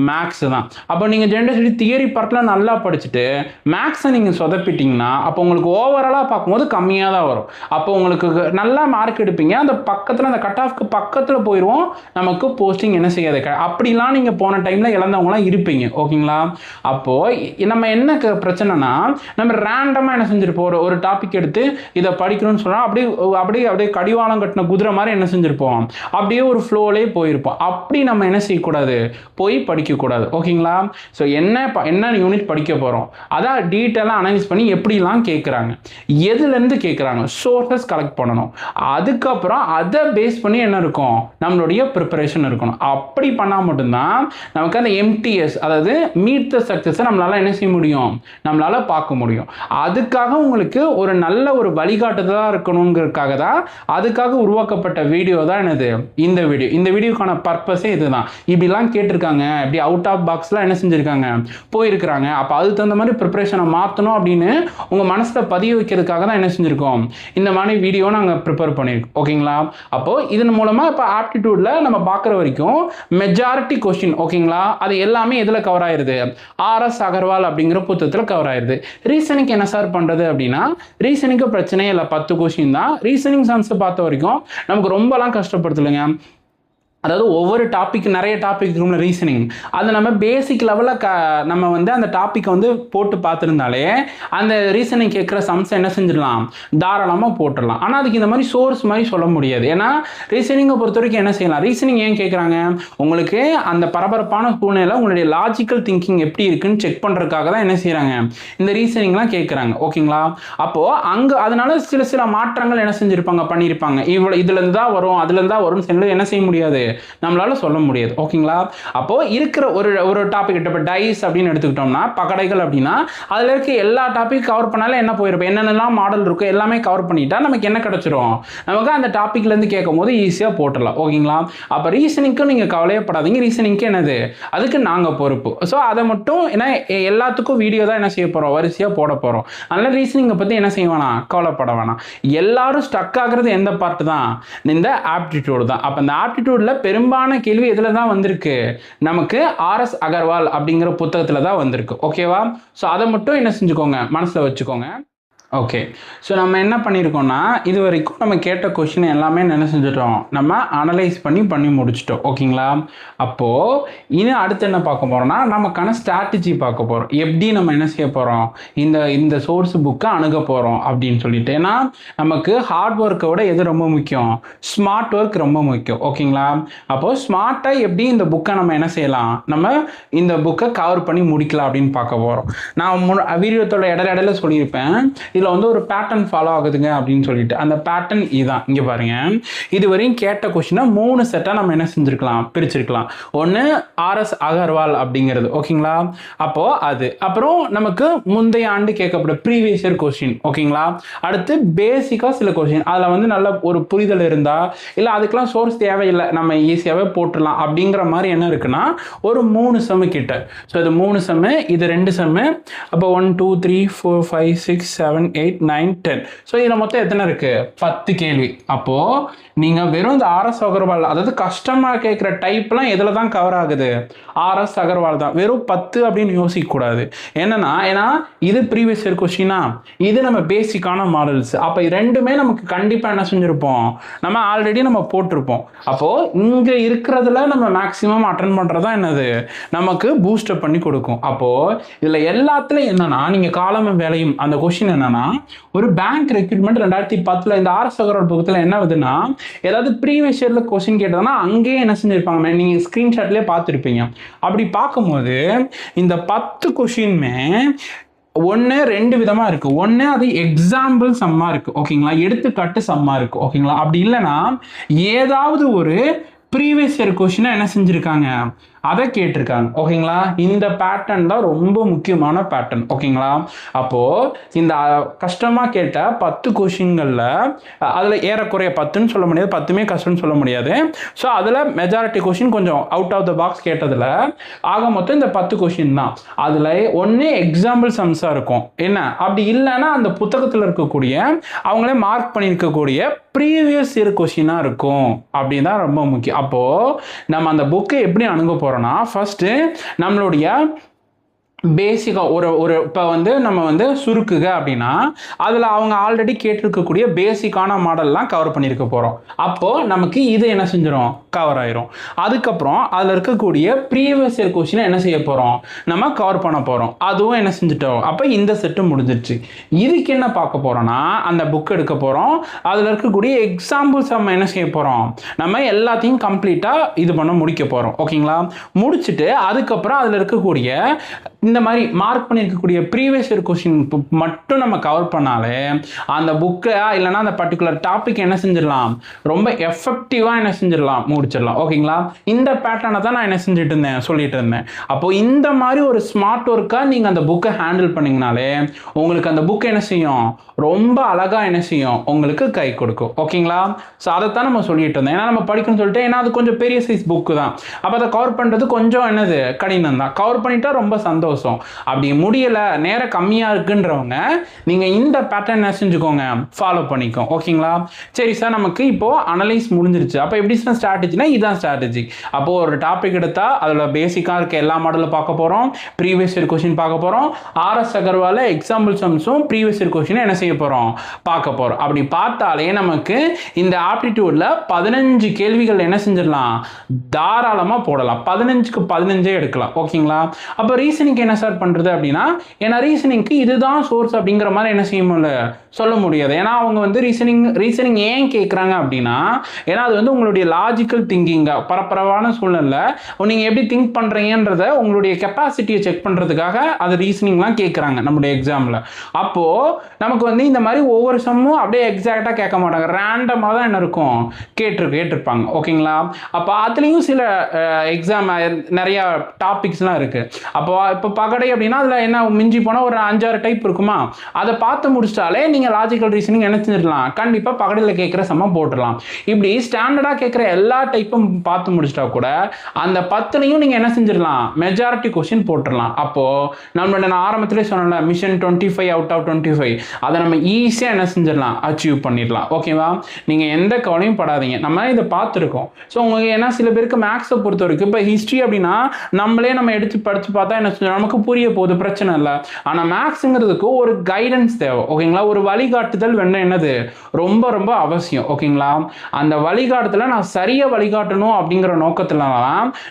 மேக்ஸ் தான். அப்போ நீங்கள் ஜென்ரல் ஸ்டடீஸ் தியரி பார்ட்லாம் நல்லா படிச்சுட்டு மேக்ஸை நீங்கள் சொதப்பிட்டிங்கன்னா அப்போ உங்களுக்கு ஓவராலாக பார்க்கும்போது கம்மியாக தான் வரும். அப்போ உங்களுக்கு நல்லா மார்க் எடுப்பீங்க, அந்த பக்கத்தில் அந்த கட் ஆஃப்க்கு பக்கத்தில் பக்கத்தில் போயிடுவோம், நமக்கு போஸ்டிங் என்ன செய்யாது. அப்படிலாம் நீங்கள் போன டைமில் இழந்தவங்களாம் இருப்பீங்க. ஓகேங்களா? அப்போது நம்ம என்ன பிரச்சனைனா, நம்ம ரேண்டமாக என்ன செஞ்சிருப்போம், ஒரு டாபிக் எடுத்து இதை படிக்கணும்னு சொன்னால் அப்படியே கடிவாளம் கட்டின குதிரை மாதிரி என்ன செஞ்சிருப்போம், அப்படியே ஒரு ஃப்ளோலே போயிருப்போம். அப்படி நம்ம என்ன செய்யக்கூடாது, போய் படிக்கக்கூடாது. ஓகேங்களா? ஸோ என்ன யூனிட் படிக்க போகிறோம், அதான் டீட்டெயிலாக அனலைஸ் பண்ணி எப்படிலாம் கேட்குறாங்க, எதுலேருந்து கேட்குறாங்க, சோர்ஸஸ் கலெக்ட் பண்ணணும். அதுக்கப்புறம் அதை பேஸ் பண்ணி என்ன இருக்கும், நம்மளுடைய ப்ரிப்பரேஷன் இருக்கணும். அப்படி பண்ணால் மட்டும்தான் நமக்கு அந்த எம்டிஎஸ், அதாவது மீட் த சக்ஸஸை நம்மளால் என்ன செய்ய முடியும், நம்மளால் பார்க்க முடியும். அதுக்காக உங்களுக்கு ஒரு நல்ல ஒரு வழிகாட்டுதலாக இருக்கணுங்கிறதுக்காக தான், அதுக்காக உருவாக்கப்பட்ட வீடியோ தான் என்னது இந்த வீடியோ. இந்த வீடியோக்கான பர்பஸே இதுதான். இப்படிலாம் கேட்டிருக்காங்க, இப்படி அவுட் ஆஃப் பாக்ஸ்லாம் என்ன செஞ்சுருக்காங்க, போயிருக்கிறாங்க. அப்போ அதுக்கு தகுந்த மாதிரி ப்ரிப்பரேஷனை மாற்றணும் அப்படின்னு உங்கள் மனசில் பதிய வைக்கிறதுக்காக தான் என்ன செஞ்சுருக்கோம், இந்த மாதிரி வீடியோ நாங்கள் ப்ரிப்பேர் பண்ணியிருக்கோம். ஓகேங்களா? அப்போது இதன் மூலமாக இப்போ ஆப்டிடியூடில் நம்ம பார்க்குற வரைக்கும் மெஜாரிட்டி கொஸ்டின், ஓகேங்களா, அது எல்லாமே எதில் கவர் ஆயிருது, ஆர்எஸ் அகர்வால் அப்படிங்கிற புத்தகத்தில் கவர் ஆயிருது. ரீசனிங் என்ன சார் பண்ணுறது அப்படின்னா, ரீசனிங்க்கு பிரச்சனையே இல்லை, 10 கொஸ்டின் தான். ரீசனிங் சம்ஸ் பார்த்த வரைக்கும் நமக்கு ரொம்பலாம் கஷ்டப்படுத்தலைங்க. அதாவது ஒவ்வொரு டாபிக், நிறைய டாபிக் இருக்கும்ல ரீசனிங், அதை நம்ம பேசிக் லெவலில் நம்ம வந்து அந்த டாப்பிக்கை வந்து போட்டு பார்த்துருந்தாலே அந்த ரீசனிங் கேட்குற சம்ஸை என்ன செஞ்சிடலாம், தாராளமாக போட்டுடலாம். ஆனால் அதுக்கு இந்த மாதிரி சோர்ஸ் மாதிரி சொல்ல முடியாது. ஏன்னா ரீசனிங்கை பொறுத்த வரைக்கும் என்ன செய்யலாம், ரீசனிங் ஏன் கேட்குறாங்க, உங்களுக்கு அந்த பரபரப்பான சூழ்நிலை உங்களுடைய லாஜிக்கல் திங்கிங் எப்படி இருக்குன்னு செக் பண்ணுறதுக்காக தான் என்ன செய்கிறாங்க, இந்த ரீசனிங்லாம் கேட்குறாங்க. ஓகேங்களா? அப்போது அங்கே அதனால சில மாற்றங்கள் என்ன செஞ்சுருப்பாங்க, பண்ணியிருப்பாங்க. இதுலேருந்து தான் வரும், அதுலேருந்து தான் வரும்னு சொல்லி என்ன செய்ய முடியாது, நம்மளால சொல்ல முடியாது. ஓகேங்களா? அப்போ இருக்கிற ஒரு டாபிக், இப்போ டைஸ் அப்படின்னு எடுத்துக்கிட்டோம்னா, பகடைகள் அப்படின்னா அதில் இருக்க எல்லா டாபிக் கவர் பண்ணாலும் என்ன போயிருப்போம், என்னென்னலாம் மாடல் இருக்கோ எல்லாமே கவர் பண்ணிட்டா நமக்கு என்ன கிடைச்சிரும், நமக்கு அந்த டாப்பிக்லேருந்து கேட்கும் போது ஈஸியாக போட்டுடலாம். ஓகேங்களா? அப்போ ரீசனிங்க்கும் நீங்கள் கவலையப்படாதீங்க, ரீசனிங்க்கு என்னது, அதுக்கு நாங்கள் பொறுப்பு. ஸோ அதை மட்டும் ஏன்னா எல்லாத்துக்கும் வீடியோ தான் என்ன செய்ய போகிறோம், வரிசையாக போட போகிறோம். அதனால் ரீசனிங்கை பற்றி என்ன செய்ய வேணாம், கவலைப்பட வேணாம். எல்லாரும் ஸ்டக் ஆகிறது எந்த பார்ட்டு தான், இந்த ஆப்டிடியூட் தான். அப்போ இந்த ஆப்டிடியூடில் பெரும்பாலான கேள்வி எதில் தான் வந்திருக்கு, நமக்கு ஆர்எஸ் அகர்வால் அப்படிங்கிற புத்தகத்தில் தான் வந்திருக்கு. ஓகேவா? ஸோ அதை மட்டும் என்ன செஞ்சுக்கோங்க, மனசில் வச்சுக்கோங்க. ஓகே, ஸோ நம்ம என்ன பண்ணியிருக்கோம்னா, இது வரைக்கும் நம்ம கேட்ட கொஷின் எல்லாமே என்ன செஞ்சிட்டோம், நம்ம அனலைஸ் பண்ணி முடிச்சிட்டோம். ஓகேங்களா? அப்போது இன்னும் அடுத்து என்ன பார்க்க போகிறோம்னா, நமக்கான ஸ்ட்ராட்டஜி பார்க்க போகிறோம். எப்படி நம்ம என்ன செய்ய போகிறோம், இந்த சோர்ஸ் புக்கை அணுக போகிறோம் அப்படின்னு சொல்லிட்டு. ஏன்னா நமக்கு ஹார்ட் ஒர்க்கை விட எது ரொம்ப முக்கியம், ஸ்மார்ட் ஒர்க் ரொம்ப முக்கியம். ஓகேங்களா? அப்போது ஸ்மார்ட்டாக எப்படி இந்த புக்கை நம்ம என்ன செய்யலாம், நம்ம இந்த புக்கை கவர் பண்ணி முடிக்கலாம் அப்படின்னு பார்க்க போகிறோம். நான் வீடியோத்தோட இடையில சொல்லியிருப்பேன், இதில் வந்து ஒரு பேட்டர்ன் ஃபாலோ ஆகுதுங்க அப்படின்னு சொல்லிட்டு. அந்த பேட்டர்ன் இதுதான். இங்கே பாருங்க, இதுவரையும் கேட்ட கொஸ்டினை 3 செட்டாக நம்ம என்ன செஞ்சுருக்கலாம், பிரிச்சிருக்கலாம். ஒன்று ஆர்எஸ் அகர்வால் அப்படிங்கிறது. ஓகேங்களா? அப்போது அது அப்புறம் நமக்கு முந்தைய ஆண்டு கேட்கப்பட்ட ப்ரீவியஸ் இயர் கொஸ்டின். ஓகேங்களா? அடுத்து பேசிக்காக சில கொஸ்டின், அதில் வந்து நல்ல ஒரு புரிதல் இருந்தால், இல்லை அதுக்கெல்லாம் சோர்ஸ் தேவையில்லை, நம்ம ஈஸியாகவே போட்டுடலாம் அப்படிங்கிற மாதிரி என்ன இருக்குன்னா, ஒரு 3 செம்மு கிட்ட. ஸோ இது 3 செம்மு, இது 2 செம்மு. அப்போ 1 2 3 4 5 6 7 8 9 10. ஸோ இதில் மொத்தம் எத்தனை இருக்குது, 10 கேள்வி. அப்போது நீங்கள் வெறும் இந்த ஆர்எஸ் அகர்வால், அதாவது கஷ்டமாக கேட்குற டைப்லாம் எதில் தான் கவர் ஆகுது, ஆர்எஸ் அகர்வால் தான். வெறும் 10 அப்படின்னு யோசிக்கக்கூடாது. ஏன்னா இது ப்ரீவியஸ் இயர் கொஸ்டினா, இது நம்ம பேசிக்கான மாடல்ஸ். அப்போ ரெண்டுமே நமக்கு கண்டிப்பாக என்ன செஞ்சுருப்போம், நம்ம ஆல்ரெடி நம்ம போட்டிருப்போம். அப்போது இங்கே இருக்கிறதுல நம்ம மேக்ஸிமம் அட்டன் பண்ணுறது தான் என்னது, நமக்கு பூஸ்டப் பண்ணி கொடுக்கும். அப்போது இதில் எல்லாத்துலையும் என்னன்னா, நீங்கள் காலமும் வேலையும் அந்த கொஸ்டின் என்னன்னா, ஒரு பேங்க் ரெக்ரூட்மெண்ட் 2010 இந்த ஆர்எஸ் அகர்வால் புத்தகத்தில் என்ன ஆகுதுன்னா, ஏதாவது ப்ரீவியஸ் இயரில் கொஸ்டின் கேட்டதுன்னா அங்கேயே என்ன செஞ்சுருப்பாங்க, நீங்கள் ஸ்க்ரீன்ஷாட்லேயே பார்த்துருப்பீங்க. அப்படி பார்க்கும்போது இந்த 10 கொஸ்டின்மே 1 2 விதமாக இருக்குது. ஒன்று அது எக்ஸாம்பிள் சம்மா இருக்குது. ஓகேங்களா? எடுத்துக்காட்டு சம்மா இருக்குது. ஓகேங்களா? அப்படி இல்லைன்னா ஏதாவது ஒரு ப்ரீவியஸ் இயர் கொஸ்டினை என்ன செஞ்சுருக்காங்க, அதை கேட்டிருக்காங்க. ஓகேங்களா? இந்த பேட்டர்ன் தான் ரொம்ப முக்கியமான பேட்டர்ன். ஓகேங்களா? அப்போது இந்த கஷ்டமாக கேட்ட 10 கொஷின்களில் அதில் ஏறக்குறைய 10ன்னு சொல்ல முடியாது, 10மே கஷ்டம்னு சொல்ல முடியாது. ஸோ அதில் மெஜாரிட்டி கொஷின் கொஞ்சம் அவுட் ஆஃப் த பாக்ஸ் கேட்டதில் ஆக மொத்தம் இந்த 10 கொஷின் தான். அதில் ஒன்று எக்ஸாம்பிள் சம்ஸாக இருக்கும். என்ன அப்படி இல்லைன்னா அந்த புத்தகத்தில் இருக்கக்கூடிய அவங்களே மார்க் பண்ணியிருக்கக்கூடிய ப்ரீவியஸ் இயர் கொஷினாக இருக்கும். அப்படின்னு தான் ரொம்ப முக்கியம். அப்போது நம்ம அந்த புக்கை எப்படி அணுக போகிறோம், ஃபர்ஸ்ட் நம்மளுடைய பேசிக்காக ஒரு இப்போ வந்து நம்ம வந்து சுருக்குக அப்படின்னா அதில் அவங்க ஆல்ரெடி கேட்டிருக்கக்கூடிய பேசிக்கான மாடல்லாம் கவர் பண்ணியிருக்க போகிறோம். அப்போது நமக்கு இது என்ன செஞ்சிடும், கவர் ஆயிரும். அதுக்கப்புறம் அதில் இருக்கக்கூடிய ப்ரீவியஸ் இயர் கொஸ்டினை என்ன செய்ய போகிறோம், நம்ம கவர் பண்ண போகிறோம். அதுவும் என்ன செஞ்சுட்டோம், அப்போ இந்த செட்டு முடிஞ்சிருச்சு. இதுக்கு என்ன பார்க்க போகிறோம்னா அந்த புக் எடுக்க போகிறோம். அதில் இருக்கக்கூடிய எக்ஸாம்பிள்ஸ் நம்ம என்ன செய்ய போகிறோம், நம்ம எல்லாத்தையும் கம்ப்ளீட்டாக இது பண்ண முடிக்க போகிறோம். ஓகேங்களா? முடிச்சுட்டு அதுக்கப்புறம் அதில் இருக்கக்கூடிய இந்த மாதிரி மார்க் பண்ணியிருக்கக்கூடிய ப்ரீவியஸ் இயர் கொஸ்டின் மட்டும் நம்ம கவர் பண்ணாலே அந்த புக்கை இல்லைனா அந்த பர்டிகுலர் டாபிக் என்ன செஞ்சிடலாம், ரொம்ப எஃபெக்டிவாக என்ன செஞ்சிடலாம், முடிச்சிடலாம். ஓகேங்களா? இந்த பேட்டர்னை தான் நான் என்ன செஞ்சுட்டு இருந்தேன், சொல்லிட்டு இருந்தேன். அப்போது இந்த மாதிரி ஒரு ஸ்மார்ட் ஒர்க்காக நீங்கள் அந்த புக்கை ஹேண்டில் பண்ணிங்கனாலே உங்களுக்கு அந்த புக்கை என்ன செய்யும், ரொம்ப அழகாக என்ன செய்யும், உங்களுக்கு கை கொடுக்கும். ஓகேங்களா? ஸோ அதைத்தான் நம்ம சொல்லிட்டு இருந்தோம். ஏன்னா நம்ம படிக்கணும்னு சொல்லிட்டு, ஏன்னா அது கொஞ்சம் பெரிய சைஸ் புக்கு தான். அப்போ அதை கவர் பண்ணுறது கொஞ்சம் என்னது கடினம் தான். கவர் பண்ணிட்டா ரொம்ப சந்தோஷம். அப்படி முடியலை, நேரம் கம்மியாக இருக்குன்றவங்க நீங்கள் இந்த பேட்டர்ன் என்ன செஞ்சுக்கோங்க, ஃபாலோ பண்ணிக்கோ. ஓகேங்களா? சரி சார், நமக்கு இப்போது அனலைஸ் முடிஞ்சிருச்சு. அப்போ எப்படி சார் ஸ்ட்ராட்டஜினா இதுதான் ஸ்ட்ராட்டஜி. அப்போது ஒரு டாபிக் எடுத்தால் அதில் பேசிக்காக இருக்க எல்லா மாடலும் பார்க்க போகிறோம், ப்ரீவியஸ் இயர் கொஸ்டின் பார்க்க போகிறோம், ஆர்எஸ் அகர்வால் எக்ஸாம்பிள் சம்ஸும் ப்ரீவியஸ் இயர் கொஸ்டினை என்ன செய்ய போகிறோம், பார்க்க போகிறோம். அப்படி பார்த்தாலே நமக்கு இந்த ஆப்டிடியூடில் 15 கேள்விகள் என்ன செஞ்சிடலாம், தாராளமாக போடலாம். 15க்கு 15 எடுக்கலாம். ஓகேங்களா? அப்போ ரீசனிங் என்ன சார் பண்ணுறது அப்படின்னா, ஏன்னா ரீசனிங்க்கு இதுதான் சோர்ஸ் அப்படிங்கிற மாதிரி என்ன செய்ய முடியல, சொல்ல முடியாது. ஏன்னா அவங்க வந்து ரீசனிங் ஏன் கேட்குறாங்க அப்படின்னா, ஏன்னா அது வந்து உங்களுடைய லாஜிக்கல் திங்கிங்கை பரபரப்பான சூழ்நிலை நீங்கள் எப்படி திங்க் பண்ணுறீங்கன்றத உங்களுடைய கெப்பாசிட்டியை செக் பண்ணுறதுக்காக அது ரீசனிங்லாம் கேட்குறாங்க நம்முடைய எக்ஸாமில். அப்போது நமக்கு வந்து இந்த மாதிரி ஒவ்வொரு சம்மும் அப்படியே எக்ஸாக்டாக கேட்க மாட்டாங்க, ரேண்டமாக தான் என்ன இருக்கும், கேட்டிருப்பாங்க. ஓகேங்களா? அப்போ அதுலேயும் சில எக்ஸாம் நிறையா டாபிக்ஸ்லாம் இருக்குது. அப்போ இப்போ பகடை அப்படின்னா அதில் என்ன மிஞ்சி போனால் ஒரு 5-6 டைப் இருக்குமா, அதை பார்த்து முடிச்சிட்டாலே நீங்கள் லாஜிக்கல் ரீசனிங் என்ன செஞ்சிடலாம், கண்டிப்பாக பகடையில் கேட்குற சமம் போட்டுடலாம். இப்படி ஸ்டாண்டர்டாக கேட்குற எல்லா டைப்பும் பார்த்து முடிச்சிட்டா கூட அந்த 10லையும் நீங்கள் என்ன செஞ்சிடலாம், மெஜாரிட்டி கொஸ்டின் போட்டுடலாம். அப்போது நம்மளோட நான் ஆரம்பத்திலே சொன்னேன்ல, மிஷன் 25 அவுட் ஆஃப் 25 அதை நம்ம ஈஸியாக என்ன செஞ்சிடலாம், அச்சீவ் பண்ணிடலாம். ஓகேவா? நீங்கள் எந்த கவலையும் படாதீங்க, நம்ம இதை பார்த்துருக்கோம். ஸோ உங்களுக்கு ஏன்னா சில பேருக்கு மேக்ஸை பொறுத்த வரைக்கும் இப்போ ஹிஸ்ட்ரி அப்படின்னா நம்மளே நம்ம எடுத்து படித்து பார்த்தா என்ன செஞ்சோம், நமக்கு புரிய போகுது, பிரச்சனை இல்லை. ஆனால் மேக்ஸுங்கிறதுக்கு ஒரு கைடன்ஸ் தேவை. ஓகேங்களா? ஒரு வழிகாட்டுதல் வேணும், என்னது ரொம்ப ரொம்ப அவசியம். ஓகேங்களா? அந்த வழிகாட்டுதலை நான் சரியாக வழிகாட்டணும் அப்படிங்கிற நோக்கத்தில்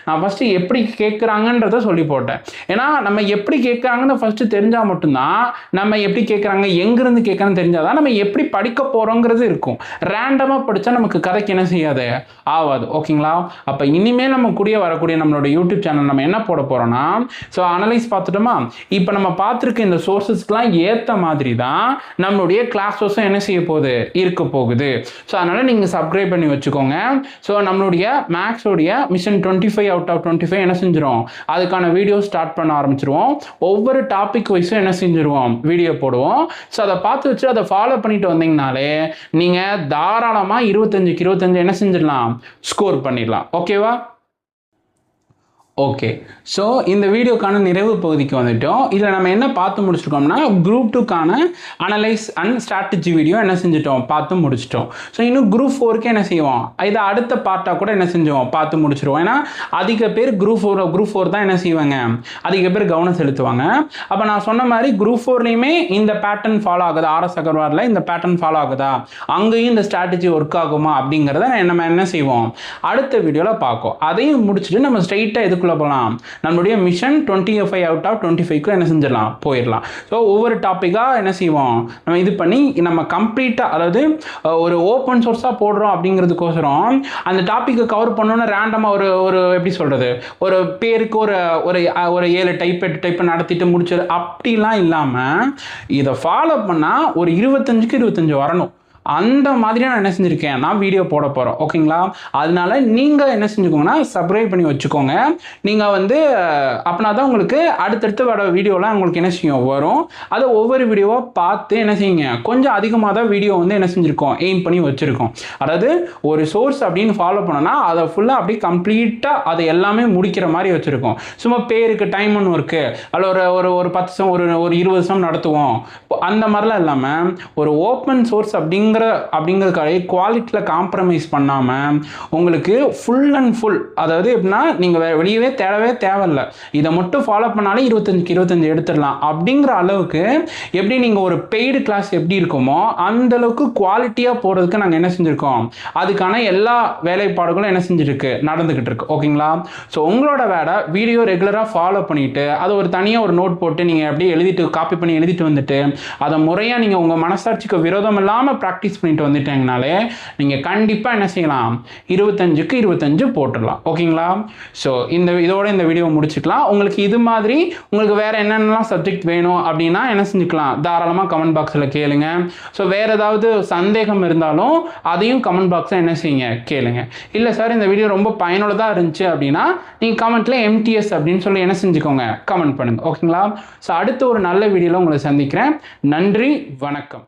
நான் ஃபஸ்ட்டு எப்படி கேட்குறாங்கன்றத சொல்லி போட்டேன். ஏன்னா நம்ம எப்படி கேட்குறாங்கன்னு ஃபஸ்ட்டு தெரிஞ்சால் மட்டும்தான், நம்ம எப்படி கேட்குறாங்க, எங்கேருந்து கேட்குறான்னு தெரிஞ்சால் தான் நம்ம எப்படி படிக்க போகிறோங்கிறது இருக்கும். ரேண்டமாக படித்தா நமக்கு கதைக்கு என்ன செய்யாது, ஆகாது. ஓகேங்களா? அப்போ இனிமேல் நம்ம கூடிய வரக்கூடிய நம்மளோட யூடியூப் சேனல் நம்ம என்ன போட போகிறோம்னா, ஸோ அனலைஸ் பார்த்துட்டோமா, இப்போ நம்ம பார்த்துருக்க இந்த சோர்ஸஸ்க்கெலாம் ஏற்ற மாதிரி தான் நம்மளுடைய கிளாஸஸும் என்ன செய்ய போகுது, இருக்க போகுது. ஸோ அதனால் நீங்கள் சப்ஸ்கிரைப் பண்ணி வச்சுக்கோங்க. ஸோ நம்மளுடைய மேக்ஸோடைய மிஷன் 25 அவுட் ஆஃப் 25 என்ன செஞ்சிடும், அதுக்கான வீடியோ ஸ்டார்ட் பண்ண ஆரம்பிச்சிருவோம். ஒவ்வொரு டாபிக் வைஸும் என்ன செஞ்சிருவோம், வீடியோ போடுவோம். ஸோ அதை பார்த்து வச்சு அதை ஃபாலோ பண்ணிட்டு வந்தீங்கனாலே நீங்கள் தாராளமாக 25க்கு 25 என்ன செஞ்சிடலாம், ஸ்கோர் பண்ணிடலாம். ஓகேவா? ஓகே, ஸோ இந்த வீடியோக்கான நிறைவு பகுதிக்கு வந்துட்டோம். இதில் நம்ம என்ன பார்த்து முடிச்சிருக்கோம்னா, குரூப் 2க்கான அனலைஸ் அண்ட் ஸ்ட்ராட்டஜி வீடியோ என்ன செஞ்சிட்டோம், பார்த்து முடிச்சிட்டோம். ஸோ இன்னும் குரூப் 4க்கு என்ன செய்வோம், இதை அடுத்த பார்ட்டாக கூட என்ன செஞ்சோம், பார்த்து முடிச்சிருவோம். ஏன்னா அதிக பேர் குரூப் 4 தான் என்ன செய்வாங்க, அதிக பேர் கவனம் செலுத்துவாங்க. அப்போ நான் சொன்ன மாதிரி குரூப் 4லையுமே இந்த பேட்டர்ன் ஃபாலோ ஆகுதா, ஆர்எஸ் அகர்வாலில் இந்த பேட்டர்ன் ஃபாலோ ஆகுதா, அங்கேயும் இந்த ஸ்ட்ராட்டஜி ஒர்க் ஆகுமா அப்படிங்கிறத நம்ம என்ன செய்வோம், அடுத்த வீடியோவில் பார்ப்போம். அதையும் முடிச்சுட்டு நம்ம ஸ்ட்ரைட்டாக எதுக்குள்ளே போகலாம், நம்மளுடைய மிஷன் 25 அவுட் ஆஃப் 25க்கு என்ன செஞ்சிடலாம், போயிடலாம். ஸோ ஒவ்வொரு டாப்பிக்காக என்ன செய்வோம், நம்ம இது பண்ணி நம்ம கம்ப்ளீட்டாக, அதாவது ஒரு ஓப்பன் சோர்ஸாக போடுறோம் அப்படிங்கிறதுக்கோசரம் அந்த டாப்பிக்கை கவர் பண்ணோன்னு ரேண்டமாக ஒரு எப்படி சொல்கிறது, ஒரு பேருக்கு ஒரு 7 டைப் 8 டைப் நடத்திட்டு முடிச்சது அப்படிலாம் இல்லாமல் இதை ஃபாலோ பண்ணால் ஒரு 25க்கு 25 வரணும். அந்த மாதிரி நான் என்ன செஞ்சுருக்கேன், நான் வீடியோ போட போகிறோம். ஓகேங்களா? அதனால நீங்கள் என்ன செஞ்சுக்கோங்கன்னா சப்ஸ்கிரைப் பண்ணி வச்சுக்கோங்க. நீங்கள் வந்து அப்படின்னா தான் உங்களுக்கு அடுத்தடுத்து வர வீடியோலாம் உங்களுக்கு என்ன செய்யும், வரும். அதை ஒவ்வொரு வீடியோவாக பார்த்து என்ன செய்யுங்க, கொஞ்சம் அதிகமாக தான் வீடியோ வந்து என்ன செஞ்சுருக்கோம், எய்ம் பண்ணி வச்சுருக்கோம். அதாவது ஒரு சோர்ஸ் அப்படின்னு ஃபாலோ பண்ணோன்னா அதை ஃபுல்லாக அப்படி கம்ப்ளீட்டாக அதை எல்லாமே முடிக்கிற மாதிரி வச்சுருக்கோம். சும்மா பேருக்கு டைம் ஒன்று இருக்குது, அதில் ஒரு 10 சம் ஒரு 20 சம் நடத்துவோம் அந்த மாதிரிலாம் இல்லாமல் ஒரு ஓப்பன் சோர்ஸ் அப்படிங்கிற அப்படிங்கிறதுக்காக குவாலிட்டியில் காம்ப்ரமைஸ் பண்ணாமல் உங்களுக்கு ஃபுல் அண்ட் ஃபுல், அதாவது எப்படின்னா நீங்கள் வெளியவே தேவையில்லை, இதை மட்டும் ஃபாலோ பண்ணாலே 25 எடுத்துடலாம் அப்படிங்கிற அளவுக்கு எப்படி நீங்கள் ஒரு பெய்டு கிளாஸ் எப்படி இருக்குமோ அந்த அளவுக்கு குவாலிட்டியாக போகிறதுக்கு நாங்கள் என்ன செஞ்சுருக்கோம், அதுக்கான எல்லா வேலைப்பாடுகளும் என்ன செஞ்சுருக்கு, நடந்துக்கிட்டு இருக்கு. ஓகேங்களா? ஸோ உங்களோட வேலை வீடியோ ரெகுலராக ஃபாலோ பண்ணிவிட்டு அதை ஒரு தனியாக ஒரு நோட் போட்டு நீங்கள் அப்படியே எழுதிட்டு காப்பி பண்ணி எழுதிட்டு வந்துட்டு அதை முறையாக நீங்கள் உங்கள் மனசாட்சிக்கு விரோதம் இல்லாமல் ப்ராக்டிஸ் பண்ணிட்டு வந்துட்டீங்கனாலே நீங்கள் கண்டிப்பாக என்ன செய்யலாம், 25க்கு 25 போட்டுடலாம். ஓகேங்களா? ஸோ இதோட இந்த வீடியோ முடிச்சுக்கலாம். உங்களுக்கு இது மாதிரி உங்களுக்கு வேறு என்னென்னலாம் சப்ஜெக்ட் வேணும் அப்படின்னா என்ன செஞ்சுக்கலாம், தாராளமாக கமெண்ட் பாக்ஸில் கேளுங்க. ஸோ வேறு ஏதாவது சந்தேகம் இருந்தாலும் அதையும் கமெண்ட் பாக்ஸில் என்ன செய்யுங்க, கேளுங்க. இல்லை சார் இந்த வீடியோ ரொம்ப பயனுள்ளதாக இருந்துச்சு அப்படின்னா நீங்கள் கமெண்ட்டில் MTS அப்படின்னு சொல்லி என்ன செஞ்சுக்கோங்க, கமெண்ட் பண்ணுங்கள். ஓகேங்களா? ஸோ அடுத்த ஒரு நல்ல வீடியோவில் உங்களை சந்திக்கிறேன். நன்றி, வணக்கம்.